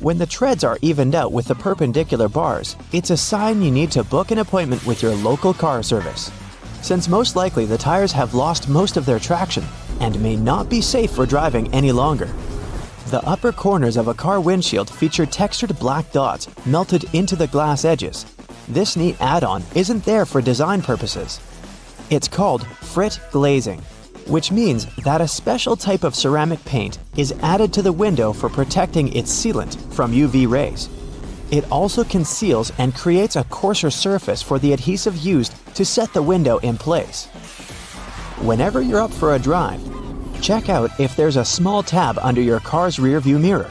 When the treads are evened out with the perpendicular bars, it's a sign you need to book an appointment with your local car service, since most likely the tires have lost most of their traction and may not be safe for driving any longer. The upper corners of a car windshield feature textured black dots melted into the glass edges. This neat add-on isn't there for design purposes. It's called frit glazing, which means that a special type of ceramic paint is added to the window for protecting its sealant from UV rays. It also conceals and creates a coarser surface for the adhesive used to set the window in place. Whenever you're up for a drive, check out if there's a small tab under your car's rearview mirror.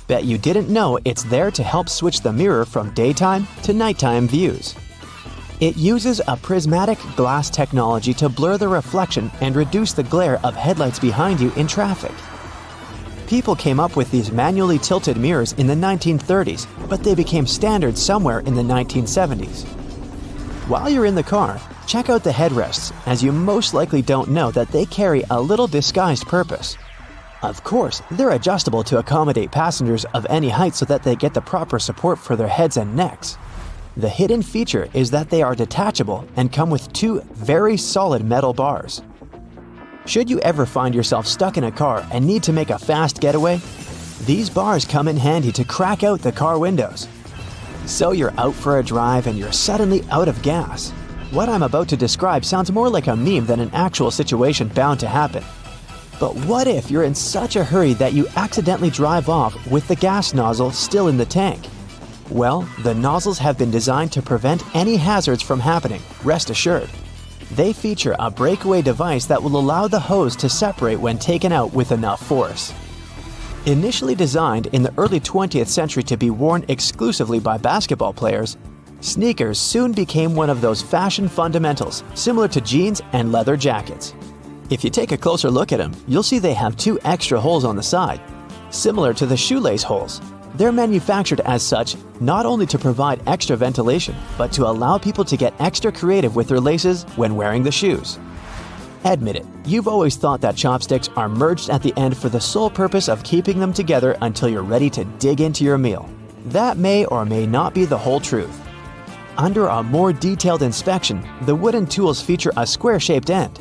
Bet you didn't know it's there to help switch the mirror from daytime to nighttime views. It uses a prismatic glass technology to blur the reflection and reduce the glare of headlights behind you in traffic. People came up with these manually tilted mirrors in the 1930s, but they became standard somewhere in the 1970s. While you're in the car, check out the headrests, as you most likely don't know that they carry a little disguised purpose. Of course, they're adjustable to accommodate passengers of any height so that they get the proper support for their heads and necks. The hidden feature is that they are detachable and come with two very solid metal bars. Should you ever find yourself stuck in a car and need to make a fast getaway, these bars come in handy to crack out the car windows. So you're out for a drive and you're suddenly out of gas. What I'm about to describe sounds more like a meme than an actual situation bound to happen. But what if you're in such a hurry that you accidentally drive off with the gas nozzle still in the tank? Well, the nozzles have been designed to prevent any hazards from happening, rest assured. They feature a breakaway device that will allow the hose to separate when taken out with enough force. Initially designed in the early 20th century to be worn exclusively by basketball players, sneakers soon became one of those fashion fundamentals, similar to jeans and leather jackets. If you take a closer look at them, you'll see they have two extra holes on the side, similar to the shoelace holes. They're manufactured as such not only to provide extra ventilation, but to allow people to get extra creative with their laces when wearing the shoes. Admit it, you've always thought that chopsticks are merged at the end for the sole purpose of keeping them together until you're ready to dig into your meal. That may or may not be the whole truth. Under a more detailed inspection, the wooden tools feature a square-shaped end.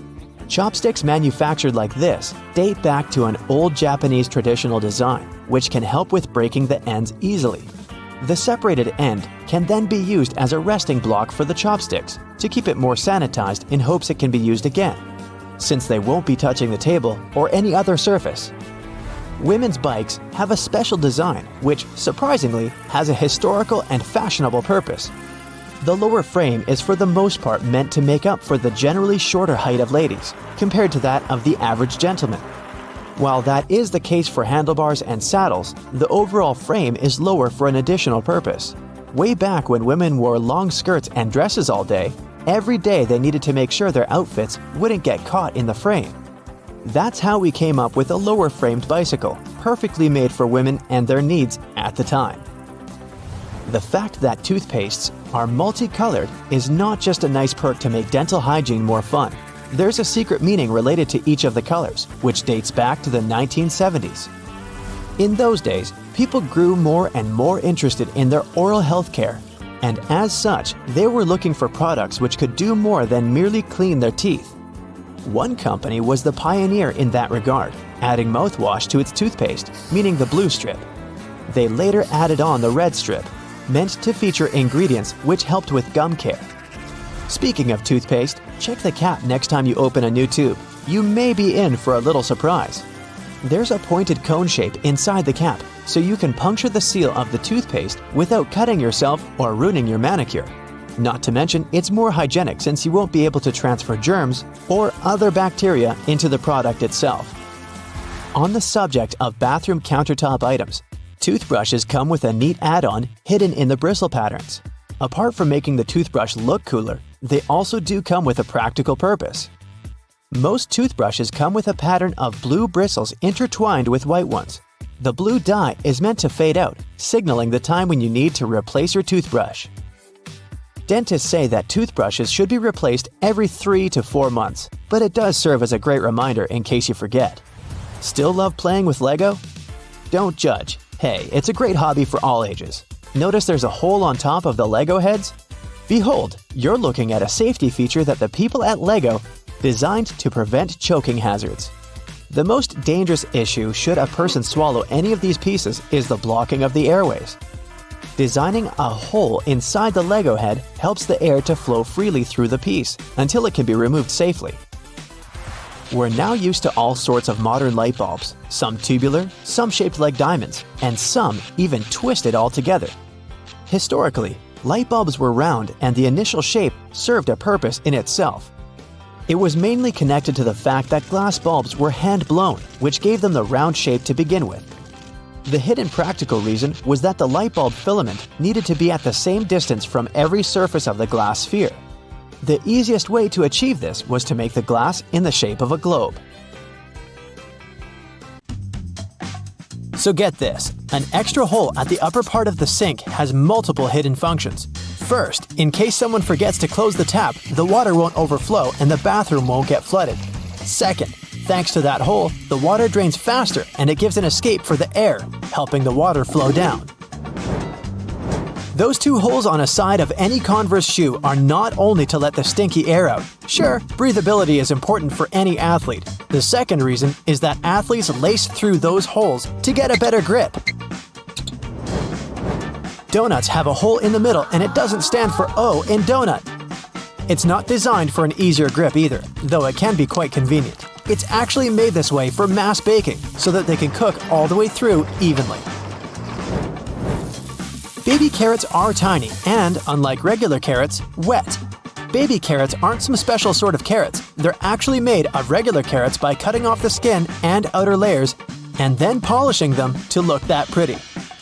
Chopsticks manufactured like this date back to an old Japanese traditional design, which can help with breaking the ends easily. The separated end can then be used as a resting block for the chopsticks to keep it more sanitized in hopes it can be used again, since they won't be touching the table or any other surface. Women's bikes have a special design which, surprisingly, has a historical and fashionable purpose. The lower frame is for the most part meant to make up for the generally shorter height of ladies, compared to that of the average gentleman. While that is the case for handlebars and saddles, the overall frame is lower for an additional purpose. Way back when women wore long skirts and dresses all day, every day they needed to make sure their outfits wouldn't get caught in the frame. That's how we came up with a lower-framed bicycle, perfectly made for women and their needs at the time. The fact that toothpastes are multicolored is not just a nice perk to make dental hygiene more fun. There's a secret meaning related to each of the colors, which dates back to the 1970s. In those days, people grew more and more interested in their oral health care, and as such, they were looking for products which could do more than merely clean their teeth. One company was the pioneer in that regard, adding mouthwash to its toothpaste, meaning the blue strip. They later added on the red strip, meant to feature ingredients which helped with gum care. Speaking of toothpaste, check the cap next time you open a new tube. You may be in for a little surprise. There's a pointed cone shape inside the cap, so you can puncture the seal of the toothpaste without cutting yourself or ruining your manicure. Not to mention, it's more hygienic since you won't be able to transfer germs or other bacteria into the product itself. On the subject of bathroom countertop items, toothbrushes come with a neat add-on hidden in the bristle patterns. Apart from making the toothbrush look cooler, they also do come with a practical purpose. Most toothbrushes come with a pattern of blue bristles intertwined with white ones. The blue dye is meant to fade out, signaling the time when you need to replace your toothbrush. Dentists say that toothbrushes should be replaced every 3 to 4 months, but it does serve as a great reminder in case you forget. Still love playing with Lego? Don't judge. Hey, it's a great hobby for all ages. Notice there's a hole on top of the Lego heads? Behold, you're looking at a safety feature that the people at Lego designed to prevent choking hazards. The most dangerous issue should a person swallow any of these pieces is the blocking of the airways. Designing a hole inside the Lego head helps the air to flow freely through the piece until it can be removed safely. We're now used to all sorts of modern light bulbs, some tubular, some shaped like diamonds, and some even twisted altogether. Historically, light bulbs were round and the initial shape served a purpose in itself. It was mainly connected to the fact that glass bulbs were hand-blown, which gave them the round shape to begin with. The hidden practical reason was that the light bulb filament needed to be at the same distance from every surface of the glass sphere. The easiest way to achieve this was to make the glass in the shape of a globe. So get this, an extra hole at the upper part of the sink has multiple hidden functions. First, in case someone forgets to close the tap, the water won't overflow and the bathroom won't get flooded. Second, thanks to that hole, the water drains faster and it gives an escape for the air, helping the water flow down. Those two holes on a side of any Converse shoe are not only to let the stinky air out. Sure, breathability is important for any athlete. The second reason is that athletes lace through those holes to get a better grip. Donuts have a hole in the middle and it doesn't stand for O in donut. It's not designed for an easier grip either, though it can be quite convenient. It's actually made this way for mass baking, so that they can cook all the way through evenly. Baby carrots are tiny and, unlike regular carrots, wet. Baby carrots aren't some special sort of carrots. They're actually made of regular carrots by cutting off the skin and outer layers and then polishing them to look that pretty.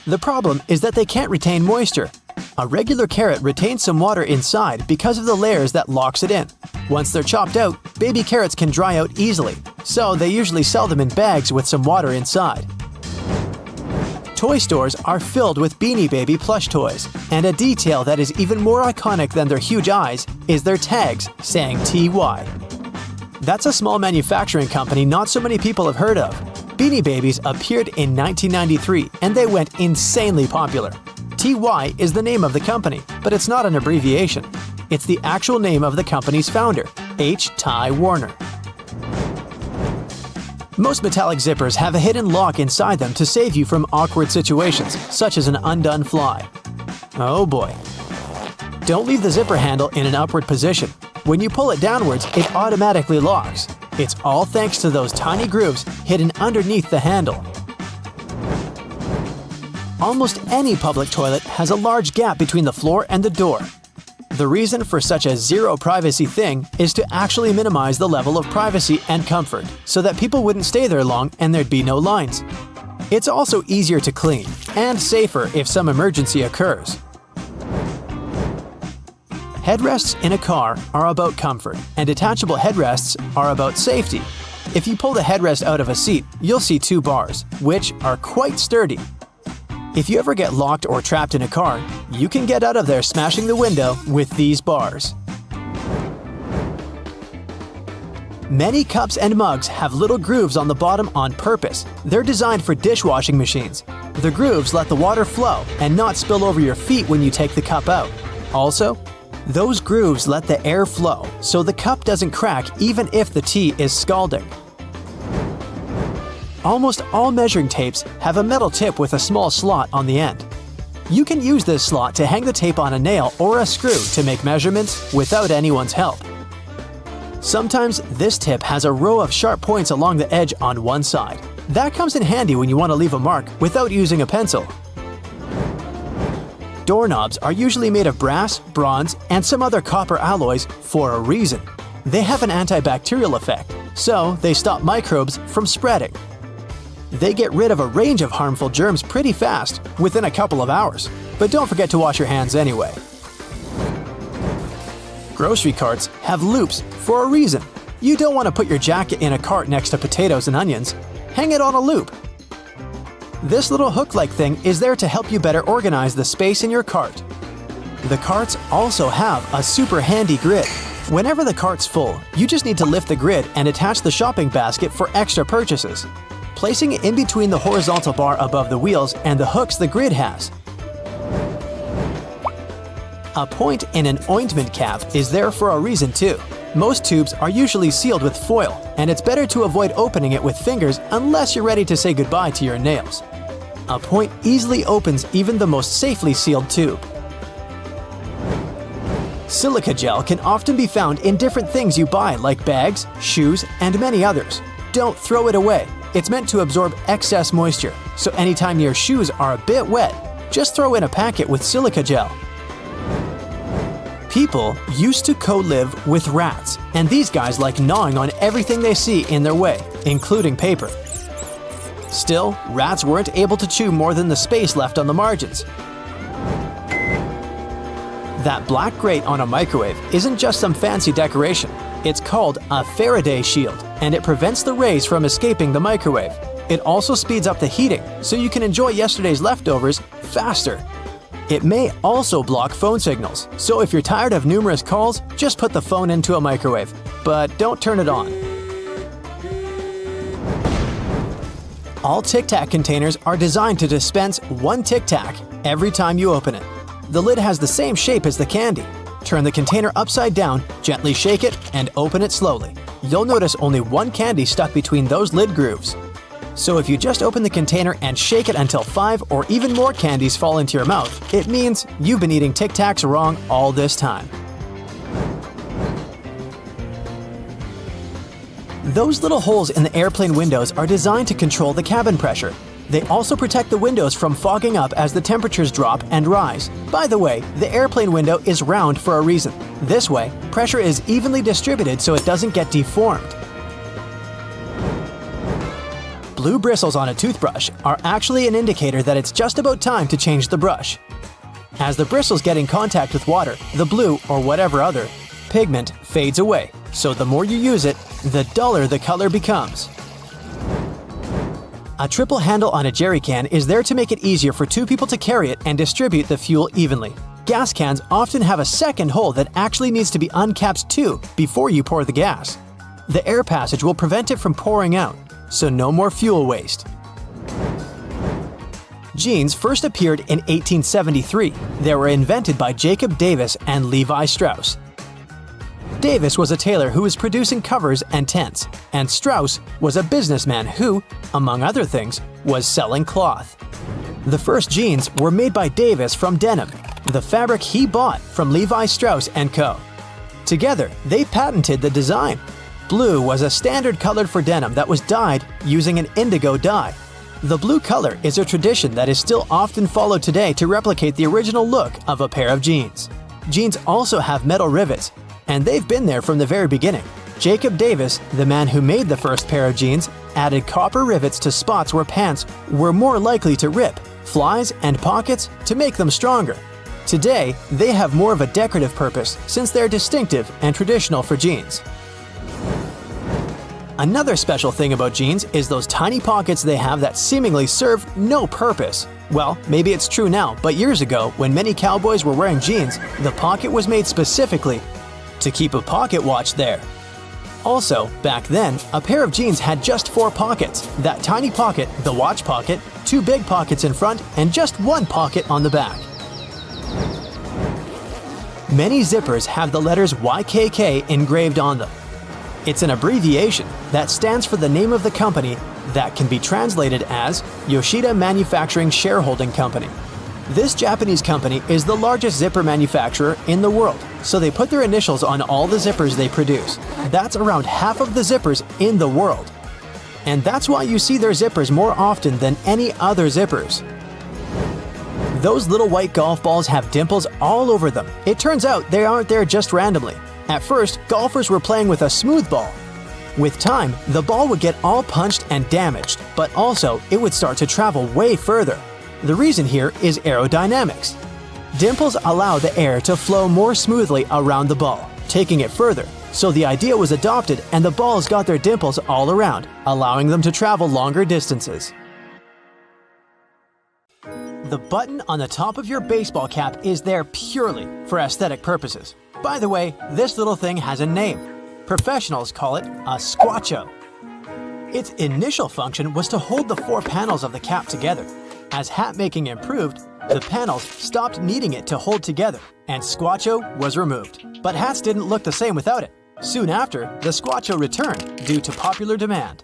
The problem is that they can't retain moisture. A regular carrot retains some water inside because of the layers that locks it in. Once they're chopped out, baby carrots can dry out easily, so they usually sell them in bags with some water inside. Toy stores are filled with Beanie Baby plush toys, and a detail that is even more iconic than their huge eyes is their tags saying TY. That's a small manufacturing company not so many people have heard of. Beanie Babies appeared in 1993 and they went insanely popular. TY is the name of the company, but it's not an abbreviation. It's the actual name of the company's founder, H. Ty Warner. Most metallic zippers have a hidden lock inside them to save you from awkward situations, such as an undone fly. Oh boy. Don't leave the zipper handle in an upward position. When you pull it downwards, it automatically locks. It's all thanks to those tiny grooves hidden underneath the handle. Almost any public toilet has a large gap between the floor and the door. The reason for such a zero privacy thing is to actually minimize the level of privacy and comfort, so that people wouldn't stay there long and there'd be no lines. It's also easier to clean, and safer if some emergency occurs. Headrests in a car are about comfort, and detachable headrests are about safety. If you pull the headrest out of a seat, you'll see two bars, which are quite sturdy. If you ever get locked or trapped in a car, you can get out of there smashing the window with these bars. Many cups and mugs have little grooves on the bottom on purpose. They're designed for dishwashing machines. The grooves let the water flow and not spill over your feet when you take the cup out. Also, those grooves let the air flow, so the cup doesn't crack even if the tea is scalding. Almost all measuring tapes have a metal tip with a small slot on the end. You can use this slot to hang the tape on a nail or a screw to make measurements without anyone's help. Sometimes this tip has a row of sharp points along the edge on one side. That comes in handy when you want to leave a mark without using a pencil. Doorknobs are usually made of brass, bronze, and some other copper alloys for a reason. They have an antibacterial effect, so they stop microbes from spreading. They get rid of a range of harmful germs pretty fast, within a couple of hours. But don't forget to wash your hands anyway. Grocery carts have loops for a reason. You don't want to put your jacket in a cart next to potatoes and onions. Hang it on a loop. This little hook-like thing is there to help you better organize the space in your cart. The carts also have a super handy grid. Whenever the cart's full, you just need to lift the grid and attach the shopping basket for extra purchases, placing it in between the horizontal bar above the wheels and the hooks the grid has. A point in an ointment cap is there for a reason too. Most tubes are usually sealed with foil, and it's better to avoid opening it with fingers unless you're ready to say goodbye to your nails. A point easily opens even the most safely sealed tube. Silica gel can often be found in different things you buy like bags, shoes, and many others. Don't throw it away. It's meant to absorb excess moisture, so anytime your shoes are a bit wet, just throw in a packet with silica gel. People used to co-live with rats, and these guys like gnawing on everything they see in their way, including paper. Still, rats weren't able to chew more than the space left on the margins. That black grate on a microwave isn't just some fancy decoration. It's called a Faraday shield, and it prevents the rays from escaping the microwave. It also speeds up the heating, so you can enjoy yesterday's leftovers faster. It may also block phone signals, so if you're tired of numerous calls, just put the phone into a microwave. But don't turn it on. All Tic Tac containers are designed to dispense one Tic Tac every time you open it. The lid has the same shape as the candy. Turn the container upside down, gently shake it, and open it slowly. You'll notice only one candy stuck between those lid grooves. So if you just open the container and shake it until 5 or even more candies fall into your mouth, it means you've been eating Tic Tacs wrong all this time. Those little holes in the airplane windows are designed to control the cabin pressure. They also protect the windows from fogging up as the temperatures drop and rise. By the way, the airplane window is round for a reason. This way, pressure is evenly distributed so it doesn't get deformed. Blue bristles on a toothbrush are actually an indicator that it's just about time to change the brush. As the bristles get in contact with water, the blue, or whatever other, pigment fades away, so the more you use it, the duller the color becomes. A triple handle on a jerry can is there to make it easier for two people to carry it and distribute the fuel evenly. Gas cans often have a second hole that actually needs to be uncapped too before you pour the gas. The air passage will prevent it from pouring out, so no more fuel waste. Jeans first appeared in 1873. They were invented by Jacob Davis and Levi Strauss. Davis was a tailor who was producing covers and tents, and Strauss was a businessman who, among other things, was selling cloth. The first jeans were made by Davis from denim, the fabric he bought from Levi Strauss & Co. Together, they patented the design. Blue was a standard color for denim that was dyed using an indigo dye. The blue color is a tradition that is still often followed today to replicate the original look of a pair of jeans. Jeans also have metal rivets, and they've been there from the very beginning. Jacob Davis, the man who made the first pair of jeans, added copper rivets to spots where pants were more likely to rip, flies, and pockets to make them stronger. Today, they have more of a decorative purpose since they're distinctive and traditional for jeans. Another special thing about jeans is those tiny pockets they have that seemingly serve no purpose. Well, maybe it's true now, but years ago, when many cowboys were wearing jeans, the pocket was made specifically to keep a pocket watch there. Also, back then, a pair of jeans had just 4 pockets. That tiny pocket, the watch pocket, 2 big pockets in front, and just 1 pocket on the back. Many zippers have the letters YKK engraved on them. It's an abbreviation that stands for the name of the company that can be translated as Yoshida Manufacturing Shareholding Company. This Japanese company is the largest zipper manufacturer in the world, so they put their initials on all the zippers they produce. That's around half of the zippers in the world. And that's why you see their zippers more often than any other zippers. Those little white golf balls have dimples all over them. It turns out they aren't there just randomly. At first, golfers were playing with a smooth ball. With time, the ball would get all punched and damaged, but also it would start to travel way further. The reason here is aerodynamics. Dimples allow the air to flow more smoothly around the ball, taking it further. So the idea was adopted and the balls got their dimples all around, allowing them to travel longer distances. The button on the top of your baseball cap is there purely for aesthetic purposes. By the way, this little thing has a name. Professionals call it a squacho. Its initial function was to hold the four panels of the cap together. As hat making improved, the panels stopped needing it to hold together, and squacho was removed. But hats didn't look the same without it. Soon after, the squacho returned due to popular demand.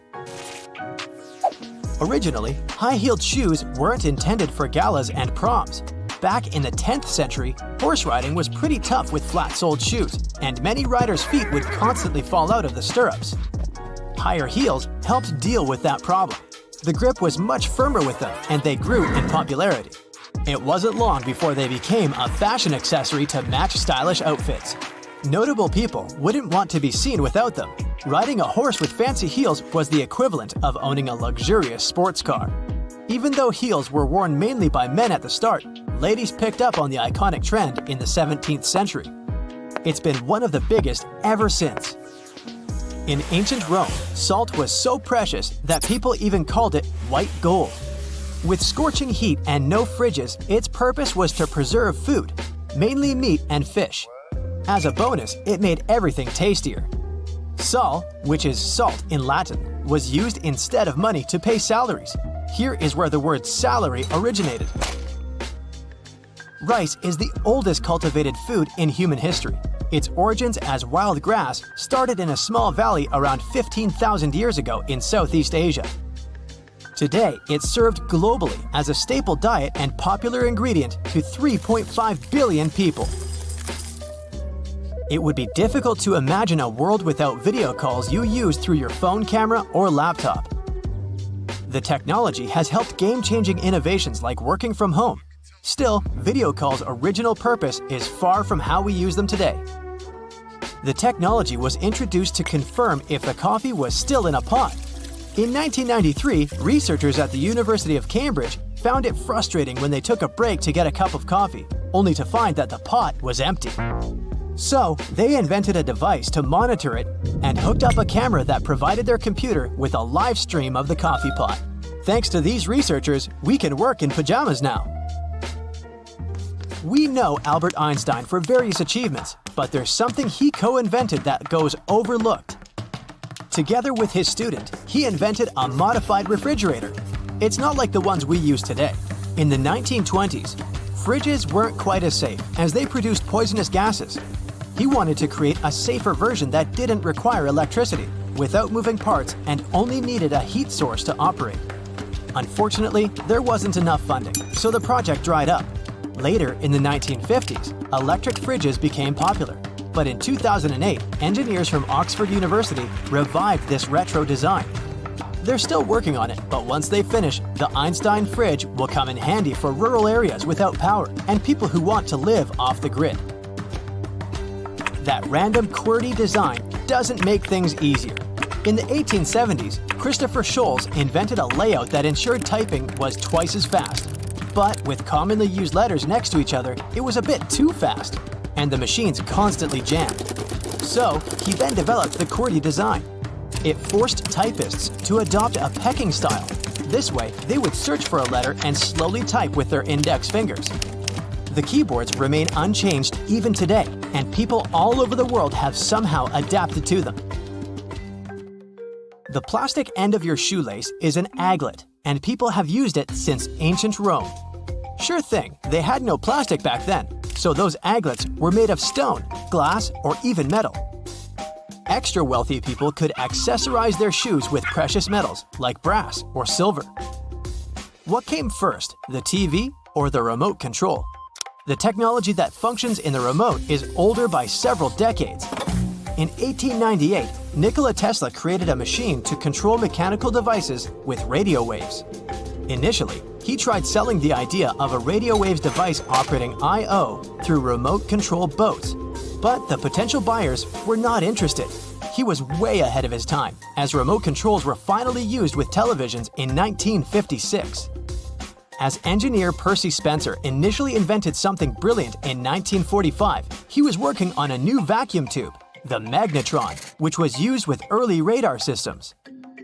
Originally, high-heeled shoes weren't intended for galas and proms. Back in the 10th century, horse riding was pretty tough with flat-soled shoes, and many riders' feet would constantly fall out of the stirrups. Higher heels helped deal with that problem. The grip was much firmer with them, and they grew in popularity. It wasn't long before they became a fashion accessory to match stylish outfits. Notable people wouldn't want to be seen without them. Riding a horse with fancy heels was the equivalent of owning a luxurious sports car. Even though heels were worn mainly by men at the start, ladies picked up on the iconic trend in the 17th century. It's been one of the biggest ever since. In ancient Rome, salt was so precious that people even called it white gold. With scorching heat and no fridges, its purpose was to preserve food, mainly meat and fish. As a bonus, it made everything tastier. Sal, which is salt in Latin, was used instead of money to pay salaries. Here is where the word salary originated. Rice is the oldest cultivated food in human history. Its origins as wild grass started in a small valley around 15,000 years ago in Southeast Asia. Today, it's served globally as a staple diet and popular ingredient to 3.5 billion people. It would be difficult to imagine a world without video calls you use through your phone camera or laptop. The technology has helped game-changing innovations like working from home. Still, video calls' original purpose is far from how we use them today. The technology was introduced to confirm if the coffee was still in a pot. In 1993, researchers at the University of Cambridge found it frustrating when they took a break to get a cup of coffee, only to find that the pot was empty. So, they invented a device to monitor it and hooked up a camera that provided their computer with a live stream of the coffee pot. Thanks to these researchers, we can work in pajamas now. We know Albert Einstein for various achievements, but there's something he co-invented that goes overlooked. Together with his student, he invented a modified refrigerator. It's not like the ones we use today. In the 1920s, fridges weren't quite as safe as they produced poisonous gases. He wanted to create a safer version that didn't require electricity, without moving parts, and only needed a heat source to operate. Unfortunately, there wasn't enough funding, so the project dried up. Later, in the 1950s, electric fridges became popular. But in 2008, engineers from Oxford University revived this retro design. They're still working on it, but once they finish, the Einstein fridge will come in handy for rural areas without power and people who want to live off the grid. That random QWERTY design doesn't make things easier. In the 1870s, Christopher Sholes invented a layout that ensured typing was twice as fast. But with commonly used letters next to each other, it was a bit too fast, and the machines constantly jammed. So, he then developed the QWERTY design. It forced typists to adopt a pecking style. This way, they would search for a letter and slowly type with their index fingers. The keyboards remain unchanged even today, and people all over the world have somehow adapted to them. The plastic end of your shoelace is an aglet, and people have used it since ancient Rome. Sure thing, they had no plastic back then, so those aglets were made of stone, glass, or even metal. Extra wealthy people could accessorize their shoes with precious metals like brass or silver. What came first, the TV or the remote control? The technology that functions in the remote is older by several decades. In 1898, Nikola Tesla created a machine to control mechanical devices with radio waves. Initially, he tried selling the idea of a radio waves device operating I/O through remote-controlled boats. But the potential buyers were not interested. He was way ahead of his time, as remote controls were finally used with televisions in 1956. As engineer Percy Spencer initially invented something brilliant in 1945, he was working on a new vacuum tube, the magnetron, which was used with early radar systems.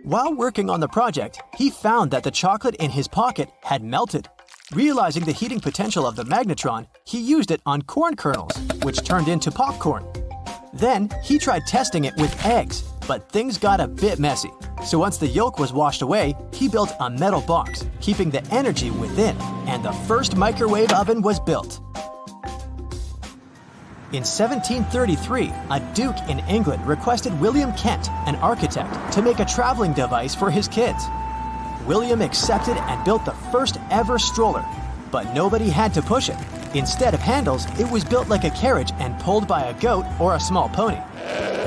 While working on the project, he found that the chocolate in his pocket had melted. Realizing the heating potential of the magnetron, he used it on corn kernels, which turned into popcorn. Then, he tried testing it with eggs, but things got a bit messy. So once the yolk was washed away, he built a metal box, keeping the energy within, and the first microwave oven was built. In 1733, a duke in England requested William Kent, an architect, to make a traveling device for his kids. William accepted and built the first ever stroller, but nobody had to push it. Instead of handles, it was built like a carriage and pulled by a goat or a small pony.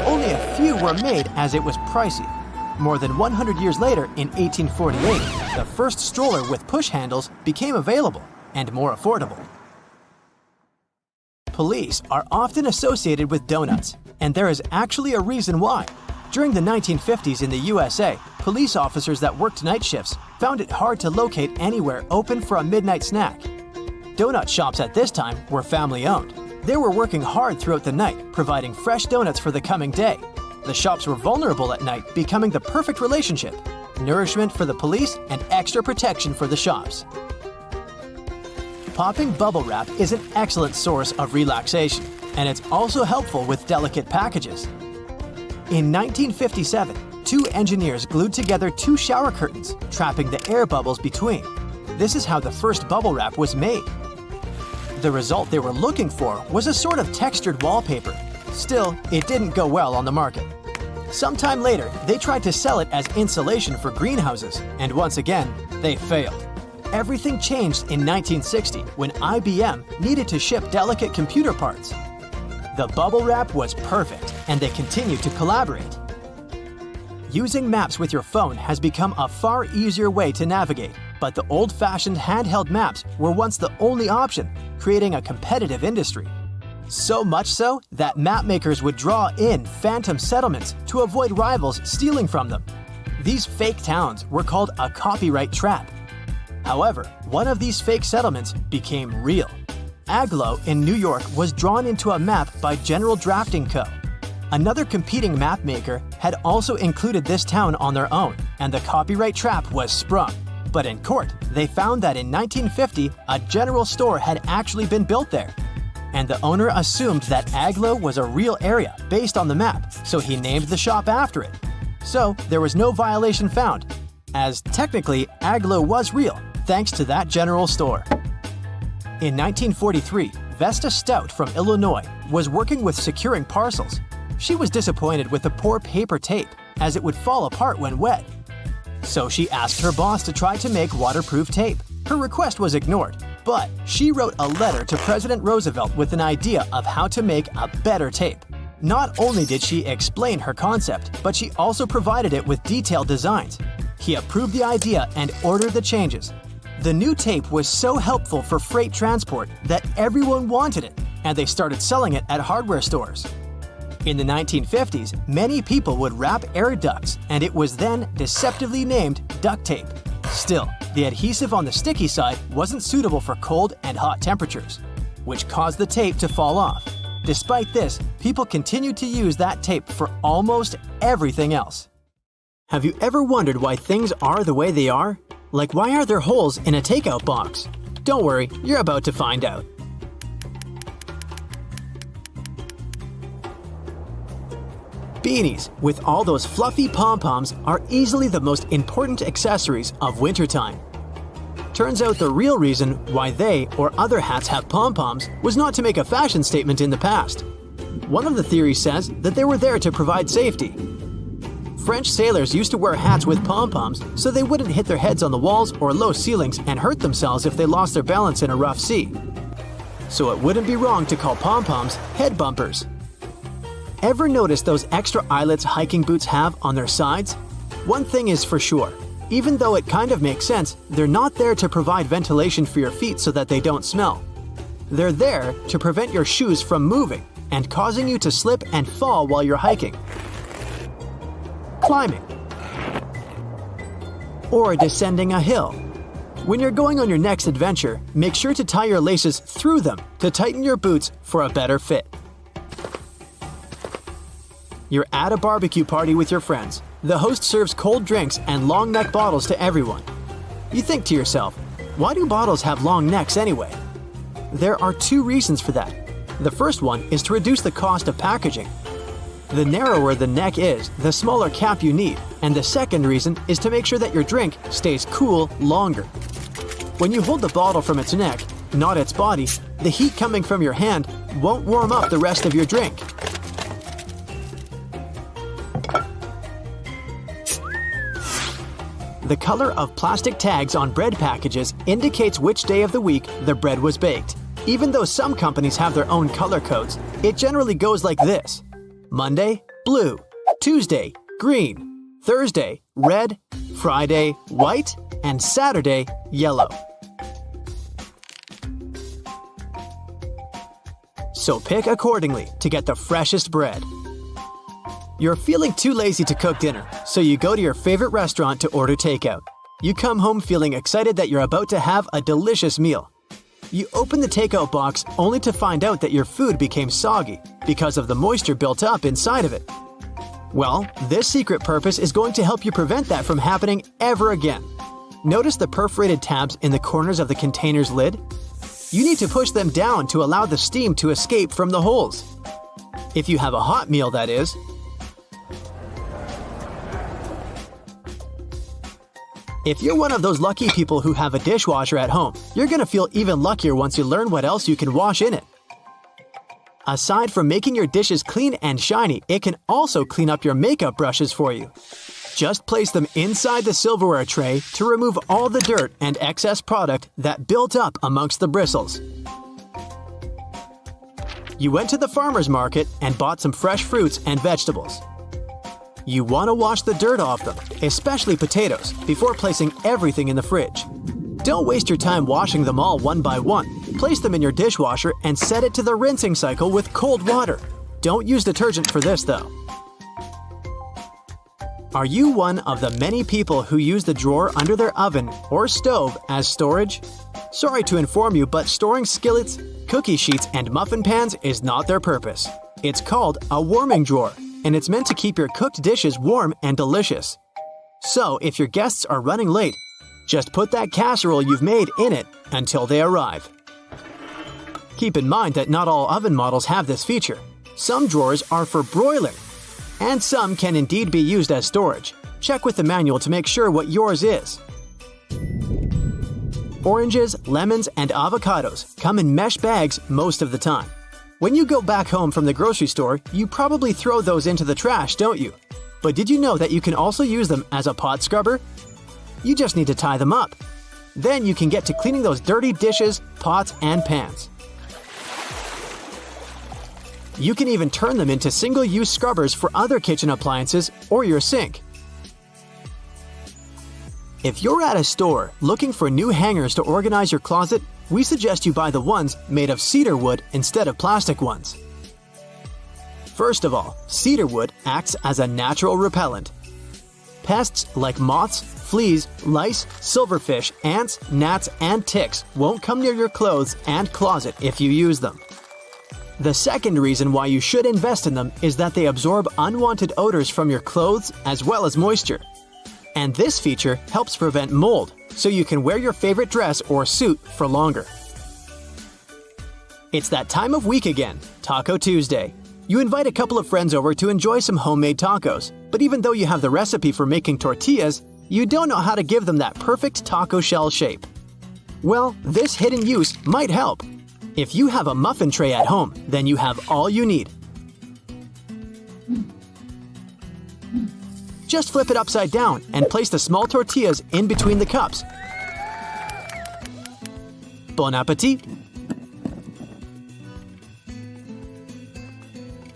Only a few were made as it was pricey. More than 100 years later, in 1848, the first stroller with push handles became available and more affordable. Police are often associated with donuts, and there is actually a reason why. During the 1950s in the USA, police officers that worked night shifts found it hard to locate anywhere open for a midnight snack. Donut shops at this time were family-owned. They were working hard throughout the night, providing fresh donuts for the coming day. The shops were vulnerable at night, becoming the perfect relationship: nourishment for the police and extra protection for the shops. Popping bubble wrap is an excellent source of relaxation, and it's also helpful with delicate packages. In 1957, two engineers glued together two shower curtains, trapping the air bubbles between. This is how the first bubble wrap was made. The result they were looking for was a sort of textured wallpaper. Still, it didn't go well on the market. Sometime later, they tried to sell it as insulation for greenhouses, and once again, they failed. Everything changed in 1960 when IBM needed to ship delicate computer parts. The bubble wrap was perfect, and they continued to collaborate. Using maps with your phone has become a far easier way to navigate, but the old-fashioned handheld maps were once the only option, creating a competitive industry. So much so that map makers would draw in phantom settlements to avoid rivals stealing from them. These fake towns were called a copyright trap. However, one of these fake settlements became real. Agloe in New York was drawn into a map by General Drafting Co. Another competing map maker had also included this town on their own, and the copyright trap was sprung. But in court, they found that in 1950, a general store had actually been built there. And the owner assumed that Agloe was a real area based on the map, so he named the shop after it. So there was no violation found, as technically Agloe was real, thanks to that general store. In 1943, Vesta Stout from Illinois was working with securing parcels. She was disappointed with the poor paper tape, as it would fall apart when wet. So she asked her boss to try to make waterproof tape. Her request was ignored, but she wrote a letter to President Roosevelt with an idea of how to make a better tape. Not only did she explain her concept, but she also provided it with detailed designs. He approved the idea and ordered the changes. The new tape was so helpful for freight transport that everyone wanted it, and they started selling it at hardware stores. In the 1950s, many people would wrap air ducts, and it was then deceptively named duct tape. Still, the adhesive on the sticky side wasn't suitable for cold and hot temperatures, which caused the tape to fall off. Despite this, people continued to use that tape for almost everything else. Have you ever wondered why things are the way they are? Like, why are there holes in a takeout box? Don't worry, you're about to find out. Beanies, with all those fluffy pom-poms, are easily the most important accessories of wintertime. Turns out the real reason why they or other hats have pom-poms was not to make a fashion statement in the past. One of the theories says that they were there to provide safety. French sailors used to wear hats with pom-poms so they wouldn't hit their heads on the walls or low ceilings and hurt themselves if they lost their balance in a rough sea. So it wouldn't be wrong to call pom-poms head bumpers. Ever notice those extra eyelets hiking boots have on their sides? One thing is for sure, Even though it kind of makes sense, they're not there to provide ventilation for your feet so that they don't smell. They're there to prevent your shoes from moving and causing you to slip and fall while you're hiking, climbing, or descending a hill. When you're going on your next adventure, make sure to tie your laces through them to tighten your boots for a better fit. You're at a barbecue party with your friends. The host serves cold drinks and long neck bottles to everyone. You think to yourself, why do bottles have long necks anyway? There are two reasons for that. The first one is to reduce the cost of packaging. The narrower the neck is, the smaller cap you need, and the second reason is to make sure that your drink stays cool longer. When you hold the bottle from its neck, not its body, the heat coming from your hand won't warm up the rest of your drink. The color of plastic tags on bread packages indicates which day of the week the bread was baked. Even though some companies have their own color codes, it generally goes like this: Monday, blue; Tuesday, green; Thursday, red; Friday, white; and Saturday, yellow. So pick accordingly to get the freshest bread. You're feeling too lazy to cook dinner, so you go to your favorite restaurant to order takeout. You come home feeling excited that you're about to have a delicious meal. You open the takeout box only to find out that your food became soggy because of the moisture built up inside of it. Well, this secret purpose is going to help you prevent that from happening ever again. Notice the perforated tabs in the corners of the container's lid? You need to push them down to allow the steam to escape from the holes. If you have a hot meal, that is. If you're one of those lucky people who have a dishwasher at home, you're going to feel even luckier once you learn what else you can wash in it. Aside from making your dishes clean and shiny, it can also clean up your makeup brushes for you. Just place them inside the silverware tray to remove all the dirt and excess product that built up amongst the bristles. You went to the farmer's market and bought some fresh fruits and vegetables. You want to wash the dirt off them, especially potatoes, before placing everything in the fridge. Don't waste your time washing them all one by one. Place them in your dishwasher and set it to the rinsing cycle with cold water. Don't use detergent for this, though. Are you one of the many people who use the drawer under their oven or stove as storage? Sorry to inform you, but storing skillets, cookie sheets, and muffin pans is not their purpose. It's called a warming drawer, and it's meant to keep your cooked dishes warm and delicious. So, if your guests are running late, just put that casserole you've made in it until they arrive. Keep in mind that not all oven models have this feature. Some drawers are for broiling, and some can indeed be used as storage. Check with the manual to make sure what yours is. Oranges, lemons, and avocados come in mesh bags most of the time. When you go back home from the grocery store, you probably throw those into the trash, don't you? But did you know that you can also use them as a pot scrubber? You just need to tie them up. Then you can get to cleaning those dirty dishes, pots, and pans. You can even turn them into single-use scrubbers for other kitchen appliances or your sink. If you're at a store looking for new hangers to organize your closet, we suggest you buy the ones made of cedar wood instead of plastic ones. First of all, cedar wood acts as a natural repellent. Pests like moths, fleas, lice, silverfish, ants, gnats, and ticks won't come near your clothes and closet if you use them. The second reason why you should invest in them is that they absorb unwanted odors from your clothes as well as moisture. And this feature helps prevent mold, so you can wear your favorite dress or suit for longer. It's that time of week again, Taco Tuesday. You invite a couple of friends over to enjoy some homemade tacos, but even though you have the recipe for making tortillas, you don't know how to give them that perfect taco shell shape. Well, this hidden use might help. If you have a muffin tray at home, then you have all you need. Just flip it upside down and place the small tortillas in between the cups. Bon appetit!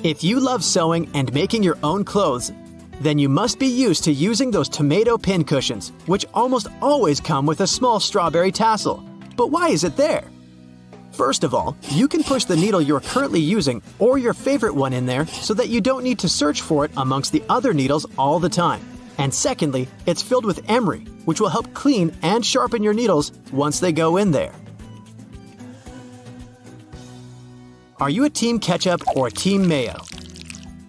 If you love sewing and making your own clothes, Then you must be used to using those tomato pin cushions, which almost always come with a small strawberry tassel. But why is it there? First of all, you can push the needle you're currently using or your favorite one in there so that you don't need to search for it amongst the other needles all the time. And secondly, it's filled with emery, which will help clean and sharpen your needles once they go in there. Are you a Team Ketchup or Team Mayo?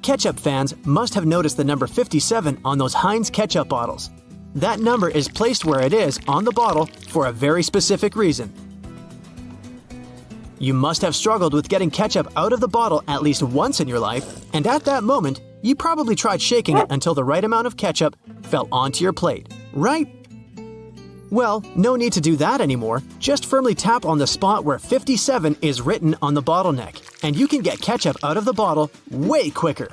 Ketchup fans must have noticed the number 57 on those Heinz ketchup bottles. That number is placed where it is on the bottle for a very specific reason. You must have struggled with getting ketchup out of the bottle at least once in your life, and at that moment, you probably tried shaking it until the right amount of ketchup fell onto your plate, right? Well, no need to do that anymore. Just firmly tap on the spot where 57 is written on the bottle neck, and you can get ketchup out of the bottle way quicker.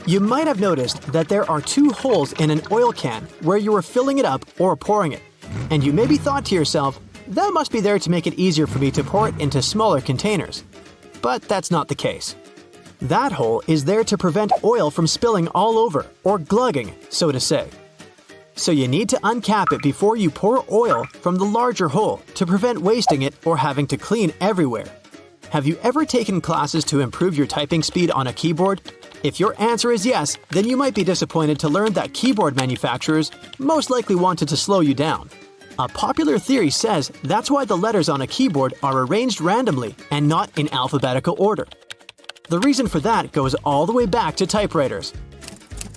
You might have noticed that there are two holes in an oil can where you are filling it up or pouring it. And you maybe thought to yourself, that must be there to make it easier for me to pour it into smaller containers. But that's not the case. That hole is there to prevent oil from spilling all over, or glugging, so to say. So you need to uncap it before you pour oil from the larger hole to prevent wasting it or having to clean everywhere. Have you ever taken classes to improve your typing speed on a keyboard? If your answer is yes, then you might be disappointed to learn that keyboard manufacturers most likely wanted to slow you down. A popular theory says that's why the letters on a keyboard are arranged randomly and not in alphabetical order. The reason for that goes all the way back to typewriters.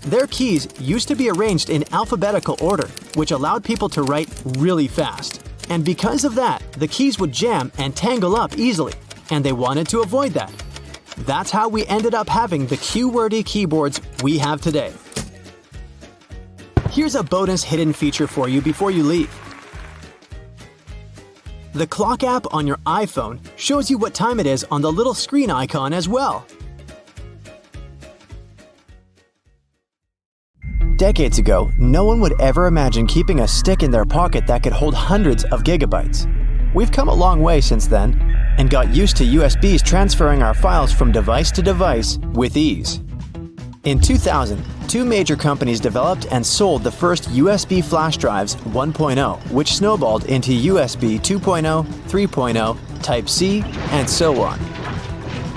Their keys used to be arranged in alphabetical order, which allowed people to write really fast. And because of that, the keys would jam and tangle up easily, and they wanted to avoid that. That's how we ended up having the QWERTY keyboards we have today. Here's a bonus hidden feature for you before you leave. The clock app on your iPhone shows you what time it is on the little screen icon as well. Decades ago, no one would ever imagine keeping a stick in their pocket that could hold hundreds of gigabytes. We've come a long way since then, and got used to USBs transferring our files from device to device with ease. In 2000, two major companies developed and sold the first USB flash drives 1.0, which snowballed into USB 2.0, 3.0, Type-C, and so on.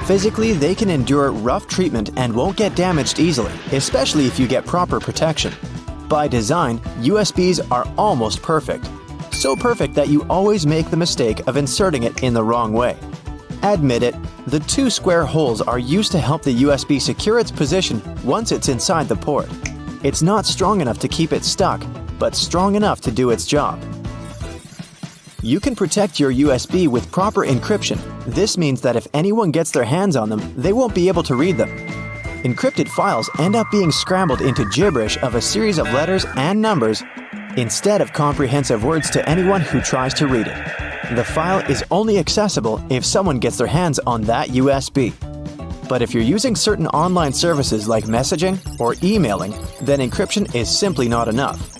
Physically, they can endure rough treatment and won't get damaged easily, especially if you get proper protection. By design, USBs are almost perfect. So perfect that you always make the mistake of inserting it in the wrong way. Admit it, the two square holes are used to help the USB secure its position once it's inside the port. It's not strong enough to keep it stuck, but strong enough to do its job. You can protect your USB with proper encryption. This means that if anyone gets their hands on them, they won't be able to read them. Encrypted files end up being scrambled into gibberish of a series of letters and numbers instead of comprehensive words to anyone who tries to read it. The file is only accessible if someone gets their hands on that USB. But if you're using certain online services like messaging or emailing, then encryption is simply not enough.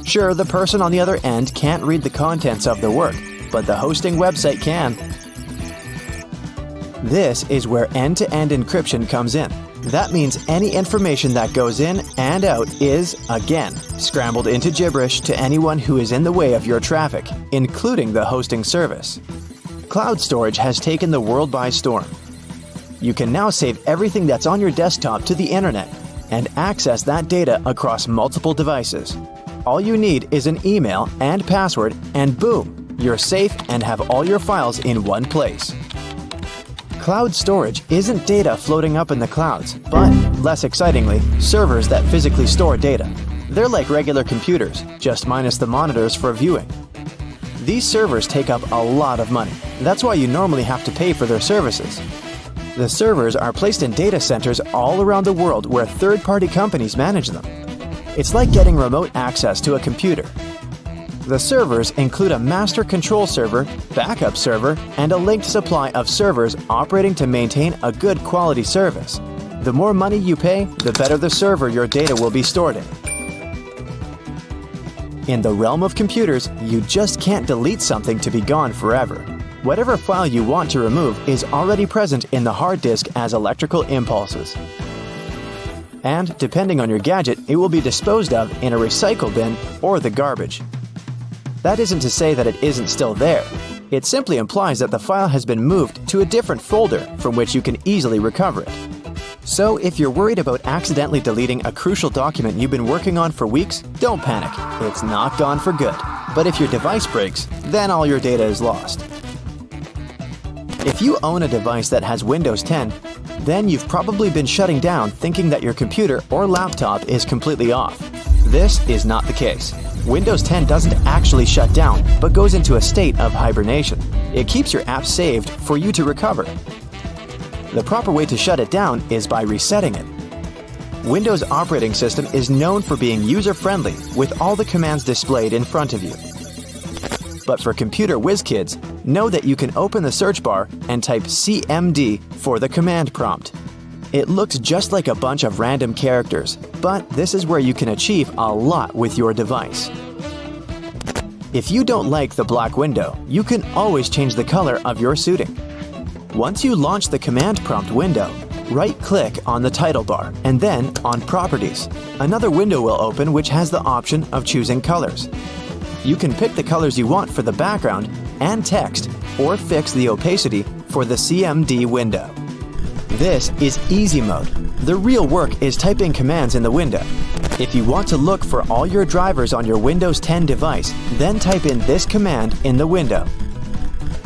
Sure, the person on the other end can't read the contents of the work, but the hosting website can. This is where end-to-end encryption comes in. That means any information that goes in and out is, again, scrambled into gibberish to anyone who is in the way of your traffic, including the hosting service. Cloud storage has taken the world by storm. You can now save everything that's on your desktop to the internet and access that data across multiple devices. All you need is an email and password, and boom, you're safe and have all your files in one place. Cloud storage isn't data floating up in the clouds, but, less excitingly, servers that physically store data. They're like regular computers, just minus the monitors for viewing. These servers take up a lot of money. That's why you normally have to pay for their services. The servers are placed in data centers all around the world where third-party companies manage them. It's like getting remote access to a computer. The servers include a master control server, backup server, and a linked supply of servers operating to maintain a good quality service. The more money you pay, the better the server your data will be stored in. In the realm of computers, you just can't delete something to be gone forever. Whatever file you want to remove is already present in the hard disk as electrical impulses. And depending on your gadget, it will be disposed of in a recycle bin or the garbage. That isn't to say that it isn't still there. It simply implies that the file has been moved to a different folder from which you can easily recover it. So if you're worried about accidentally deleting a crucial document you've been working on for weeks, don't panic. It's not gone for good. But if your device breaks, then all your data is lost. If you own a device that has Windows 10, then you've probably been shutting down thinking that your computer or laptop is completely off. This is not the case. Windows 10 doesn't actually shut down, but goes into a state of hibernation. It keeps your app saved for you to recover. The proper way to shut it down is by resetting it. Windows operating system is known for being user-friendly with all the commands displayed in front of you. But for computer whiz kids, know that you can open the search bar and type CMD for the command prompt. It looks just like a bunch of random characters, but this is where you can achieve a lot with your device. If you don't like the black window, you can always change the color of your suiting. Once you launch the command prompt window, right-click on the title bar and then on Properties. Another window will open which has the option of choosing colors. You can pick the colors you want for the background and text, or fix the opacity for the CMD window. This is easy mode. The real work is typing commands in the window. If you want to look for all your drivers on your Windows 10 device, then type in this command in the window.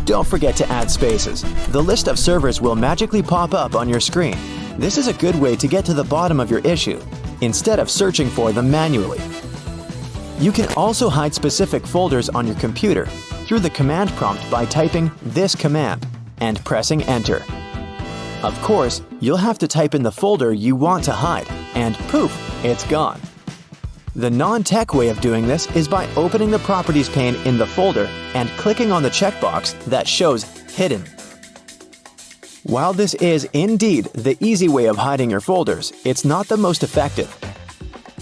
Don't forget to add spaces. The list of servers will magically pop up on your screen. This is a good way to get to the bottom of your issue, instead of searching for them manually. You can also hide specific folders on your computer through the command prompt by typing this command and pressing Enter. Of course, you'll have to type in the folder you want to hide, and poof, it's gone. The non-tech way of doing this is by opening the Properties pane in the folder and clicking on the checkbox that shows Hidden. While this is indeed the easy way of hiding your folders, it's not the most effective.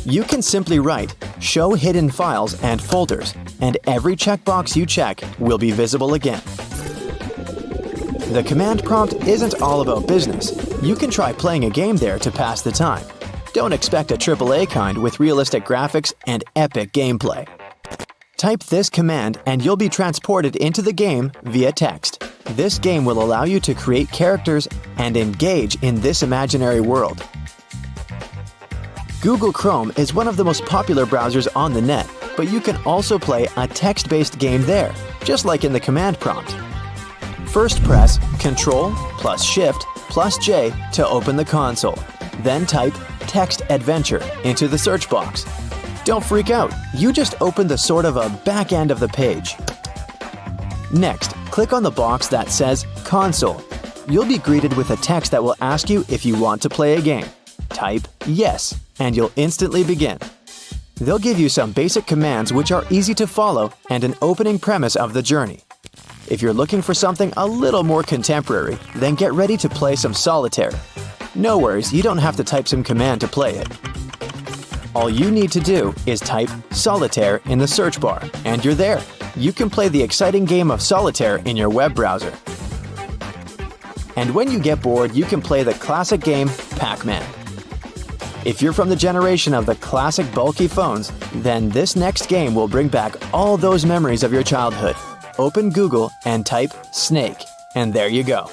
You can simply write Show Hidden Files and Folders, and every checkbox you check will be visible again. The command prompt isn't all about business. You can try playing a game there to pass the time. Don't expect a AAA kind with realistic graphics and epic gameplay. Type this command and you'll be transported into the game via text. This game will allow you to create characters and engage in this imaginary world. Google Chrome is one of the most popular browsers on the net, but you can also play a text-based game there, just like in the command prompt. First press Ctrl plus Shift plus J to open the console. Then type Text Adventure into the search box. Don't freak out, you just opened the sort of a back end of the page. Next, click on the box that says Console. You'll be greeted with a text that will ask you if you want to play a game. Type Yes, and you'll instantly begin. They'll give you some basic commands which are easy to follow and an opening premise of the journey. If you're looking for something a little more contemporary, then get ready to play some solitaire. No worries, you don't have to type some command to play it. All you need to do is type Solitaire in the search bar, and you're there. You can play the exciting game of solitaire in your web browser. And when you get bored, you can play the classic game Pac-Man. If you're from the generation of the classic bulky phones, then this next game will bring back all those memories of your childhood. Open Google and type Snake, and there you go.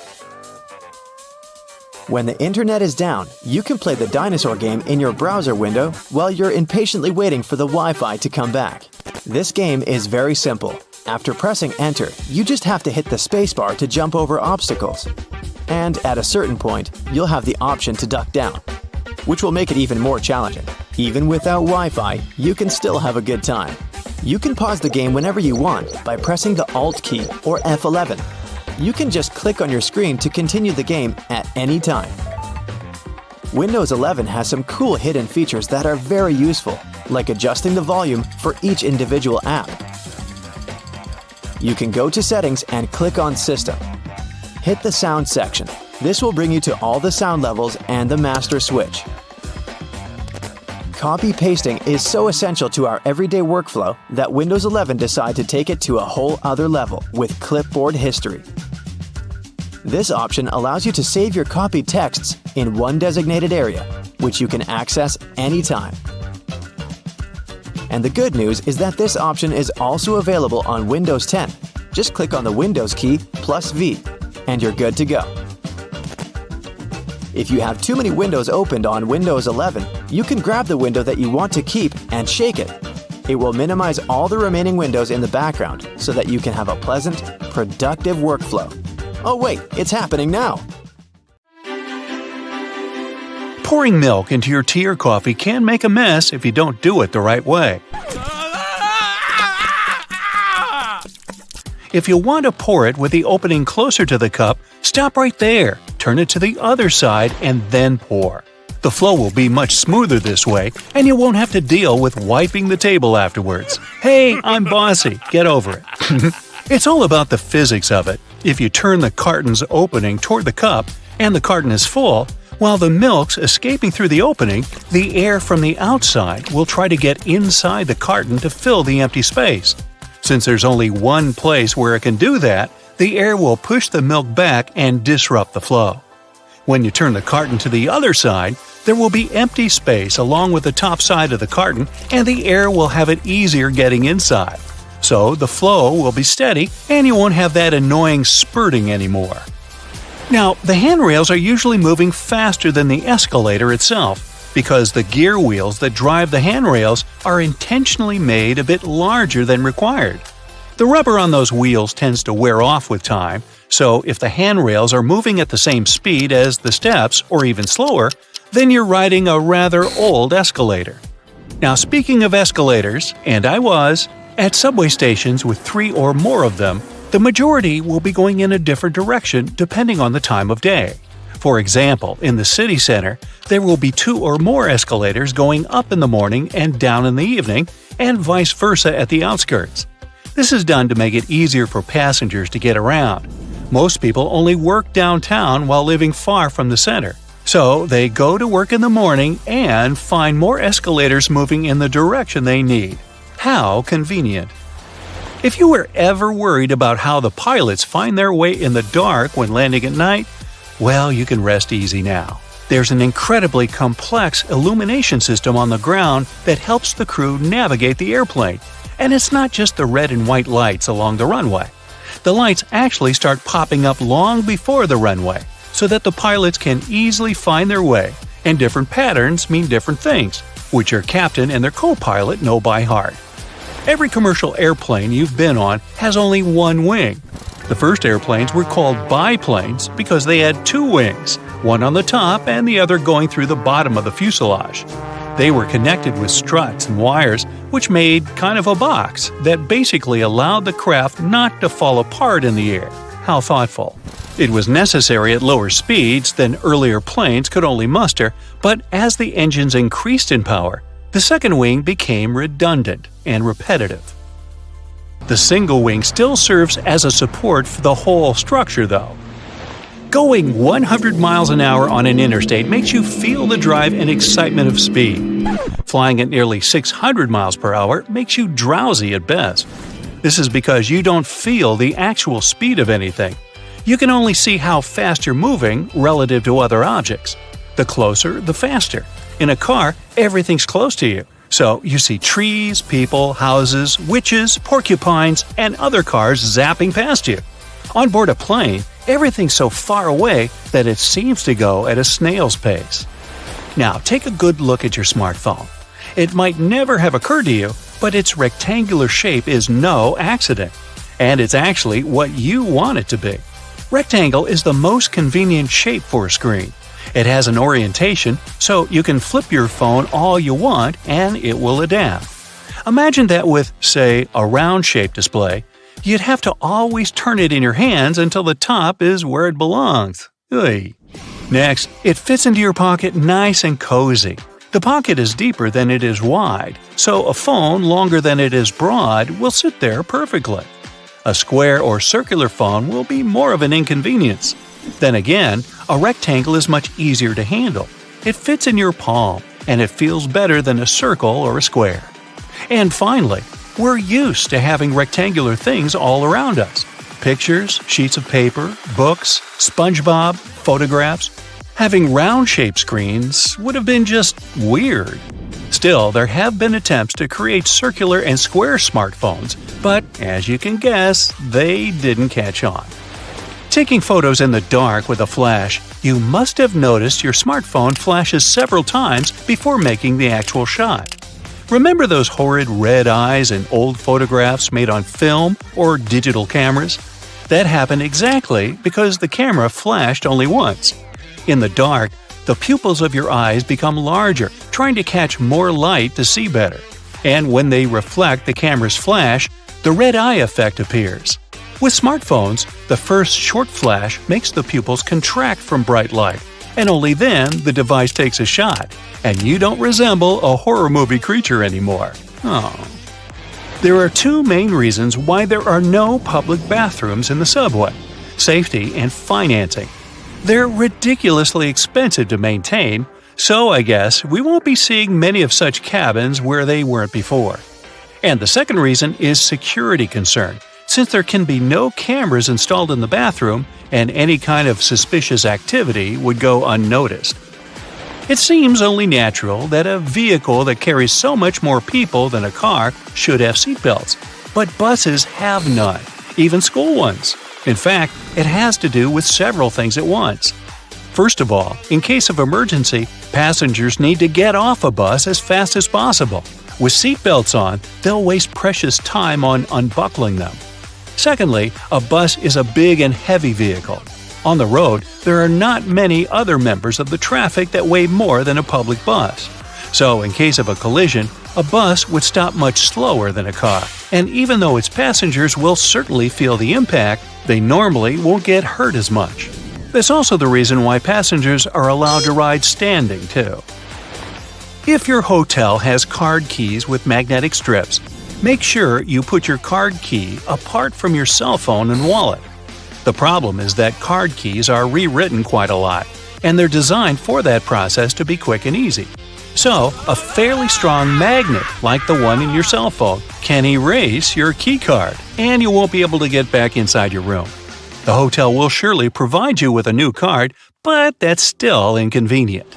When the internet is down, you can play the dinosaur game in your browser window while you're impatiently waiting for the Wi-Fi to come back. This game is very simple. After pressing Enter, you just have to hit the spacebar to jump over obstacles. And at a certain point, you'll have the option to duck down, which will make it even more challenging. Even without Wi-Fi, you can still have a good time. You can pause the game whenever you want by pressing the Alt key or F11. You can just click on your screen to continue the game at any time. Windows 11 has some cool hidden features that are very useful, like adjusting the volume for each individual app. You can go to Settings and click on System. Hit the Sound section. This will bring you to all the sound levels and the master switch. copy-pasting is so essential to our everyday workflow that Windows 11 decided to take it to a whole other level with Clipboard History. This option allows you to save your copied texts in one designated area, which you can access anytime. And the good news is that this option is also available on Windows 10. Just click on the Windows key plus V, and you're good to go. If you have too many windows opened on Windows 11, you can grab the window that you want to keep and shake it. It will minimize all the remaining windows in the background so that you can have a pleasant, productive workflow. Oh wait, it's happening now! Pouring milk into your tea or coffee can make a mess if you don't do it the right way. If you want to pour it with the opening closer to the cup, stop right there, turn it to the other side, and then pour. The flow will be much smoother this way, and you won't have to deal with wiping the table afterwards. Hey, I'm bossy. Get over it. It's all about the physics of it. If you turn the carton's opening toward the cup and the carton is full, while the milk's escaping through the opening, the air from the outside will try to get inside the carton to fill the empty space. Since there's only one place where it can do that, the air will push the milk back and disrupt the flow. When you turn the carton to the other side, there will be empty space along with the top side of the carton, and the air will have it easier getting inside. So the flow will be steady, and you won't have that annoying spurting anymore. Now, the handrails are usually moving faster than the escalator itself, because the gear wheels that drive the handrails are intentionally made a bit larger than required. The rubber on those wheels tends to wear off with time, so if the handrails are moving at the same speed as the steps or even slower, then you're riding a rather old escalator. Now, speaking of escalators, and I was, at subway stations with 3 or more of them, the majority will be going in a different direction depending on the time of day. For example, in the city center, there will be 2 or more escalators going up in the morning and down in the evening, and vice versa at the outskirts. This is done to make it easier for passengers to get around. Most people only work downtown while living far from the center, so they go to work in the morning and find more escalators moving in the direction they need. How convenient! If you were ever worried about how the pilots find their way in the dark when landing at night, well, you can rest easy now. There's an incredibly complex illumination system on the ground that helps the crew navigate the airplane. And it's not just the red and white lights along the runway. The lights actually start popping up long before the runway, so that the pilots can easily find their way, and different patterns mean different things, which your captain and their co-pilot know by heart. Every commercial airplane you've been on has only one wing. The first airplanes were called biplanes because they had 2 wings, one on the top and the other going through the bottom of the fuselage. They were connected with struts and wires, which made kind of a box that basically allowed the craft not to fall apart in the air. How thoughtful. It was necessary at lower speeds than earlier planes could only muster, but as the engines increased in power, the second wing became redundant and repetitive. The single wing still serves as a support for the whole structure, though. Going 100 miles an hour on an interstate makes you feel the drive and excitement of speed. Flying at nearly 600 miles per hour makes you drowsy at best. This is because you don't feel the actual speed of anything. You can only see how fast you're moving relative to other objects. The closer, the faster. In a car, everything's close to you, so you see trees, people, houses, witches, porcupines, and other cars zapping past you. On board a plane, everything's so far away that it seems to go at a snail's pace. Now, take a good look at your smartphone. It might never have occurred to you, but its rectangular shape is no accident, and it's actually what you want it to be. Rectangle is the most convenient shape for a screen. It has an orientation, so you can flip your phone all you want and it will adapt. Imagine that with, say, a round-shaped display, you'd have to always turn it in your hands until the top is where it belongs. Oy. Next, it fits into your pocket nice and cozy. The pocket is deeper than it is wide, so a phone longer than it is broad will sit there perfectly. A square or circular phone will be more of an inconvenience. Then again, a rectangle is much easier to handle. It fits in your palm, and it feels better than a circle or a square. And finally, we're used to having rectangular things all around us. Pictures, sheets of paper, books, SpongeBob, photographs. Having round-shaped screens would have been just weird. Still, there have been attempts to create circular and square smartphones, but as you can guess, they didn't catch on. Taking photos in the dark with a flash, you must have noticed your smartphone flashes several times before making the actual shot. Remember those horrid red eyes in old photographs made on film or digital cameras? That happened exactly because the camera flashed only once. In the dark, the pupils of your eyes become larger, trying to catch more light to see better. And when they reflect the camera's flash, the red eye effect appears. With smartphones, the first short flash makes the pupils contract from bright light, and only then the device takes a shot, and you don't resemble a horror movie creature anymore. Oh. There are two main reasons why there are no public bathrooms in the subway: safety and financing. They're ridiculously expensive to maintain, so I guess we won't be seeing many of such cabins where they weren't before. And the second reason is security concern, since there can be no cameras installed in the bathroom and any kind of suspicious activity would go unnoticed. It seems only natural that a vehicle that carries so much more people than a car should have seatbelts, but buses have none, even school ones. In fact, it has to do with several things at once. First of all, in case of emergency, passengers need to get off a bus as fast as possible. With seatbelts on, they'll waste precious time on unbuckling them. Secondly, a bus is a big and heavy vehicle. On the road, there are not many other members of the traffic that weigh more than a public bus. So, in case of a collision, a bus would stop much slower than a car, and even though its passengers will certainly feel the impact, they normally won't get hurt as much. That's also the reason why passengers are allowed to ride standing, too. If your hotel has card keys with magnetic strips, make sure you put your card key apart from your cell phone and wallet. The problem is that card keys are rewritten quite a lot, and they're designed for that process to be quick and easy. So, a fairly strong magnet, like the one in your cell phone, can erase your key card, and you won't be able to get back inside your room. The hotel will surely provide you with a new card, but that's still inconvenient.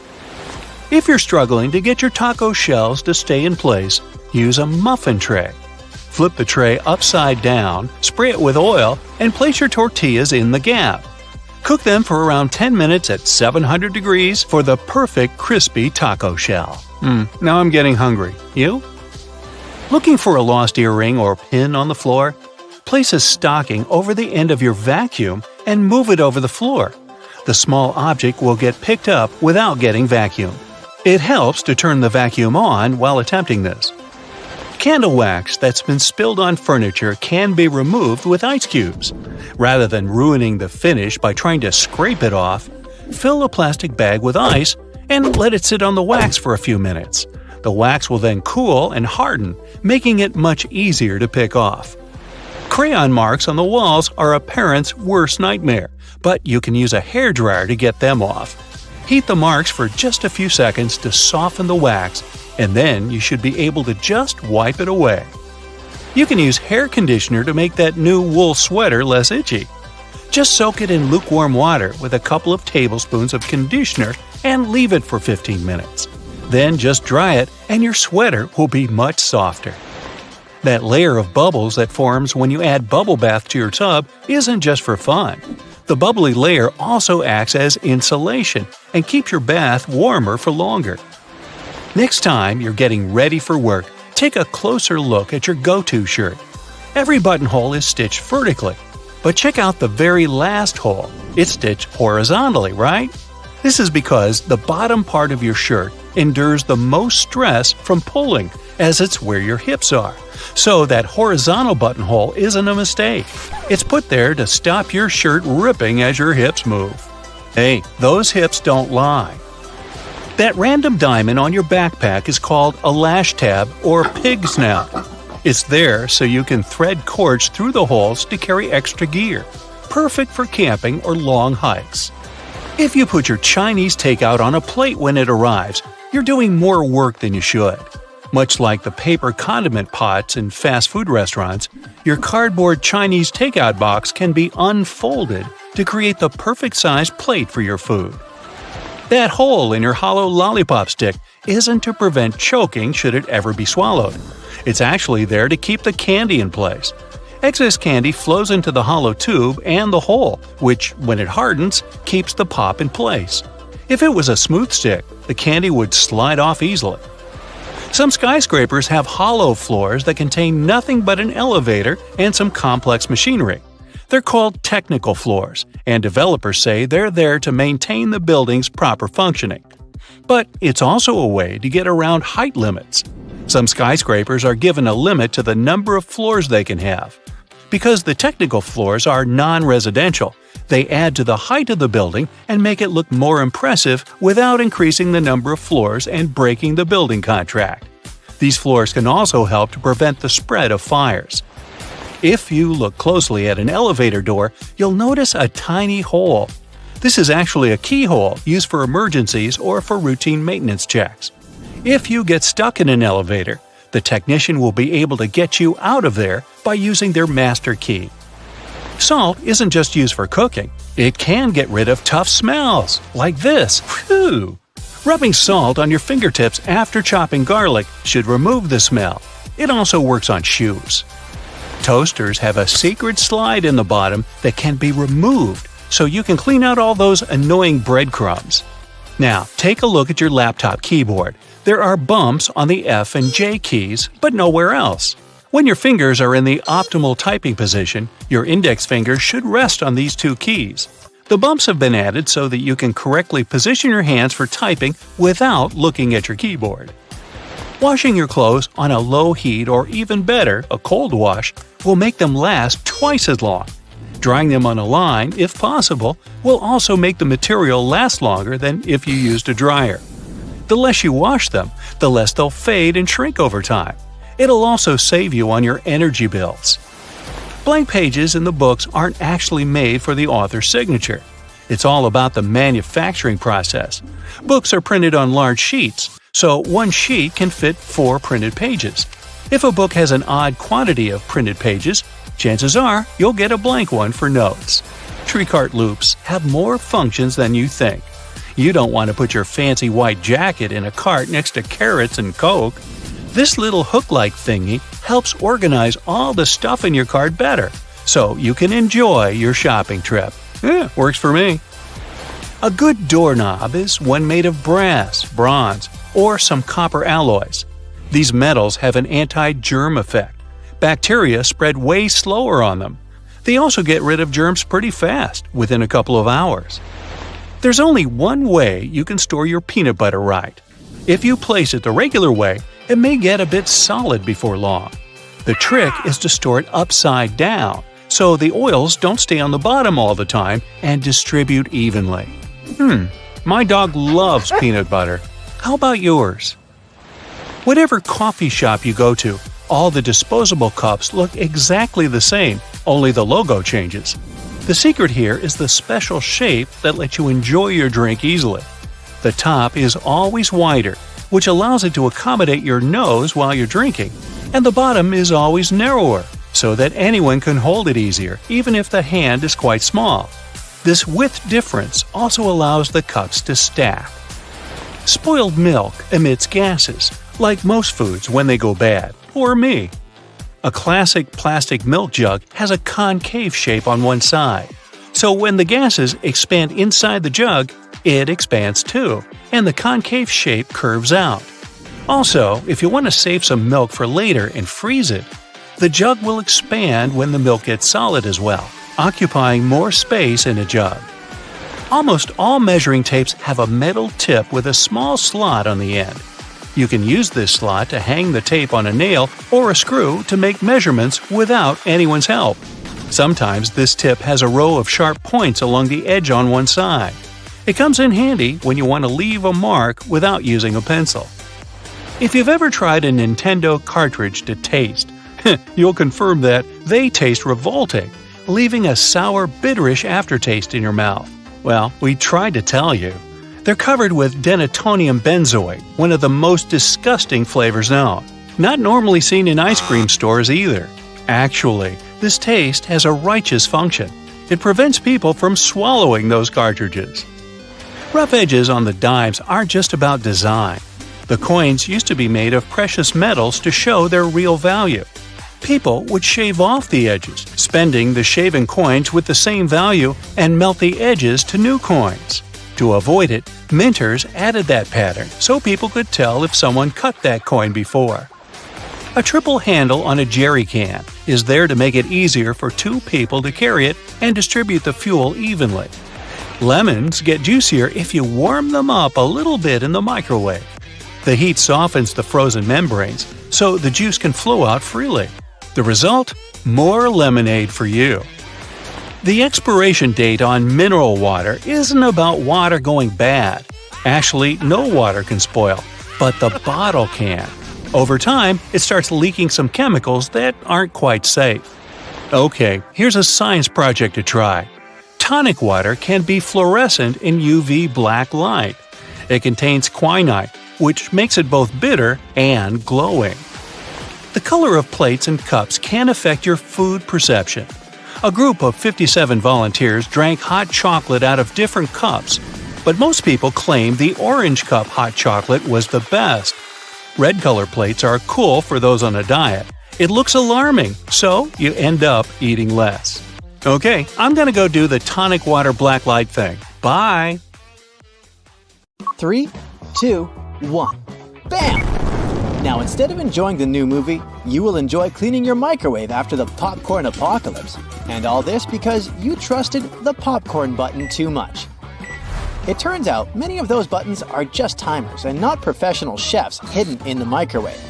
If you're struggling to get your taco shells to stay in place, use a muffin tray. Flip the tray upside down, spray it with oil, and place your tortillas in the gap. Cook them for around 10 minutes at 700 degrees for the perfect crispy taco shell. Now I'm getting hungry. You? Looking for a lost earring or pin on the floor? Place a stocking over the end of your vacuum and move it over the floor. The small object will get picked up without getting vacuumed. It helps to turn the vacuum on while attempting this. Candle wax that's been spilled on furniture can be removed with ice cubes. Rather than ruining the finish by trying to scrape it off, fill a plastic bag with ice and let it sit on the wax for a few minutes. The wax will then cool and harden, making it much easier to pick off. Crayon marks on the walls are a parent's worst nightmare, but you can use a hairdryer to get them off. Heat the marks for just a few seconds to soften the wax, and then you should be able to just wipe it away. You can use hair conditioner to make that new wool sweater less itchy. Just soak it in lukewarm water with a couple of tablespoons of conditioner and leave it for 15 minutes. Then just dry it and your sweater will be much softer. That layer of bubbles that forms when you add bubble bath to your tub isn't just for fun. The bubbly layer also acts as insulation and keeps your bath warmer for longer. Next time you're getting ready for work, take a closer look at your go-to shirt. Every buttonhole is stitched vertically, but check out the very last hole. It's stitched horizontally, right? This is because the bottom part of your shirt endures the most stress from pulling, as it's where your hips are. So that horizontal buttonhole isn't a mistake. It's put there to stop your shirt ripping as your hips move. Hey, those hips don't lie. That random diamond on your backpack is called a lash tab or pig snout. It's there so you can thread cords through the holes to carry extra gear. Perfect for camping or long hikes. If you put your Chinese takeout on a plate when it arrives, you're doing more work than you should. Much like the paper condiment pots in fast food restaurants, your cardboard Chinese takeout box can be unfolded to create the perfect sized plate for your food. That hole in your hollow lollipop stick isn't to prevent choking should it ever be swallowed. It's actually there to keep the candy in place. Excess candy flows into the hollow tube and the hole, which, when it hardens, keeps the pop in place. If it was a smooth stick, the candy would slide off easily. Some skyscrapers have hollow floors that contain nothing but an elevator and some complex machinery. They're called technical floors, and developers say they're there to maintain the building's proper functioning. But it's also a way to get around height limits. Some skyscrapers are given a limit to the number of floors they can have. Because the technical floors are non-residential, they add to the height of the building and make it look more impressive without increasing the number of floors and breaking the building contract. These floors can also help to prevent the spread of fires. If you look closely at an elevator door, you'll notice a tiny hole. This is actually a keyhole used for emergencies or for routine maintenance checks. If you get stuck in an elevator, the technician will be able to get you out of there by using their master key. Salt isn't just used for cooking. It can get rid of tough smells, like this. Whew! Rubbing salt on your fingertips after chopping garlic should remove the smell. It also works on shoes. Toasters have a secret slide in the bottom that can be removed so you can clean out all those annoying breadcrumbs. Now, take a look at your laptop keyboard. There are bumps on the F and J keys, but nowhere else. When your fingers are in the optimal typing position, your index finger should rest on these two keys. The bumps have been added so that you can correctly position your hands for typing without looking at your keyboard. Washing your clothes on a low heat or even better, a cold wash, will make them last twice as long. Drying them on a line, if possible, will also make the material last longer than if you used a dryer. The less you wash them, the less they'll fade and shrink over time. It'll also save you on your energy bills. Blank pages in the books aren't actually made for the author's signature. It's all about the manufacturing process. Books are printed on large sheets, so one sheet can fit 4 printed pages. If a book has an odd quantity of printed pages, chances are you'll get a blank one for notes. Tree cart loops have more functions than you think. You don't want to put your fancy white jacket in a cart next to carrots and Coke. This little hook-like thingy helps organize all the stuff in your cart better, so you can enjoy your shopping trip. Works for me. A good doorknob is one made of brass, bronze, or some copper alloys. These metals have an anti-germ effect. Bacteria spread way slower on them. They also get rid of germs pretty fast, within a couple of hours. There's only one way you can store your peanut butter right. If you place it the regular way, it may get a bit solid before long. The trick is to store it upside down, so the oils don't stay on the bottom all the time and distribute evenly. My dog loves peanut butter. How about yours? Whatever coffee shop you go to, all the disposable cups look exactly the same, only the logo changes. The secret here is the special shape that lets you enjoy your drink easily. The top is always wider, which allows it to accommodate your nose while you're drinking, and the bottom is always narrower, so that anyone can hold it easier, even if the hand is quite small. This width difference also allows the cups to stack. Spoiled milk emits gases, like most foods when they go bad, or me. A classic plastic milk jug has a concave shape on one side, so when the gases expand inside the jug, it expands too, and the concave shape curves out. Also, if you want to save some milk for later and freeze it, the jug will expand when the milk gets solid as well, occupying more space in a jug. Almost all measuring tapes have a metal tip with a small slot on the end. You can use this slot to hang the tape on a nail or a screw to make measurements without anyone's help. Sometimes this tip has a row of sharp points along the edge on one side. It comes in handy when you want to leave a mark without using a pencil. If you've ever tried a Nintendo cartridge to taste, you'll confirm that they taste revolting, leaving a sour, bitterish aftertaste in your mouth. Well, we tried to tell you. They're covered with denatonium benzoate, one of the most disgusting flavors known. Not normally seen in ice cream stores either. Actually, this taste has a righteous function. It prevents people from swallowing those cartridges. Rough edges on the dimes aren't just about design. The coins used to be made of precious metals to show their real value. People would shave off the edges, spending the shaven coins with the same value and melt the edges to new coins. To avoid it, minters added that pattern so people could tell if someone cut that coin before. A triple handle on a jerry can is there to make it easier for two people to carry it and distribute the fuel evenly. Lemons get juicier if you warm them up a little bit in the microwave. The heat softens the frozen membranes, so the juice can flow out freely. The result? More lemonade for you. The expiration date on mineral water isn't about water going bad. Actually, no water can spoil, but the bottle can. Over time, it starts leaking some chemicals that aren't quite safe. Okay, here's a science project to try. Tonic water can be fluorescent in UV black light. It contains quinine, which makes it both bitter and glowing. The color of plates and cups can affect your food perception. A group of 57 volunteers drank hot chocolate out of different cups, but most people claim the orange cup hot chocolate was the best. Red color plates are cool for those on a diet. It looks alarming, so you end up eating less. Okay, I'm gonna go do the tonic water black light thing. Bye! 3, 2, 1. Bam! Now, instead of enjoying the new movie, you will enjoy cleaning your microwave after the popcorn apocalypse. And all this because you trusted the popcorn button too much. It turns out many of those buttons are just timers and not professional chefs hidden in the microwave.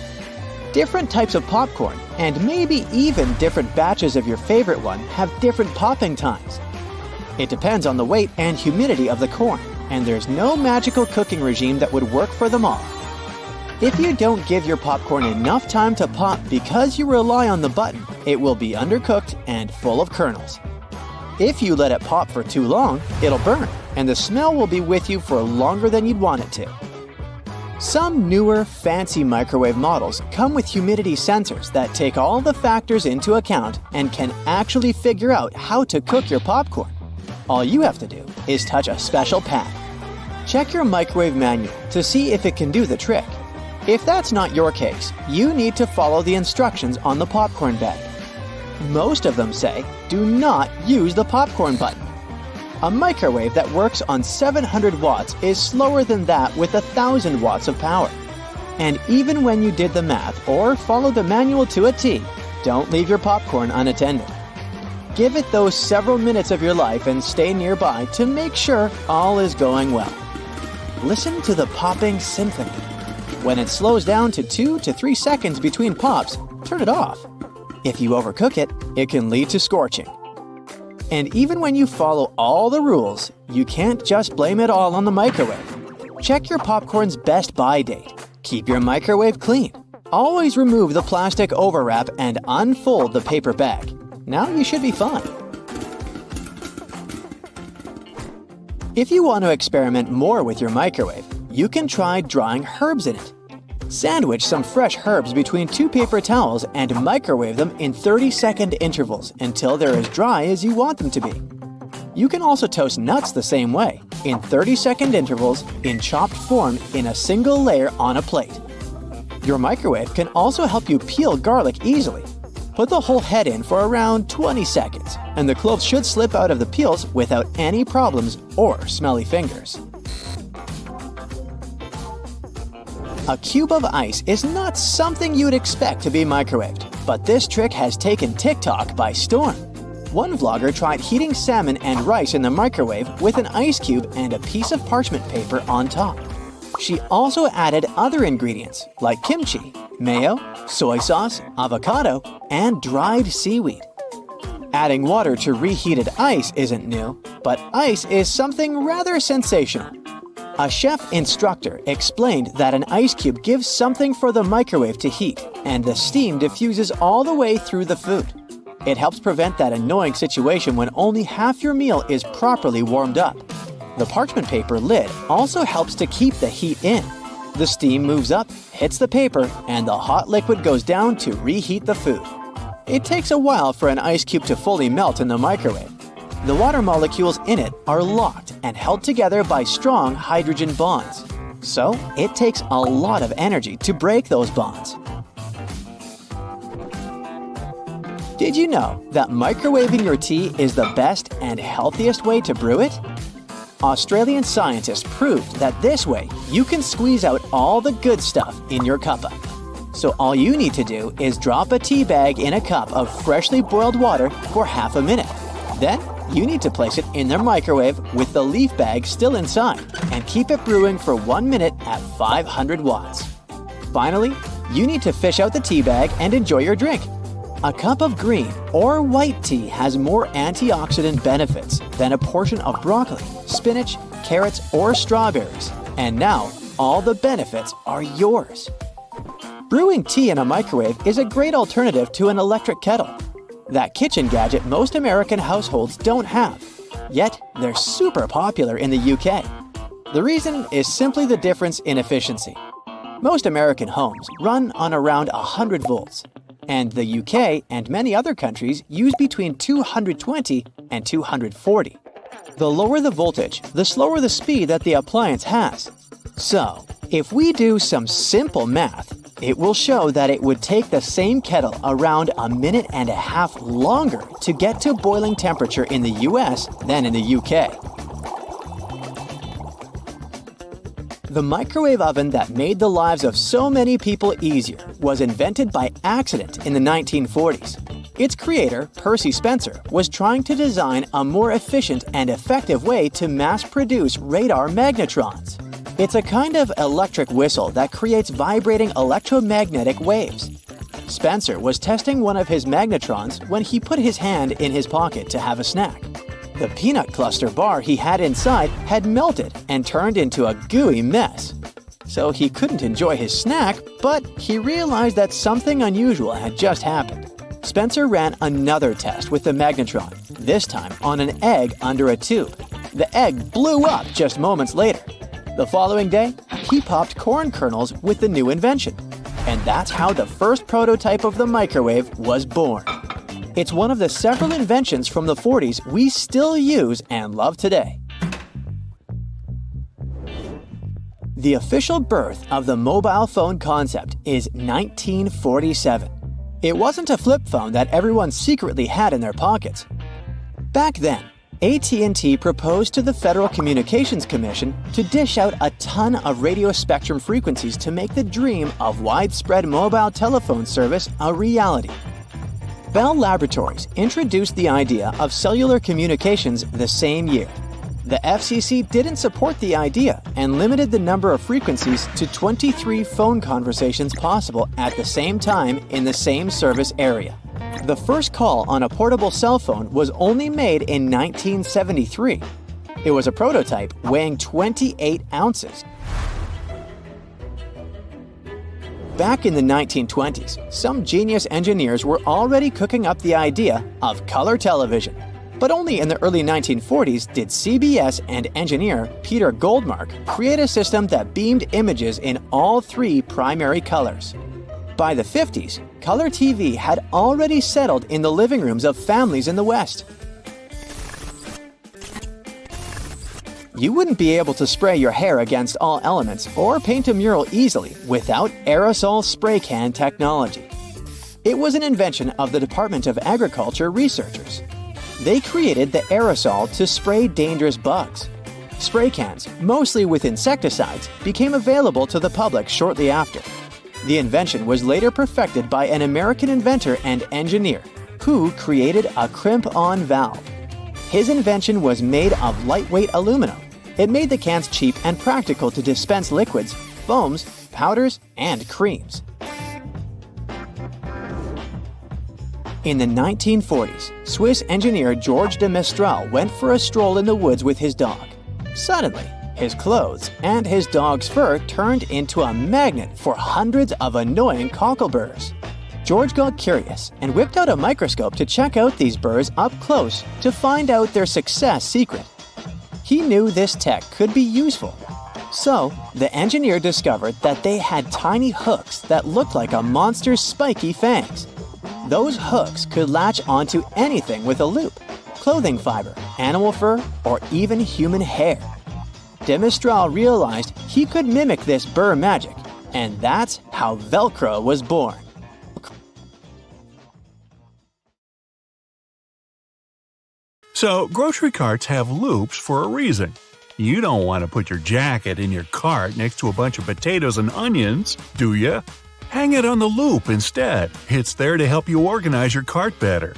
Different types of popcorn, and maybe even different batches of your favorite one, have different popping times. It depends on the weight and humidity of the corn, and there's no magical cooking regime that would work for them all. If you don't give your popcorn enough time to pop because you rely on the button, it will be undercooked and full of kernels. If you let it pop for too long, it'll burn, and the smell will be with you for longer than you'd want it to. Some newer, fancy microwave models come with humidity sensors that take all the factors into account and can actually figure out how to cook your popcorn. All you have to do is touch a special pad. Check your microwave manual to see if it can do the trick. If that's not your case, you need to follow the instructions on the popcorn bag. Most of them say, do not use the popcorn button. A microwave that works on 700 watts is slower than that with 1,000 watts of power. And even when you did the math or followed the manual to a T, don't leave your popcorn unattended. Give it those several minutes of your life and stay nearby to make sure all is going well. Listen to the popping symphony. When it slows down to 2 to 3 seconds between pops, turn it off. If you overcook it, it can lead to scorching. And even when you follow all the rules, you can't just blame it all on the microwave. Check your popcorn's best buy date. Keep your microwave clean. Always remove the plastic overwrap and unfold the paper bag. Now you should be fine. If you want to experiment more with your microwave, you can try drying herbs in it. Sandwich some fresh herbs between 2 paper towels and microwave them in 30-second intervals until they're as dry as you want them to be. You can also toast nuts the same way, in 30-second intervals in chopped form in a single layer on a plate. Your microwave can also help you peel garlic easily. Put the whole head in for around 20 seconds, and the cloves should slip out of the peels without any problems or smelly fingers. A cube of ice is not something you'd expect to be microwaved, but this trick has taken TikTok by storm. One vlogger tried heating salmon and rice in the microwave with an ice cube and a piece of parchment paper on top. She also added other ingredients like kimchi, mayo, soy sauce, avocado, and dried seaweed. Adding water to reheated ice isn't new, but ice is something rather sensational. A chef instructor explained that an ice cube gives something for the microwave to heat, and the steam diffuses all the way through the food. It helps prevent that annoying situation when only half your meal is properly warmed up. The parchment paper lid also helps to keep the heat in. The steam moves up, hits the paper, and the hot liquid goes down to reheat the food. It takes a while for an ice cube to fully melt in the microwave. The water molecules in it are locked and held together by strong hydrogen bonds. So, it takes a lot of energy to break those bonds. Did you know that microwaving your tea is the best and healthiest way to brew it? Australian scientists proved that this way you can squeeze out all the good stuff in your cuppa. So all you need to do is drop a tea bag in a cup of freshly boiled water for half a minute. Then you need to place it in the microwave with the leaf bag still inside and keep it brewing for 1 minute at 500 watts. Finally, you need to fish out the tea bag and enjoy your drink. A cup of green or white tea has more antioxidant benefits than a portion of broccoli, spinach, carrots, or strawberries. And now, all the benefits are yours. Brewing tea in a microwave is a great alternative to an electric kettle. That kitchen gadget most American households don't have. Yet, they're super popular in the UK. The reason is simply the difference in efficiency. Most American homes run on around 100 volts. And the UK and many other countries use between 220 and 240. The lower the voltage, the slower the speed that the appliance has. So, if we do some simple math, it will show that it would take the same kettle around 1.5 minutes longer to get to boiling temperature in the US than in the UK. The microwave oven that made the lives of so many people easier was invented by accident in the 1940s. Its creator, Percy Spencer, was trying to design a more efficient and effective way to mass-produce radar magnetrons. It's a kind of electric whistle that creates vibrating electromagnetic waves. Spencer was testing one of his magnetrons when he put his hand in his pocket to have a snack. The peanut cluster bar he had inside had melted and turned into a gooey mess. So he couldn't enjoy his snack, but he realized that something unusual had just happened. Spencer ran another test with the magnetron, this time on an egg under a tube. The egg blew up just moments later. The following day, he popped corn kernels with the new invention. And that's how the first prototype of the microwave was born. It's one of the several inventions from the 40s we still use and love today. The official birth of the mobile phone concept is 1947. It wasn't a flip phone that everyone secretly had in their pockets. Back then, AT&T proposed to the Federal Communications Commission to dish out a ton of radio spectrum frequencies to make the dream of widespread mobile telephone service a reality. Bell Laboratories introduced the idea of cellular communications the same year. The FCC didn't support the idea and limited the number of frequencies to 23 phone conversations possible at the same time in the same service area. The first call on a portable cell phone was only made in 1973. It was a prototype weighing 28 ounces. Back in the 1920s, some genius engineers were already cooking up the idea of color television. But only in the early 1940s did CBS and engineer Peter Goldmark create a system that beamed images in all three primary colors. By the 50s, color TV had already settled in the living rooms of families in the West. You wouldn't be able to spray your hair against all elements or paint a mural easily without aerosol spray can technology. It was an invention of the Department of Agriculture researchers. They created the aerosol to spray dangerous bugs. Spray cans, mostly with insecticides, became available to the public shortly after. The invention was later perfected by an American inventor and engineer who created a crimp-on valve. His invention was made of lightweight aluminum. It made the cans cheap and practical to dispense liquids, foams, powders, and creams. In the 1940s, Swiss engineer George de Mestral went for a stroll in the woods with his dog. Suddenly, his clothes and his dog's fur turned into a magnet for hundreds of annoying cockleburrs. George got curious and whipped out a microscope to check out these burrs up close to find out their success secret. He knew this tech could be useful. So, the engineer discovered that they had tiny hooks that looked like a monster's spiky fangs. Those hooks could latch onto anything with a loop: clothing fiber, animal fur, or even human hair. De Mistral realized he could mimic this burr magic, and that's how Velcro was born. So, grocery carts have loops for a reason. You don't want to put your jacket in your cart next to a bunch of potatoes and onions, do you? Hang it on the loop instead. It's there to help you organize your cart better.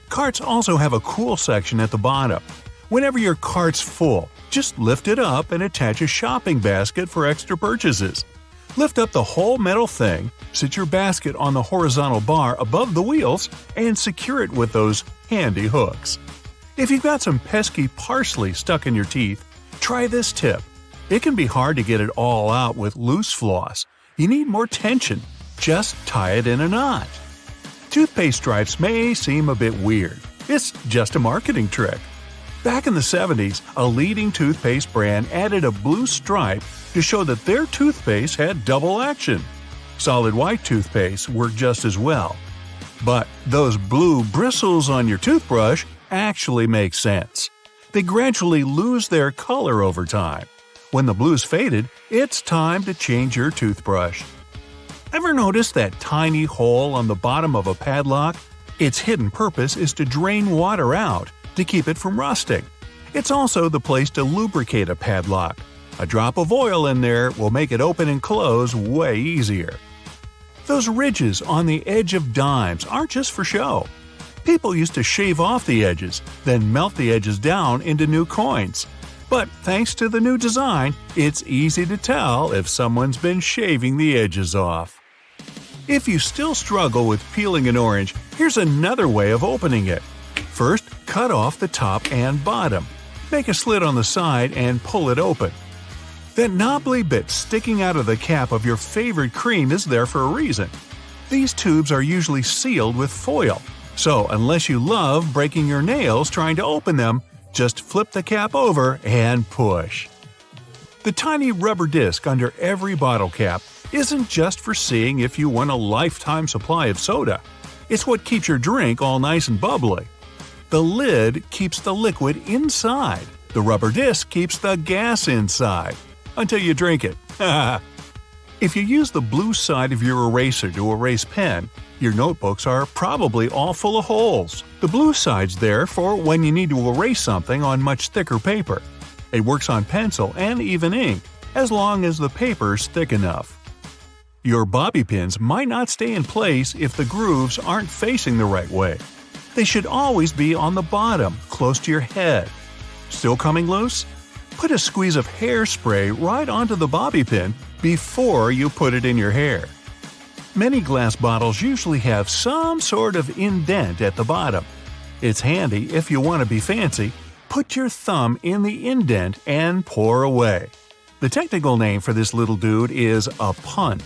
Carts also have a cool section at the bottom. Whenever your cart's full, just lift it up and attach a shopping basket for extra purchases. Lift up the whole metal thing, sit your basket on the horizontal bar above the wheels, and secure it with those handy hooks. If you've got some pesky parsley stuck in your teeth, try this tip. It can be hard to get it all out with loose floss. You need more tension. Just tie it in a knot. Toothpaste stripes may seem a bit weird. It's just a marketing trick. Back in the 70s, a leading toothpaste brand added a blue stripe to show that their toothpaste had double action. Solid white toothpaste worked just as well. But those blue bristles on your toothbrush actually make sense. They gradually lose their color over time. When the blue's faded, it's time to change your toothbrush. Ever notice that tiny hole on the bottom of a padlock? Its hidden purpose is to drain water out, to keep it from rusting. It's also the place to lubricate a padlock. A drop of oil in there will make it open and close way easier. Those ridges on the edge of dimes aren't just for show. People used to shave off the edges, then melt the edges down into new coins. But thanks to the new design, it's easy to tell if someone's been shaving the edges off. If you still struggle with peeling an orange, here's another way of opening it. First, cut off the top and bottom. Make a slit on the side and pull it open. That knobbly bit sticking out of the cap of your favorite cream is there for a reason. These tubes are usually sealed with foil, so unless you love breaking your nails trying to open them, just flip the cap over and push. The tiny rubber disc under every bottle cap isn't just for seeing if you want a lifetime supply of soda. It's what keeps your drink all nice and bubbly. The lid keeps the liquid inside. The rubber disc keeps the gas inside. Until you drink it. If you use the blue side of your eraser to erase pen, your notebooks are probably all full of holes. The blue side's there for when you need to erase something on much thicker paper. It works on pencil and even ink, as long as the paper's thick enough. Your bobby pins might not stay in place if the grooves aren't facing the right way. They should always be on the bottom, close to your head. Still coming loose? Put a squeeze of hairspray right onto the bobby pin before you put it in your hair. Many glass bottles usually have some sort of indent at the bottom. It's handy if you want to be fancy. Put your thumb in the indent and pour away. The technical name for this little dude is a punt.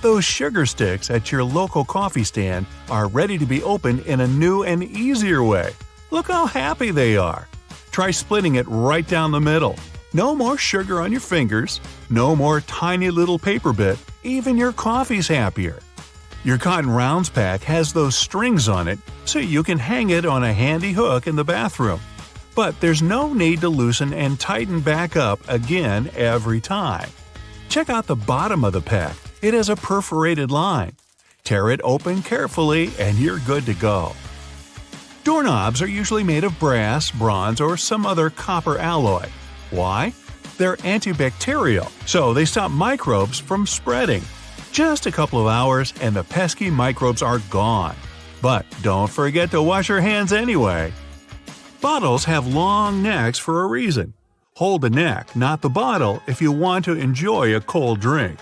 Those sugar sticks at your local coffee stand are ready to be opened in a new and easier way. Look how happy they are. Try splitting it right down the middle. No more sugar on your fingers, no more tiny little paper bit, even your coffee's happier. Your Cotton Rounds pack has those strings on it so you can hang it on a handy hook in the bathroom. But there's no need to loosen and tighten back up again every time. Check out the bottom of the pack. It has a perforated line. Tear it open carefully and you're good to go. Doorknobs are usually made of brass, bronze, or some other copper alloy. Why? They're antibacterial, so they stop microbes from spreading. Just a couple of hours and the pesky microbes are gone. But don't forget to wash your hands anyway. Bottles have long necks for a reason. Hold the neck, not the bottle, if you want to enjoy a cold drink.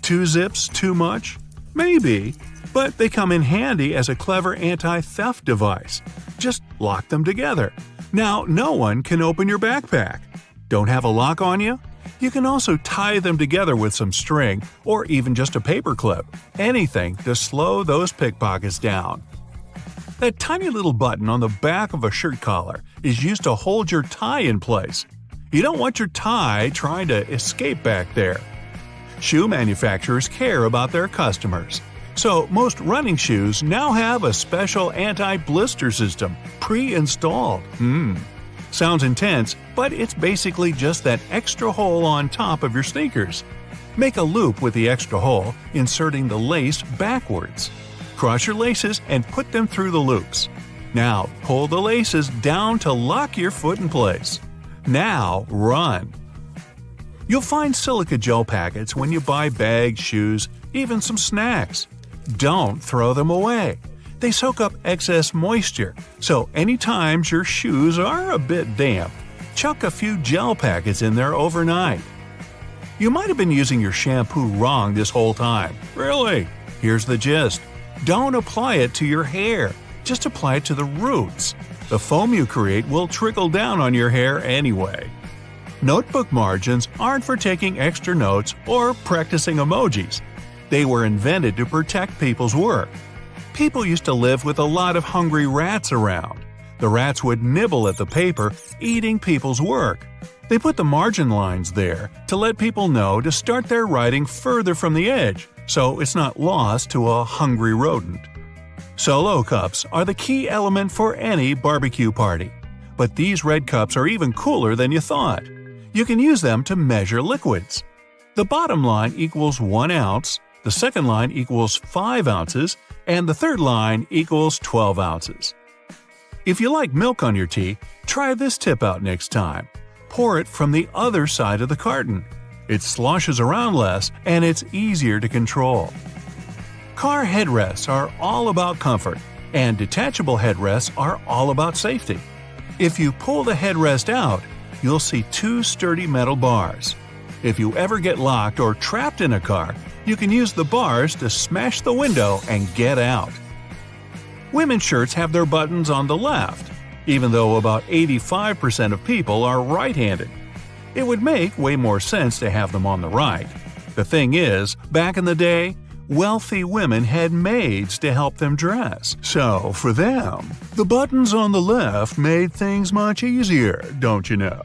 2 zips too much? Maybe, but they come in handy as a clever anti-theft device. Just lock them together. Now no one can open your backpack. Don't have a lock on you? You can also tie them together with some string or even just a paper clip. Anything to slow those pickpockets down. That tiny little button on the back of a shirt collar is used to hold your tie in place. You don't want your tie trying to escape back there. Shoe manufacturers care about their customers. So most running shoes now have a special anti-blister system pre-installed. Sounds intense, but it's basically just that extra hole on top of your sneakers. Make a loop with the extra hole, inserting the lace backwards. Cross your laces and put them through the loops. Now pull the laces down to lock your foot in place. Now run! You'll find silica gel packets when you buy bags, shoes, even some snacks. Don't throw them away. They soak up excess moisture, so anytime your shoes are a bit damp, chuck a few gel packets in there overnight. You might have been using your shampoo wrong this whole time. Really? Here's the gist. Don't apply it to your hair. Just apply it to the roots. The foam you create will trickle down on your hair anyway. Notebook margins aren't for taking extra notes or practicing emojis. They were invented to protect people's work. People used to live with a lot of hungry rats around. The rats would nibble at the paper, eating people's work. They put the margin lines there to let people know to start their writing further from the edge, so it's not lost to a hungry rodent. Solo cups are the key element for any barbecue party. But these red cups are even cooler than you thought. You can use them to measure liquids. The bottom line equals 1 ounce, the second line equals 5 ounces, and the third line equals 12 ounces. If you like milk on your tea, try this tip out next time. Pour it from the other side of the carton. It sloshes around less and it's easier to control. Car headrests are all about comfort, and detachable headrests are all about safety. If you pull the headrest out, you'll see 2 sturdy metal bars. If you ever get locked or trapped in a car, you can use the bars to smash the window and get out. Women's shirts have their buttons on the left, even though about 85% of people are right-handed. It would make way more sense to have them on the right. The thing is, back in the day, wealthy women had maids to help them dress. So, for them, the buttons on the left made things much easier, don't you know?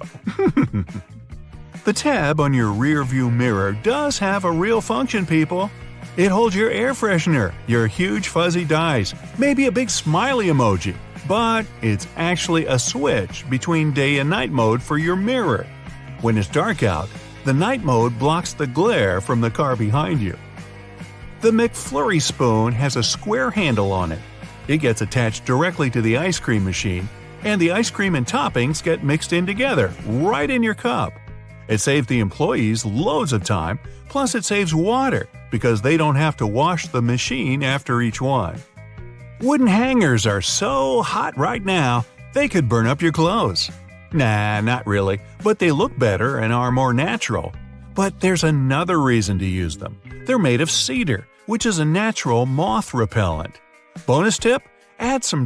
The tab on your rearview mirror does have a real function, people. It holds your air freshener, your huge fuzzy dice, maybe a big smiley emoji, but it's actually a switch between day and night mode for your mirror. When it's dark out, the night mode blocks the glare from the car behind you. The McFlurry spoon has a square handle on it. It gets attached directly to the ice cream machine, and the ice cream and toppings get mixed in together, right in your cup. It saves the employees loads of time, plus it saves water, because they don't have to wash the machine after each one. Wooden hangers are so hot right now, they could burn up your clothes. Nah, not really, but they look better and are more natural. But there's another reason to use them. They're made of cedar, which is a natural moth repellent. Bonus tip: add some